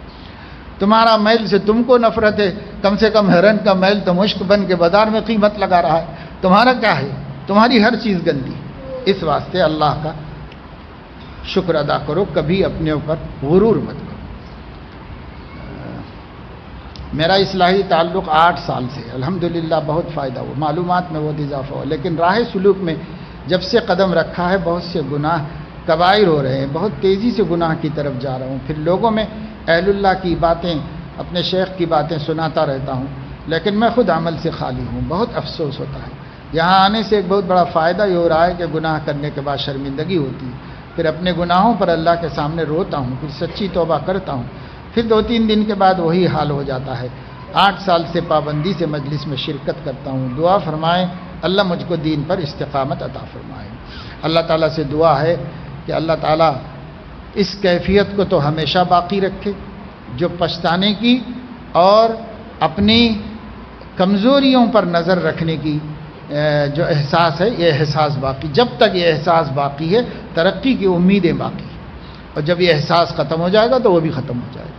[SPEAKER 1] تمہارا میل سے تم کو نفرت ہے، کم سے کم ہرن کا میل تو مشک بن کے بازار میں قیمت لگا رہا ہے، تمہارا کیا ہے؟ تمہاری ہر چیز گندی۔ اس واسطے اللہ کا شکر ادا کرو، کبھی اپنے اوپر غرور مت کرو۔ میرا اصلاحی تعلق 8 سال سے، الحمدللہ بہت فائدہ ہوا، معلومات میں بہت اضافہ ہوا، لیکن راہ سلوک میں جب سے قدم رکھا ہے بہت سے گناہ کبائر ہو رہے ہیں، بہت تیزی سے گناہ کی طرف جا رہا ہوں۔ پھر لوگوں میں اہل اللہ کی باتیں، اپنے شیخ کی باتیں سناتا رہتا ہوں، لیکن میں خود عمل سے خالی ہوں، بہت افسوس ہوتا ہے۔ یہاں آنے سے ایک بہت بڑا فائدہ یہ ہو رہا ہے کہ گناہ کرنے کے بعد شرمندگی ہوتی ہے، پھر اپنے گناہوں پر اللہ کے سامنے روتا ہوں، پھر سچی توبہ کرتا ہوں، پھر 2-3 دن کے بعد وہی حال ہو جاتا ہے۔ 8 سال سے پابندی سے مجلس میں شرکت کرتا ہوں، دعا فرمائیں اللہ مجھ کو دین پر استقامت عطا فرمائے۔ اللہ تعالیٰ سے دعا ہے کہ اللہ تعالیٰ اس کیفیت کو تو ہمیشہ باقی رکھے، جو پچھتانے کی اور اپنی کمزوریوں پر نظر رکھنے کی جو احساس ہے، یہ احساس باقی، جب تک یہ احساس باقی ہے ترقی کی امیدیں باقی، اور جب یہ احساس ختم ہو جائے گا تو وہ بھی ختم ہو جائے گا۔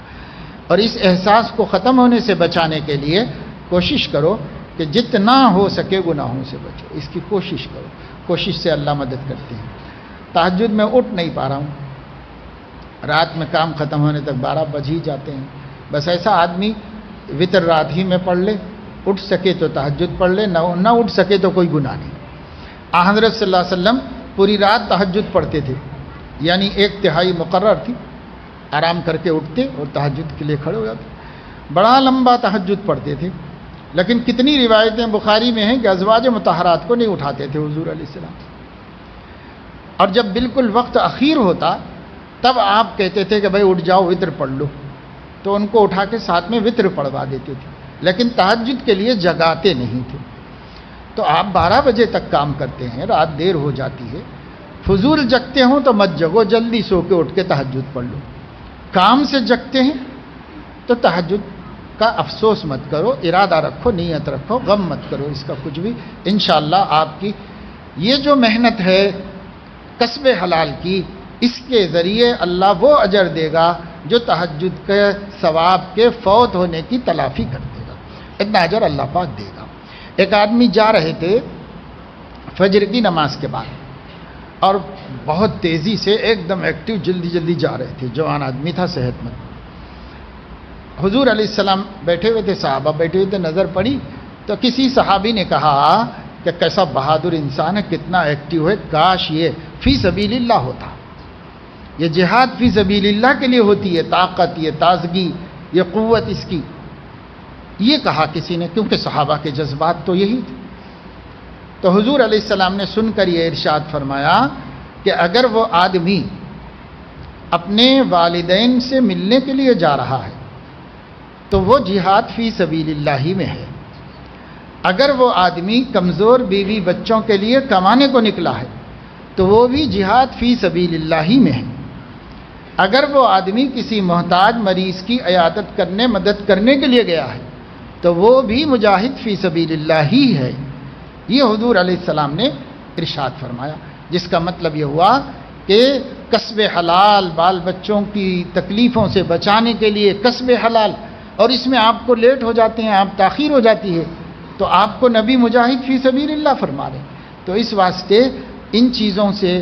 [SPEAKER 1] اور اس احساس کو ختم ہونے سے بچانے کے لیے کوشش کرو کہ جتنا ہو سکے گناہوں سے بچو، اس کی کوشش کرو، کوشش سے اللہ مدد کرتے ہیں۔ تہجد میں اٹھ نہیں پا رہا ہوں، رات میں کام ختم ہونے تک 12 بج ہی جاتے ہیں، بس ایسا آدمی وتر رات ہی میں پڑھ لے، اٹھ سکے تو تہجد پڑھ لے، نہ اٹھ سکے تو کوئی گناہ نہیں۔ حضرت صلی اللہ علیہ وسلم پوری رات تہجد پڑھتے تھے، یعنی 1/3 مقرر تھی، آرام کر کے اٹھتے اور تہجد کے لیے کھڑے ہو جاتے، بڑا لمبا تہجد پڑھتے تھے۔ لیکن کتنی روایتیں بخاری میں ہیں کہ ازواج مطہرات کو نہیں اٹھاتے تھے حضور علیہ السلام، اور جب بالکل وقت اخیر ہوتا تب آپ کہتے تھے کہ بھائی اٹھ جاؤ وتر پڑھ لو، تو ان کو اٹھا کے ساتھ میں وتر پڑھوا دیتے تھے، لیکن تہجد کے لیے جگاتے نہیں تھے۔ تو آپ 12 بجے تک کام کرتے ہیں، رات دیر ہو جاتی ہے، فضول جگتے ہوں تو مت جگو، جلدی سو کے اٹھ کے تہجد پڑھ لو۔ کام سے جگتے ہیں تو تہجد کا افسوس مت کرو، ارادہ رکھو، نیت رکھو، غم مت کرو اس کا کچھ بھی، انشاءاللہ آپ کی یہ جو محنت ہے کسب حلال کی، اس کے ذریعے اللہ وہ اجر دے گا جو تہجد کے ثواب کے فوت ہونے کی تلافی کر دے گا، اتنا اجر اللہ پاک دے گا۔ ایک آدمی جا رہے تھے فجر کی نماز کے بعد، اور بہت تیزی سے ایک دم ایکٹیو، جلدی جا رہے تھے، جوان آدمی تھا، صحت مند۔ حضور علیہ السلام بیٹھے ہوئے تھے، صحابہ بیٹھے ہوئے تھے، نظر پڑی تو کسی صحابی نے کہا کہ کیسا بہادر انسان ہے، کتنا ایکٹیو ہے، کاش یہ فی سبیل اللہ ہوتا، یہ جہاد فی سبیل اللہ کے لیے ہوتی ہے، طاقت، یہ تازگی، یہ قوت اس کی۔ یہ کہا کسی نے، کیونکہ صحابہ کے جذبات تو یہی تھے۔ تو حضور علیہ السلام نے سن کر یہ ارشاد فرمایا کہ اگر وہ آدمی اپنے والدین سے ملنے کے لیے جا رہا ہے تو وہ جہاد فی سبیل اللہ میں ہے. اگر وہ آدمی کمزور بیوی بچوں کے لیے کمانے کو نکلا ہے تو وہ بھی جہاد فی سبیل اللہ میں ہے. اگر وہ آدمی کسی محتاج مریض کی عیادت کرنے مدد کرنے کے لیے گیا ہے تو وہ بھی مجاہد فی سبیل اللہ ہی ہے. یہ حضور علیہ السلام نے ارشاد فرمایا، جس کا مطلب یہ ہوا کہ کسب حلال، بال بچوں کی تکلیفوں سے بچانے کے لیے کسب حلال، اور اس میں آپ کو لیٹ ہو جاتے ہیں، آپ تاخیر ہو جاتی ہے تو آپ کو نبی مجاہد فی سبیل اللہ فرما رہے. تو اس واسطے ان چیزوں سے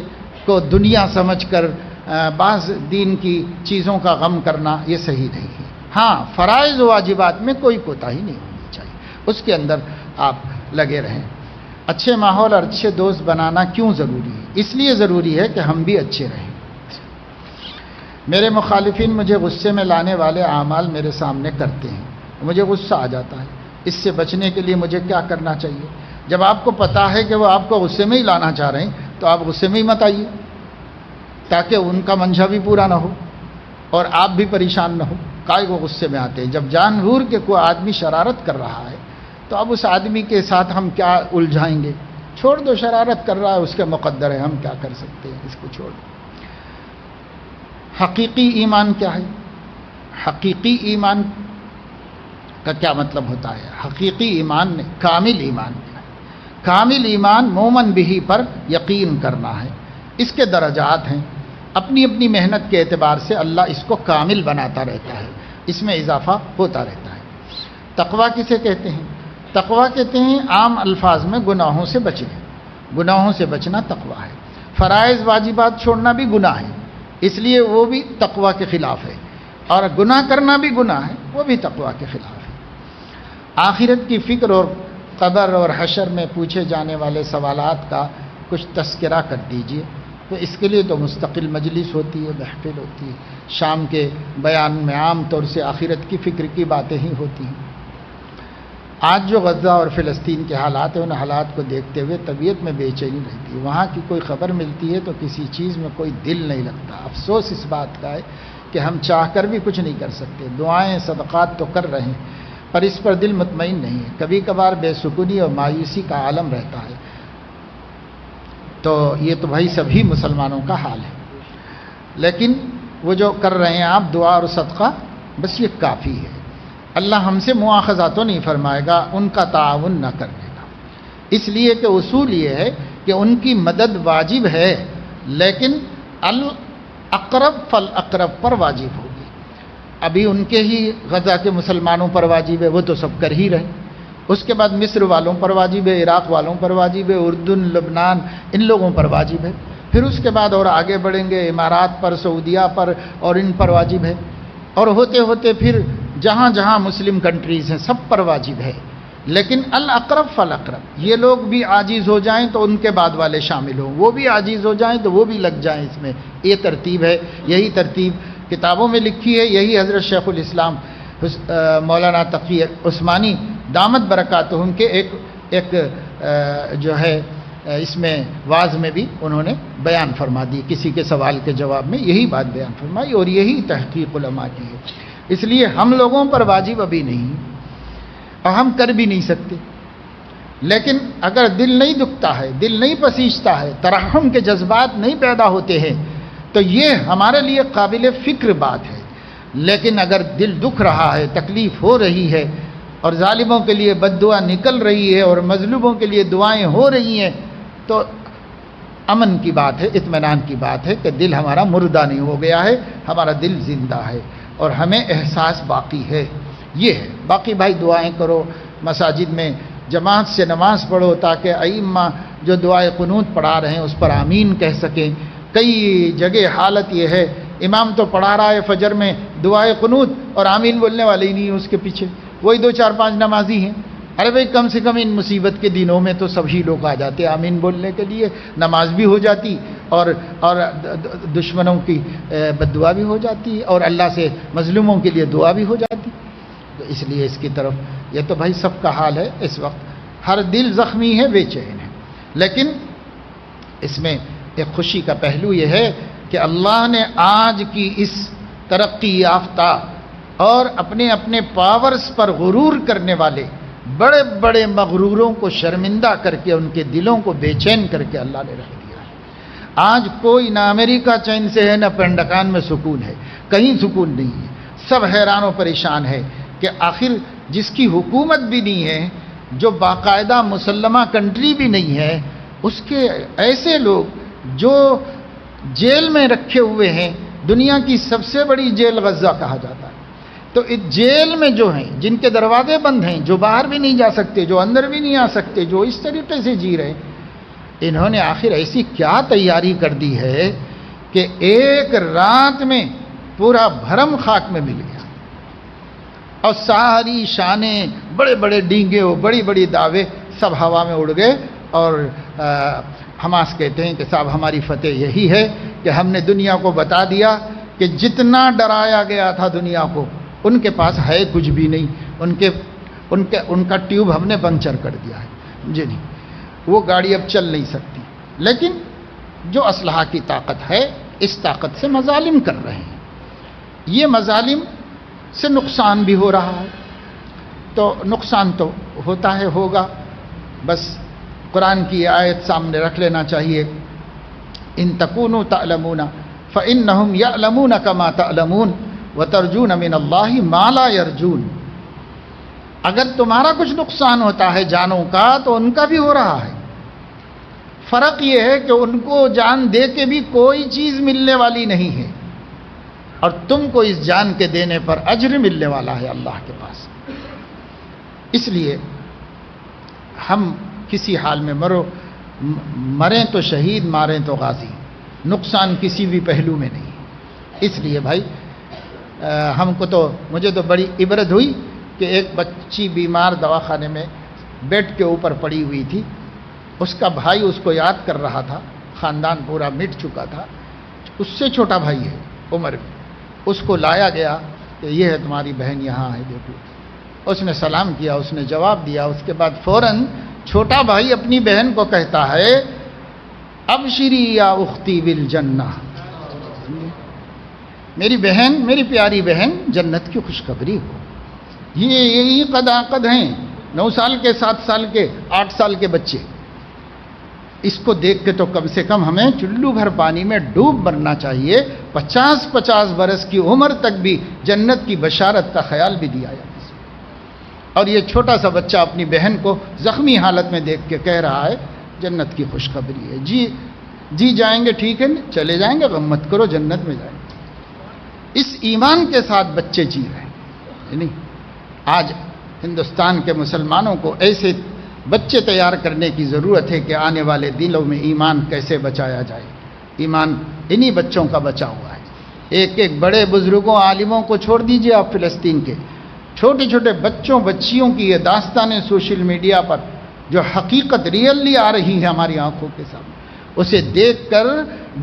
[SPEAKER 1] کو دنیا سمجھ کر بعض دین کی چیزوں کا غم کرنا یہ صحیح نہیں ہے. ہاں، فرائض و واجبات میں کوئی کوتاہی نہیں ہونی چاہیے، اس کے اندر آپ لگے رہیں. اچھے ماحول اور اچھے دوست بنانا کیوں ضروری ہے؟ اس لیے ضروری ہے کہ ہم بھی اچھے رہیں. میرے مخالفین مجھے غصے میں لانے والے اعمال میرے سامنے کرتے ہیں، مجھے غصہ آ جاتا ہے. اس سے بچنے کے لیے مجھے کیا کرنا چاہیے؟ جب آپ کو پتا ہے کہ وہ آپ کو غصے میں ہی لانا چاہ رہے ہیں تو آپ غصے میں ہی مت آئیے، تاکہ ان کا منشا بھی پورا نہ ہو اور آپ بھی پریشان نہ ہو. کائے کو غصے میں آتے ہیں؟ جب جان بوجھ کے کوئی آدمی شرارت کر رہا ہے تو اب اس آدمی کے ساتھ ہم کیا الجھائیں گے؟ چھوڑ دو، شرارت کر رہا ہے، اس کے مقدر ہے، ہم کیا کر سکتے ہیں، اس کو چھوڑ دو. حقیقی ایمان کیا ہے؟ حقیقی ایمان کا کیا مطلب ہوتا ہے؟ حقیقی ایمان نے کامل ایمان کیا ہے؟ کامل ایمان مومن بھی پر یقین کرنا ہے. اس کے درجات ہیں، اپنی اپنی محنت کے اعتبار سے اللہ اس کو کامل بناتا رہتا ہے، اس میں اضافہ ہوتا رہتا ہے. تقویٰ کسے کہتے ہیں؟ تقویٰ کہتے ہیں عام الفاظ میں گناہوں سے بچنا. گناہوں سے بچنا تقویٰ ہے. فرائض واجبات چھوڑنا بھی گناہ ہے، اس لیے وہ بھی تقویٰ کے خلاف ہے، اور گناہ کرنا بھی گناہ ہے، وہ بھی تقویٰ کے خلاف ہے. آخرت کی فکر اور قبر اور حشر میں پوچھے جانے والے سوالات کا کچھ تذکرہ کر دیجیے. تو اس کے لیے تو مستقل مجلس ہوتی ہے، محفل ہوتی ہے. شام کے بیان میں عام طور سے آخرت کی فکر کی باتیں ہی ہوتی ہیں. آج جو غزہ اور فلسطین کے حالات ہیں، ان حالات کو دیکھتے ہوئے طبیعت میں بے چینی رہتی ہے. وہاں کی کوئی خبر ملتی ہے تو کسی چیز میں کوئی دل نہیں لگتا. افسوس اس بات کا ہے کہ ہم چاہ کر بھی کچھ نہیں کر سکتے. دعائیں صدقات تو کر رہے ہیں پر اس پر دل مطمئن نہیں ہے. کبھی کبھار بے سکونی اور مایوسی کا عالم رہتا ہے. تو یہ تو بھائی سبھی مسلمانوں کا حال ہے، لیکن وہ جو کر رہے ہیں آپ دعا اور صدقہ، بس یہ کافی ہے. اللہ ہم سے مواخذہ تو نہیں فرمائے گا ان کا تعاون نہ کرنے کا، اس لیے کہ اصول یہ ہے کہ ان کی مدد واجب ہے، لیکن الاقرب فالاقرب پر واجب ہوگی. ابھی ان کے ہی غزہ کے مسلمانوں پر واجب ہے، وہ تو سب کر ہی رہے. اس کے بعد مصر والوں پر واجب ہے، عراق والوں پر واجب ہے، اردن، لبنان، ان لوگوں پر واجب ہے. پھر اس کے بعد اور آگے بڑھیں گے، امارات پر، سعودیہ پر، اور ان پر واجب ہے. اور ہوتے ہوتے پھر جہاں جہاں مسلم کنٹریز ہیں سب پر واجب ہے. لیکن الاقرب فالاقرب، یہ لوگ بھی عاجز ہو جائیں تو ان کے بعد والے شامل ہوں، وہ بھی عاجز ہو جائیں تو وہ بھی لگ جائیں. اس میں یہ ترتیب ہے، یہی ترتیب کتابوں میں لکھی ہے، یہی حضرت شیخ الاسلام مولانا تقی عثمانی دامت برکاتہم کے ایک جو ہے اس میں واز میں بھی انہوں نے بیان فرما دی. کسی کے سوال کے جواب میں یہی بات بیان فرمائی، اور یہی تحقیق علماء کی ہے. اس لیے ہم لوگوں پر واجب ابھی نہیں، اور ہم کر بھی نہیں سکتے. لیکن اگر دل نہیں دکھتا ہے، دل نہیں پسیجتا ہے، ترحم کے جذبات نہیں پیدا ہوتے ہیں تو یہ ہمارے لیے قابل فکر بات ہے. لیکن اگر دل دکھ رہا ہے، تکلیف ہو رہی ہے، اور ظالموں کے لیے بد دعا نکل رہی ہے اور مظلوموں کے لیے دعائیں ہو رہی ہیں، تو امن کی بات ہے، اطمینان کی بات ہے کہ دل ہمارا مردہ نہیں ہو گیا ہے، ہمارا دل زندہ ہے اور ہمیں احساس باقی ہے. یہ ہے. باقی بھائی دعائیں کرو، مساجد میں جماعت سے نماز پڑھو تاکہ ائمہ جو دعائے قنوت پڑھا رہے ہیں اس پر آمین کہہ سکیں. کئی جگہ حالت یہ ہے امام تو پڑھا رہا ہے فجر میں دعائے قنوت اور آمین بولنے والے ہی نہیں ہیں اس کے پیچھے، وہی 2 4 5 نمازی ہیں. ارے بھائی کم سے کم ان مصیبت کے دنوں میں تو سبھی لوگ آ جاتے آمین بولنے کے لیے، نماز بھی ہو جاتی اور دشمنوں کی بد دعا بھی ہو جاتی اور اللہ سے مظلوموں کے لیے دعا بھی ہو جاتی. تو اس لیے اس کی طرف یہ تو بھائی سب کا حال ہے. اس وقت ہر دل زخمی ہے، بے چین ہے. لیکن اس میں ایک خوشی کا پہلو یہ ہے کہ اللہ نے آج کی اس ترقی یافتہ اور اپنے اپنے پاورز پر غرور کرنے والے بڑے بڑے مغروروں کو شرمندہ کر کے ان کے دلوں کو بے چین کر کے اللہ نے رکھ دیا ہے۔ آج کوئی نہ امریکہ چین سے ہے نہ پنڈکان میں سکون ہے، کہیں سکون نہیں ہے، سب حیران و پریشان ہے کہ آخر جس کی حکومت بھی نہیں ہے، جو باقاعدہ مسلمہ کنٹری بھی نہیں ہے، اس کے ایسے لوگ جو جیل میں رکھے ہوئے ہیں، دنیا کی سب سے بڑی جیل غزہ کہا جاتا ہے، تو اس جیل میں جو ہیں، جن کے دروازے بند ہیں، جو باہر بھی نہیں جا سکتے، جو اندر بھی نہیں آ سکتے، جو اس طریقے سے جی رہے، انہوں نے آخر ایسی کیا تیاری کر دی ہے کہ ایک رات میں پورا بھرم خاک میں مل گیا اور ساری شانیں، بڑے بڑے ڈینگے اور بڑی بڑی دعوے سب ہوا میں اڑ گئے، اور حماس کہتے ہیں کہ صاحب ہماری فتح یہی ہے کہ ہم نے دنیا کو بتا دیا کہ جتنا ڈرایا گیا تھا دنیا کو، ان کے پاس ہے کچھ بھی نہیں، ان کا ٹیوب ہم نے پنکچر کر دیا ہے، جی نہیں، وہ گاڑی اب چل نہیں سکتی۔ لیکن جو اسلحہ کی طاقت ہے، اس طاقت سے مظالم کر رہے ہیں، یہ مظالم سے نقصان بھی ہو رہا ہے، تو نقصان تو ہوتا ہے، ہوگا، بس قرآن کی آیت سامنے رکھ لینا چاہیے، ان تکونوا تعلمون فإنهم يعلمون كما تعلمون وترجون من الله ما لا يرجون۔ اگر تمہارا کچھ نقصان ہوتا ہے جانوں کا تو ان کا بھی ہو رہا ہے، فرق یہ ہے کہ ان کو جان دے کے بھی کوئی چیز ملنے والی نہیں ہے، اور تم کو اس جان کے دینے پر اجر ملنے والا ہے اللہ کے پاس۔ اس لیے ہم کسی حال میں مریں تو شہید، ماریں تو غازی، نقصان کسی بھی پہلو میں نہیں۔ اس لیے بھائی مجھے تو بڑی عبرت ہوئی کہ ایک بچی بیمار دواخانے میں بیڈ کے اوپر پڑی ہوئی تھی، اس کا بھائی اس کو یاد کر رہا تھا، خاندان پورا مٹ چکا تھا، اس سے چھوٹا بھائی ہے عمر میں، اس کو لایا گیا کہ یہ ہے تمہاری بہن، یہاں ہے دیکھو۔ اس نے سلام کیا، اس نے جواب دیا، اس کے بعد فوراً چھوٹا بھائی اپنی بہن کو کہتا ہے ابشری یا اختی بالجنہ، میری بہن، میری پیاری بہن، جنت کی خوشخبری ہو۔ یہی قد ہیں 9 سال کے، 7 سال کے، 8 سال کے بچے، اس کو دیکھ کے تو کم سے کم ہمیں چلو بھر پانی میں ڈوب مرنا چاہیے، 50 برس کی عمر تک بھی جنت کی بشارت کا خیال بھی دیا جاتا ہے۔ اور یہ چھوٹا سا بچہ اپنی بہن کو زخمی حالت میں دیکھ کے کہہ رہا ہے جنت کی خوشخبری ہے، جی جائیں گے، ٹھیک ہے، چلے جائیں گے، غم مت کرو، جنت میں جائیں گے۔ اس ایمان کے ساتھ بچے جی رہے ہیں، نہیں؟ آج ہندوستان کے مسلمانوں کو ایسے بچے تیار کرنے کی ضرورت ہے کہ آنے والے دنوں میں ایمان کیسے بچایا جائے۔ ایمان انہی بچوں کا بچا ہوا ہے۔ ایک ایک بڑے بزرگوں، عالموں کو چھوڑ دیجئے آپ، فلسطین کے چھوٹے چھوٹے بچوں بچیوں کی یہ داستانیں سوشل میڈیا پر جو حقیقت ریئلی آ رہی ہے ہماری آنکھوں کے سامنے، اسے دیکھ کر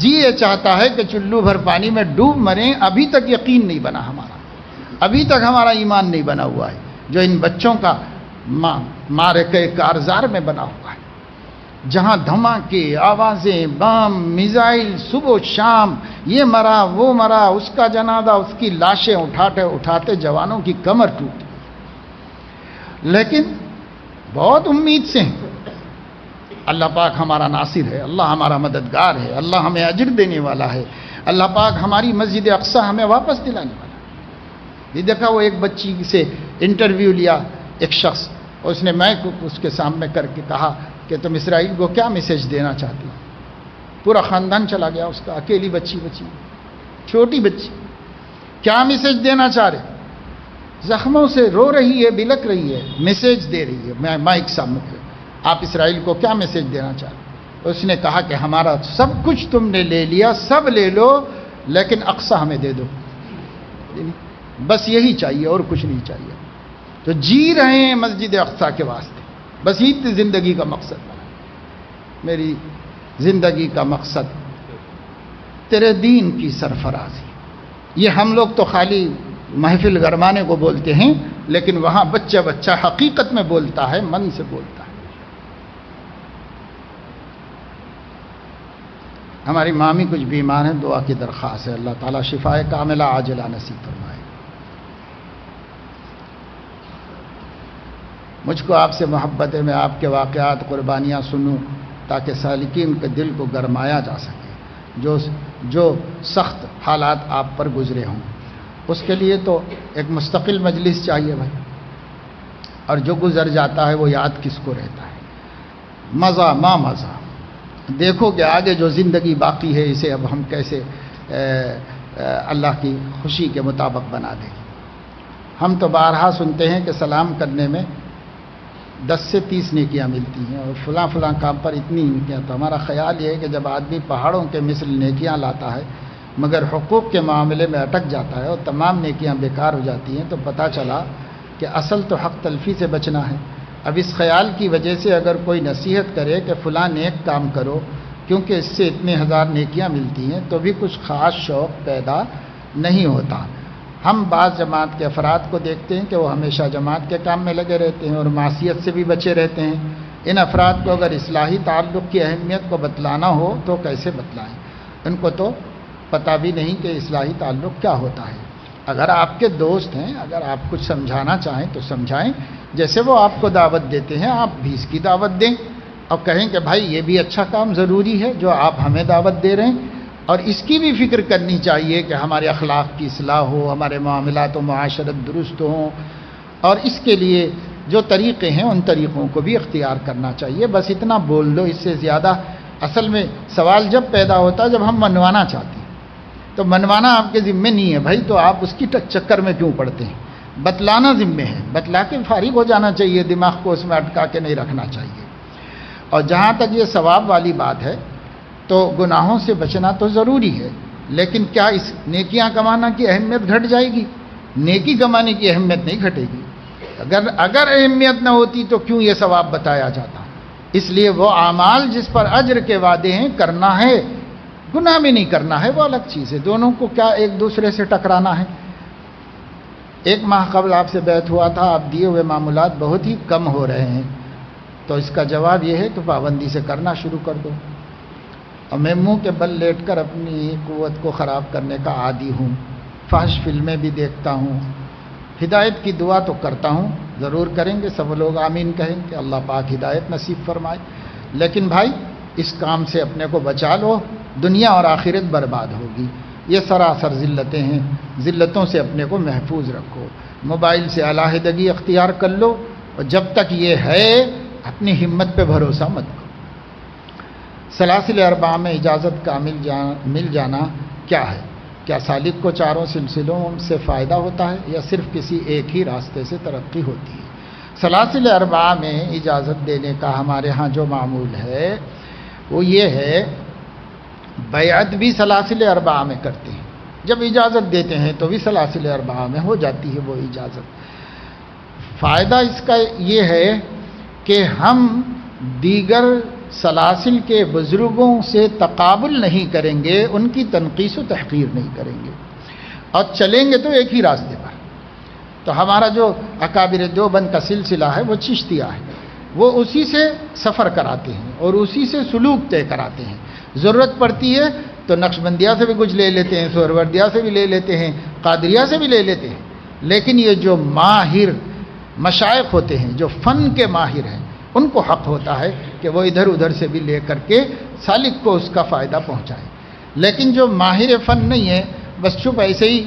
[SPEAKER 1] جی یہ چاہتا ہے کہ چلو بھر پانی میں ڈوب مریں۔ ابھی تک یقین نہیں بنا ہمارا، ابھی تک ہمارا ایمان نہیں بنا ہوا ہے جو ان بچوں کا معرکہ کارزار میں بنا ہوا ہے، جہاں دھماکے، آوازیں، بم، میزائل، صبح و شام، یہ مرا، وہ مرا، اس کا جنازہ، اس کی لاشیں اٹھاتے جوانوں کی کمر ٹوٹی، لیکن بہت امید سے ہیں۔ اللہ پاک ہمارا ناصر ہے، اللہ ہمارا مددگار ہے، اللہ ہمیں اجر دینے والا ہے، اللہ پاک ہماری مسجد اقصی ہمیں واپس دلانے والا ہے۔ یہ دیکھا، وہ ایک بچی سے انٹرویو لیا ایک شخص، اس نے مائک اس کے سامنے کر کے کہا کہ تم اسرائیل کو کیا میسج دینا چاہتی ہو؟ پورا خاندان چلا گیا اس کا، اکیلی بچی چھوٹی بچی، کیا میسج دینا چاہ رہے؟ زخموں سے رو رہی ہے، بلک رہی ہے، میسج دے رہی ہے مائک سامنے، آپ اسرائیل کو کیا میسج دینا چاہ رہے؟ اس نے کہا کہ ہمارا سب کچھ تم نے لے لیا، سب لے لو، لیکن اقصی ہمیں دے دو، بس یہی چاہیے اور کچھ نہیں چاہیے۔ تو جی رہے ہیں مسجد اقصی کے واسطے، بس یہ زندگی کا مقصد بنا۔ میری زندگی کا مقصد تیرے دین کی سرفرازی۔ یہ ہم لوگ تو خالی محفل گرمانے کو بولتے ہیں، لیکن وہاں بچہ حقیقت میں بولتا ہے، من سے بولتا ہے۔ ہماری مامی کچھ بیمار ہیں، دعا کی درخواست ہے، اللہ تعالیٰ شفائے کاملہ عاجلہ نصیب فرمائے۔ مجھ کو آپ سے محبت ہے، میں آپ کے واقعات قربانیاں سنوں تاکہ سالکین کے دل کو گرمایا جا سکے، جو سخت حالات آپ پر گزرے ہوں۔ اس کے لیے تو ایک مستقل مجلس چاہیے بھائی، اور جو گزر جاتا ہے وہ یاد کس کو رہتا ہے؟ مزہ مزہ، دیکھو کہ آگے جو زندگی باقی ہے اسے اب ہم کیسے اللہ کی خوشی کے مطابق بنا دیں۔ ہم تو بارہا سنتے ہیں کہ سلام کرنے میں 10 سے 30 نیکیاں ملتی ہیں، اور فلاں فلاں کام پر اتنی نیکیاں۔ تو ہمارا خیال یہ ہے کہ جب آدمی پہاڑوں کے مثل نیکیاں لاتا ہے مگر حقوق کے معاملے میں اٹک جاتا ہے اور تمام نیکیاں بیکار ہو جاتی ہیں، تو پتہ چلا کہ اصل تو حق تلفی سے بچنا ہے۔ اب اس خیال کی وجہ سے اگر کوئی نصیحت کرے کہ فلاں نیک کام کرو کیونکہ اس سے اتنے ہزار نیکیاں ملتی ہیں، تو بھی کچھ خاص شوق پیدا نہیں ہوتا۔ ہم بعض جماعت کے افراد کو دیکھتے ہیں کہ وہ ہمیشہ جماعت کے کام میں لگے رہتے ہیں اور معصیت سے بھی بچے رہتے ہیں۔ ان افراد کو اگر اصلاحی تعلق کی اہمیت کو بتلانا ہو تو کیسے بتلائیں؟ ان کو تو پتہ بھی نہیں کہ اصلاحی تعلق کیا ہوتا ہے۔ اگر آپ کے دوست ہیں، اگر آپ کچھ سمجھانا چاہیں تو سمجھائیں، جیسے وہ آپ کو دعوت دیتے ہیں آپ بھی اس کی دعوت دیں اور کہیں کہ بھائی یہ بھی اچھا کام ضروری ہے جو آپ ہمیں دعوت دے رہے ہیں، اور اس کی بھی فکر کرنی چاہیے کہ ہمارے اخلاق کی اصلاح ہو، ہمارے معاملات و معاشرت درست ہوں، اور اس کے لیے جو طریقے ہیں ان طریقوں کو بھی اختیار کرنا چاہیے۔ بس اتنا بول دو، اس سے زیادہ اصل میں سوال جب پیدا ہوتا ہے جب ہم منوانا چاہتے ہیں، تو منوانا آپ کے ذمے نہیں ہے بھائی، تو آپ اس کی چکر میں کیوں پڑتے ہیں؟ بتلانا ذمے ہے، بتلا کے فارغ ہو جانا چاہیے، دماغ کو اس میں اٹکا کے نہیں رکھنا چاہیے۔ اور جہاں تک یہ ثواب والی بات ہے تو گناہوں سے بچنا تو ضروری ہے، لیکن کیا اس نیکیاں کمانا کی اہمیت گھٹ جائے گی؟ نیکی کمانے کی اہمیت نہیں گھٹے گی۔ اگر اہمیت نہ ہوتی تو کیوں یہ ثواب بتایا جاتا؟ اس لیے وہ اعمال جس پر اجر کے وعدے ہیں کرنا ہے، گناہ میں نہیں کرنا ہے، وہ الگ چیز ہے۔ دونوں کو کیا ایک دوسرے سے ٹکرانا ہے؟ 1 ماہ قبل آپ سے بیعت ہوا تھا، آپ دیے ہوئے معمولات بہت ہی کم ہو رہے ہیں، تو اس کا جواب یہ ہے کہ پابندی سے کرنا شروع کر دو۔ اور میں منہ کے بل لیٹ کر اپنی قوت کو خراب کرنے کا عادی ہوں، فحش فلمیں بھی دیکھتا ہوں، ہدایت کی دعا تو کرتا ہوں، ضرور کریں گے سب لوگ آمین کہیں کہ اللہ پاک ہدایت نصیب فرمائے، لیکن بھائی اس کام سے اپنے کو بچا لو، دنیا اور آخرت برباد ہوگی۔ یہ سراسر ذلتیں ہیں، ذلتوں سے اپنے کو محفوظ رکھو، موبائل سے علیحدگی اختیار کر لو، اور جب تک یہ ہے اپنی ہمت پہ بھروسہ مت کرو۔ سلاسل اربعہ میں اجازت کا مل جانا کیا ہے؟ کیا سالک کو چاروں سلسلوں سے فائدہ ہوتا ہے یا صرف کسی ایک ہی راستے سے ترقی ہوتی ہے؟ سلاسل اربعہ میں اجازت دینے کا ہمارے ہاں جو معمول ہے وہ یہ ہے، بیعت بھی سلاسل اربعہ میں کرتے ہیں، جب اجازت دیتے ہیں تو بھی سلاسل اربعہ میں ہو جاتی ہے وہ اجازت۔ فائدہ اس کا یہ ہے کہ ہم دیگر سلاسل کے بزرگوں سے تقابل نہیں کریں گے، ان کی تنقیص و تحقیر نہیں کریں گے، اور چلیں گے تو ایک ہی راستے پر۔ تو ہمارا جو اکابر دیوبند کا سلسلہ ہے وہ چشتیہ ہے، وہ اسی سے سفر کراتے ہیں اور اسی سے سلوک طے کراتے ہیں۔ ضرورت پڑتی ہے تو نقشبندیہ سے بھی کچھ لے لیتے ہیں، سہروردیہ سے بھی لے لیتے ہیں، قادریہ سے بھی لے لیتے ہیں، لیکن یہ جو ماہر مشائخ ہوتے ہیں، جو فن کے ماہر ہیں، ان کو حق ہوتا ہے کہ وہ ادھر ادھر سے بھی لے کر کے سالک کو اس کا فائدہ پہنچائیں۔ لیکن جو ماہر فن نہیں ہے، بس چپ ایسے ہی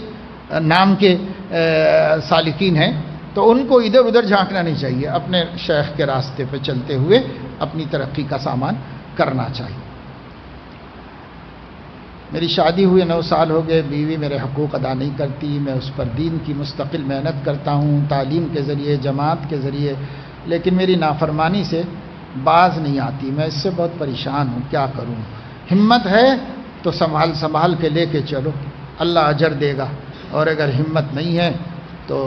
[SPEAKER 1] نام کے سالکین ہیں، تو ان کو ادھر ادھر جھانکنا نہیں چاہیے، اپنے شیخ کے راستے پہ چلتے ہوئے اپنی ترقی کا سامان کرنا چاہیے۔ میری شادی ہوئے 9 سال ہو گئے، بیوی میرے حقوق ادا نہیں کرتی، میں اس پر دین کی مستقل محنت کرتا ہوں، تعلیم کے ذریعے، جماعت کے ذریعے، لیکن میری نافرمانی سے باز نہیں آتی، میں اس سے بہت پریشان ہوں، کیا کروں؟ ہمت ہے تو سنبھال کے لے کے چلو، اللہ اجر دے گا، اور اگر ہمت نہیں ہے تو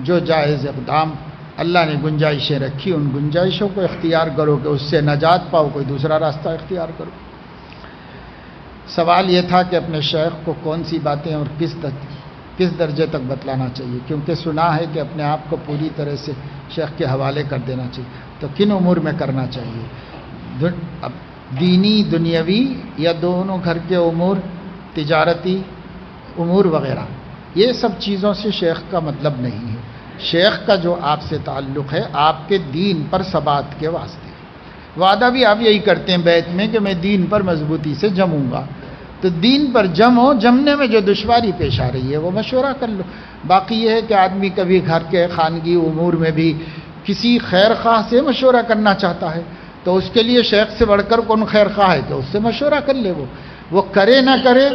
[SPEAKER 1] جو جائز اقدام اللہ نے گنجائشیں رکھی ان گنجائشوں کو اختیار کرو کہ اس سے نجات پاؤ، کوئی دوسرا راستہ اختیار کرو۔ سوال یہ تھا کہ اپنے شیخ کو کون سی باتیں اور کس درجے تک بتلانا چاہیے، کیونکہ سنا ہے کہ اپنے آپ کو پوری طرح سے شیخ کے حوالے کر دینا چاہیے، تو کن امور میں کرنا چاہیے؟ اب دینی دنیاوی یا دونوں گھر کے امور، تجارتی امور وغیرہ، یہ سب چیزوں سے شیخ کا مطلب نہیں ہے۔ شیخ کا جو آپ سے تعلق ہے آپ کے دین پر ثبات کے واسطے، وعدہ بھی آپ یہی کرتے ہیں بیعت میں کہ میں دین پر مضبوطی سے جموں گا، تو دین پر جمنے میں جو دشواری پیش آ رہی ہے وہ مشورہ کر لو۔ باقی یہ ہے کہ آدمی کبھی گھر کے خانگی امور میں بھی کسی خیر خواہ سے مشورہ کرنا چاہتا ہے تو اس کے لیے شیخ سے بڑھ کر کون خیر خواہ ہے کہ اس سے مشورہ کر لے، وہ کرے نہ کرے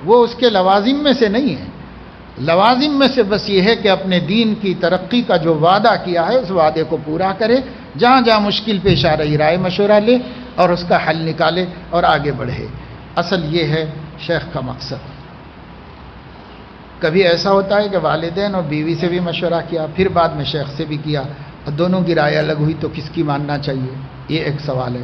[SPEAKER 1] وہ اس کے لوازم میں سے نہیں ہے۔ لوازم میں سے بس یہ ہے کہ اپنے دین کی ترقی کا جو وعدہ کیا ہے اس وعدے کو پورا کرے، جہاں جہاں مشکل پیش آ رہی رائے مشورہ لے اور اس کا حل نکالے اور آگے بڑھے۔ اصل یہ ہے شیخ کا مقصد۔ کبھی ایسا ہوتا ہے کہ والدین اور بیوی سے بھی مشورہ کیا، پھر بعد میں شیخ سے بھی کیا، اور دونوں کی رائے الگ ہوئی تو کس کی ماننا چاہیے، یہ ایک سوال ہے۔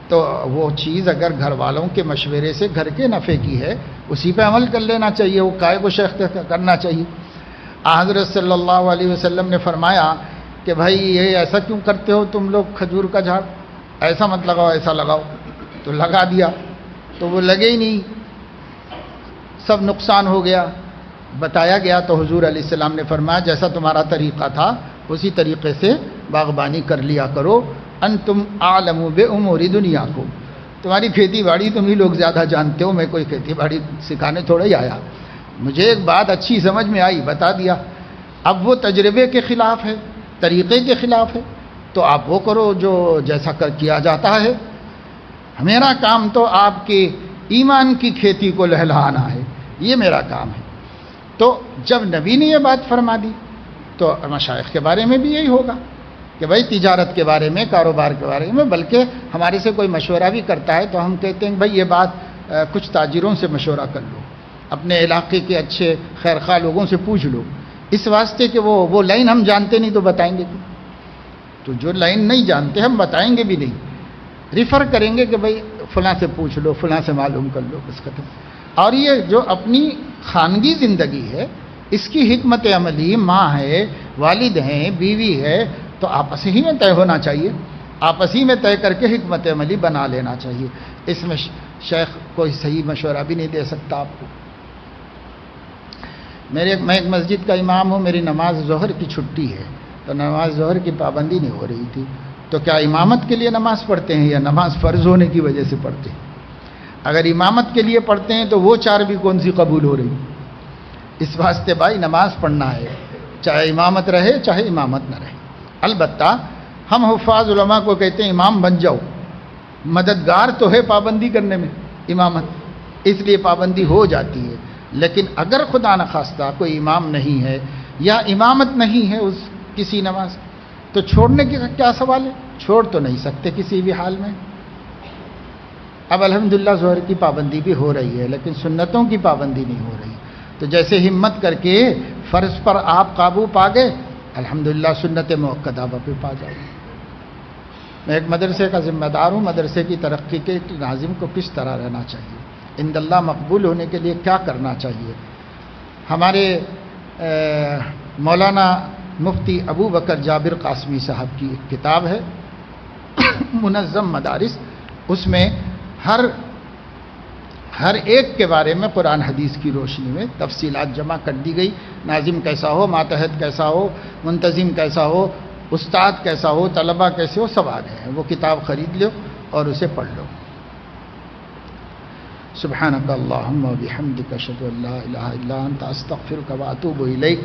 [SPEAKER 1] تو وہ چیز اگر گھر والوں کے مشورے سے گھر کے نفع کی ہے اسی پہ عمل کر لینا چاہیے، وہ کائے کو شیخ کرنا چاہیے۔ حضرت صلی اللہ علیہ وسلم نے فرمایا کہ بھائی یہ ایسا کیوں کرتے ہو تم لوگ کھجور کا جھاڑ، ایسا مت لگاؤ ایسا لگاؤ، تو لگا دیا تو وہ لگے ہی نہیں، سب نقصان ہو گیا۔ بتایا گیا تو حضور علیہ السلام نے فرمایا جیسا تمہارا طریقہ تھا اسی طریقے سے باغبانی کر لیا کرو، انتم اعلم بامور دنیاکم، تمہاری کھیتی باڑی تم ہی لوگ زیادہ جانتے ہو، میں کوئی کھیتی باڑی سکھانے تھوڑا ہی آیا، مجھے ایک بات اچھی سمجھ میں آئی بتا دیا۔ اب وہ تجربے کے خلاف ہے، طریقے کے خلاف ہے، تو آپ وہ کرو جو جیسا کیا جاتا ہے۔ میرا کام تو آپ کے ایمان کی کھیتی کو لہلانا ہے، یہ میرا کام ہے۔ تو جب نبی نے یہ بات فرما دی تو مشائخ کے بارے میں بھی یہی ہوگا کہ بھائی تجارت کے بارے میں، کاروبار کے بارے میں، بلکہ ہمارے سے کوئی مشورہ بھی کرتا ہے تو ہم کہتے ہیں کہ بھائی یہ بات کچھ تاجروں سے مشورہ کر لو، اپنے علاقے کے اچھے خیر خواہ لوگوں سے پوچھ لو، اس واسطے کہ وہ لائن ہم جانتے نہیں تو بتائیں گے، تو جو لائن نہیں جانتے ہم بتائیں گے بھی نہیں، ریفر کریں گے کہ بھائی فلاں سے پوچھ لو، فلاں سے معلوم کر لو، بس ختم۔ اور یہ جو اپنی خانگی زندگی ہے اس کی حکمت عملی ماں ہے، والد ہیں، بیوی ہے، تو آپس ہی میں طے ہونا چاہیے، آپس ہی میں طے کر کے حکمت عملی بنا لینا چاہیے۔ اس میں شیخ کوئی صحیح مشورہ بھی نہیں دے سکتا آپ کو۔ میں ایک مسجد کا امام ہوں، میری نماز ظہر کی چھٹی ہے تو نماز ظہر کی پابندی نہیں ہو رہی تھی، تو کیا امامت کے لیے نماز پڑھتے ہیں یا نماز فرض ہونے کی وجہ سے پڑھتے ہیں؟ اگر امامت کے لیے پڑھتے ہیں تو وہ 4 بھی کون سی قبول ہو رہی؟ اس واسطے بھائی نماز پڑھنا ہے، چاہے امامت رہے چاہے امامت نہ رہے۔ البتہ ہم حفاظ علماء کو کہتے ہیں امام بن جاؤ، مددگار تو ہے پابندی کرنے میں امامت، اس لیے پابندی ہو جاتی ہے، لیکن اگر خدا نخواستہ کوئی امام نہیں ہے یا امامت نہیں ہے اس کسی نماز، تو چھوڑنے کا کیا سوال ہے؟ چھوڑ تو نہیں سکتے کسی بھی حال میں۔ اب الحمدللہ ظہر کی پابندی بھی ہو رہی ہے لیکن سنتوں کی پابندی نہیں ہو رہی، تو جیسے ہمت کر کے فرض پر آپ قابو پا گئے، الحمدللہ سنت مؤکدہ پہ پا جائے۔ میں ایک مدرسے کا ذمہ دار ہوں، مدرسے کی ترقی کے ناظم کو کس طرح رہنا چاہیے، عند اللہ مقبول ہونے کے لیے کیا کرنا چاہیے۔ ہمارے مولانا مفتی ابو بکر جابر قاسمی صاحب کی ایک کتاب ہے منظم مدارس، اس میں ہر ایک کے بارے میں قرآن حدیث کی روشنی میں تفصیلات جمع کر دی گئی، ناظم کیسا ہو، ماتحت کیسا ہو، منتظم کیسا ہو، استاد کیسا ہو، طلبہ کیسے ہو، سب آ گئے ہیں۔ وہ کتاب خرید لو اور اسے پڑھ لو۔ سبحانک اللہم و بحمدک اشہد ان لا الہ الا انت استغفرک و اتوب الیک۔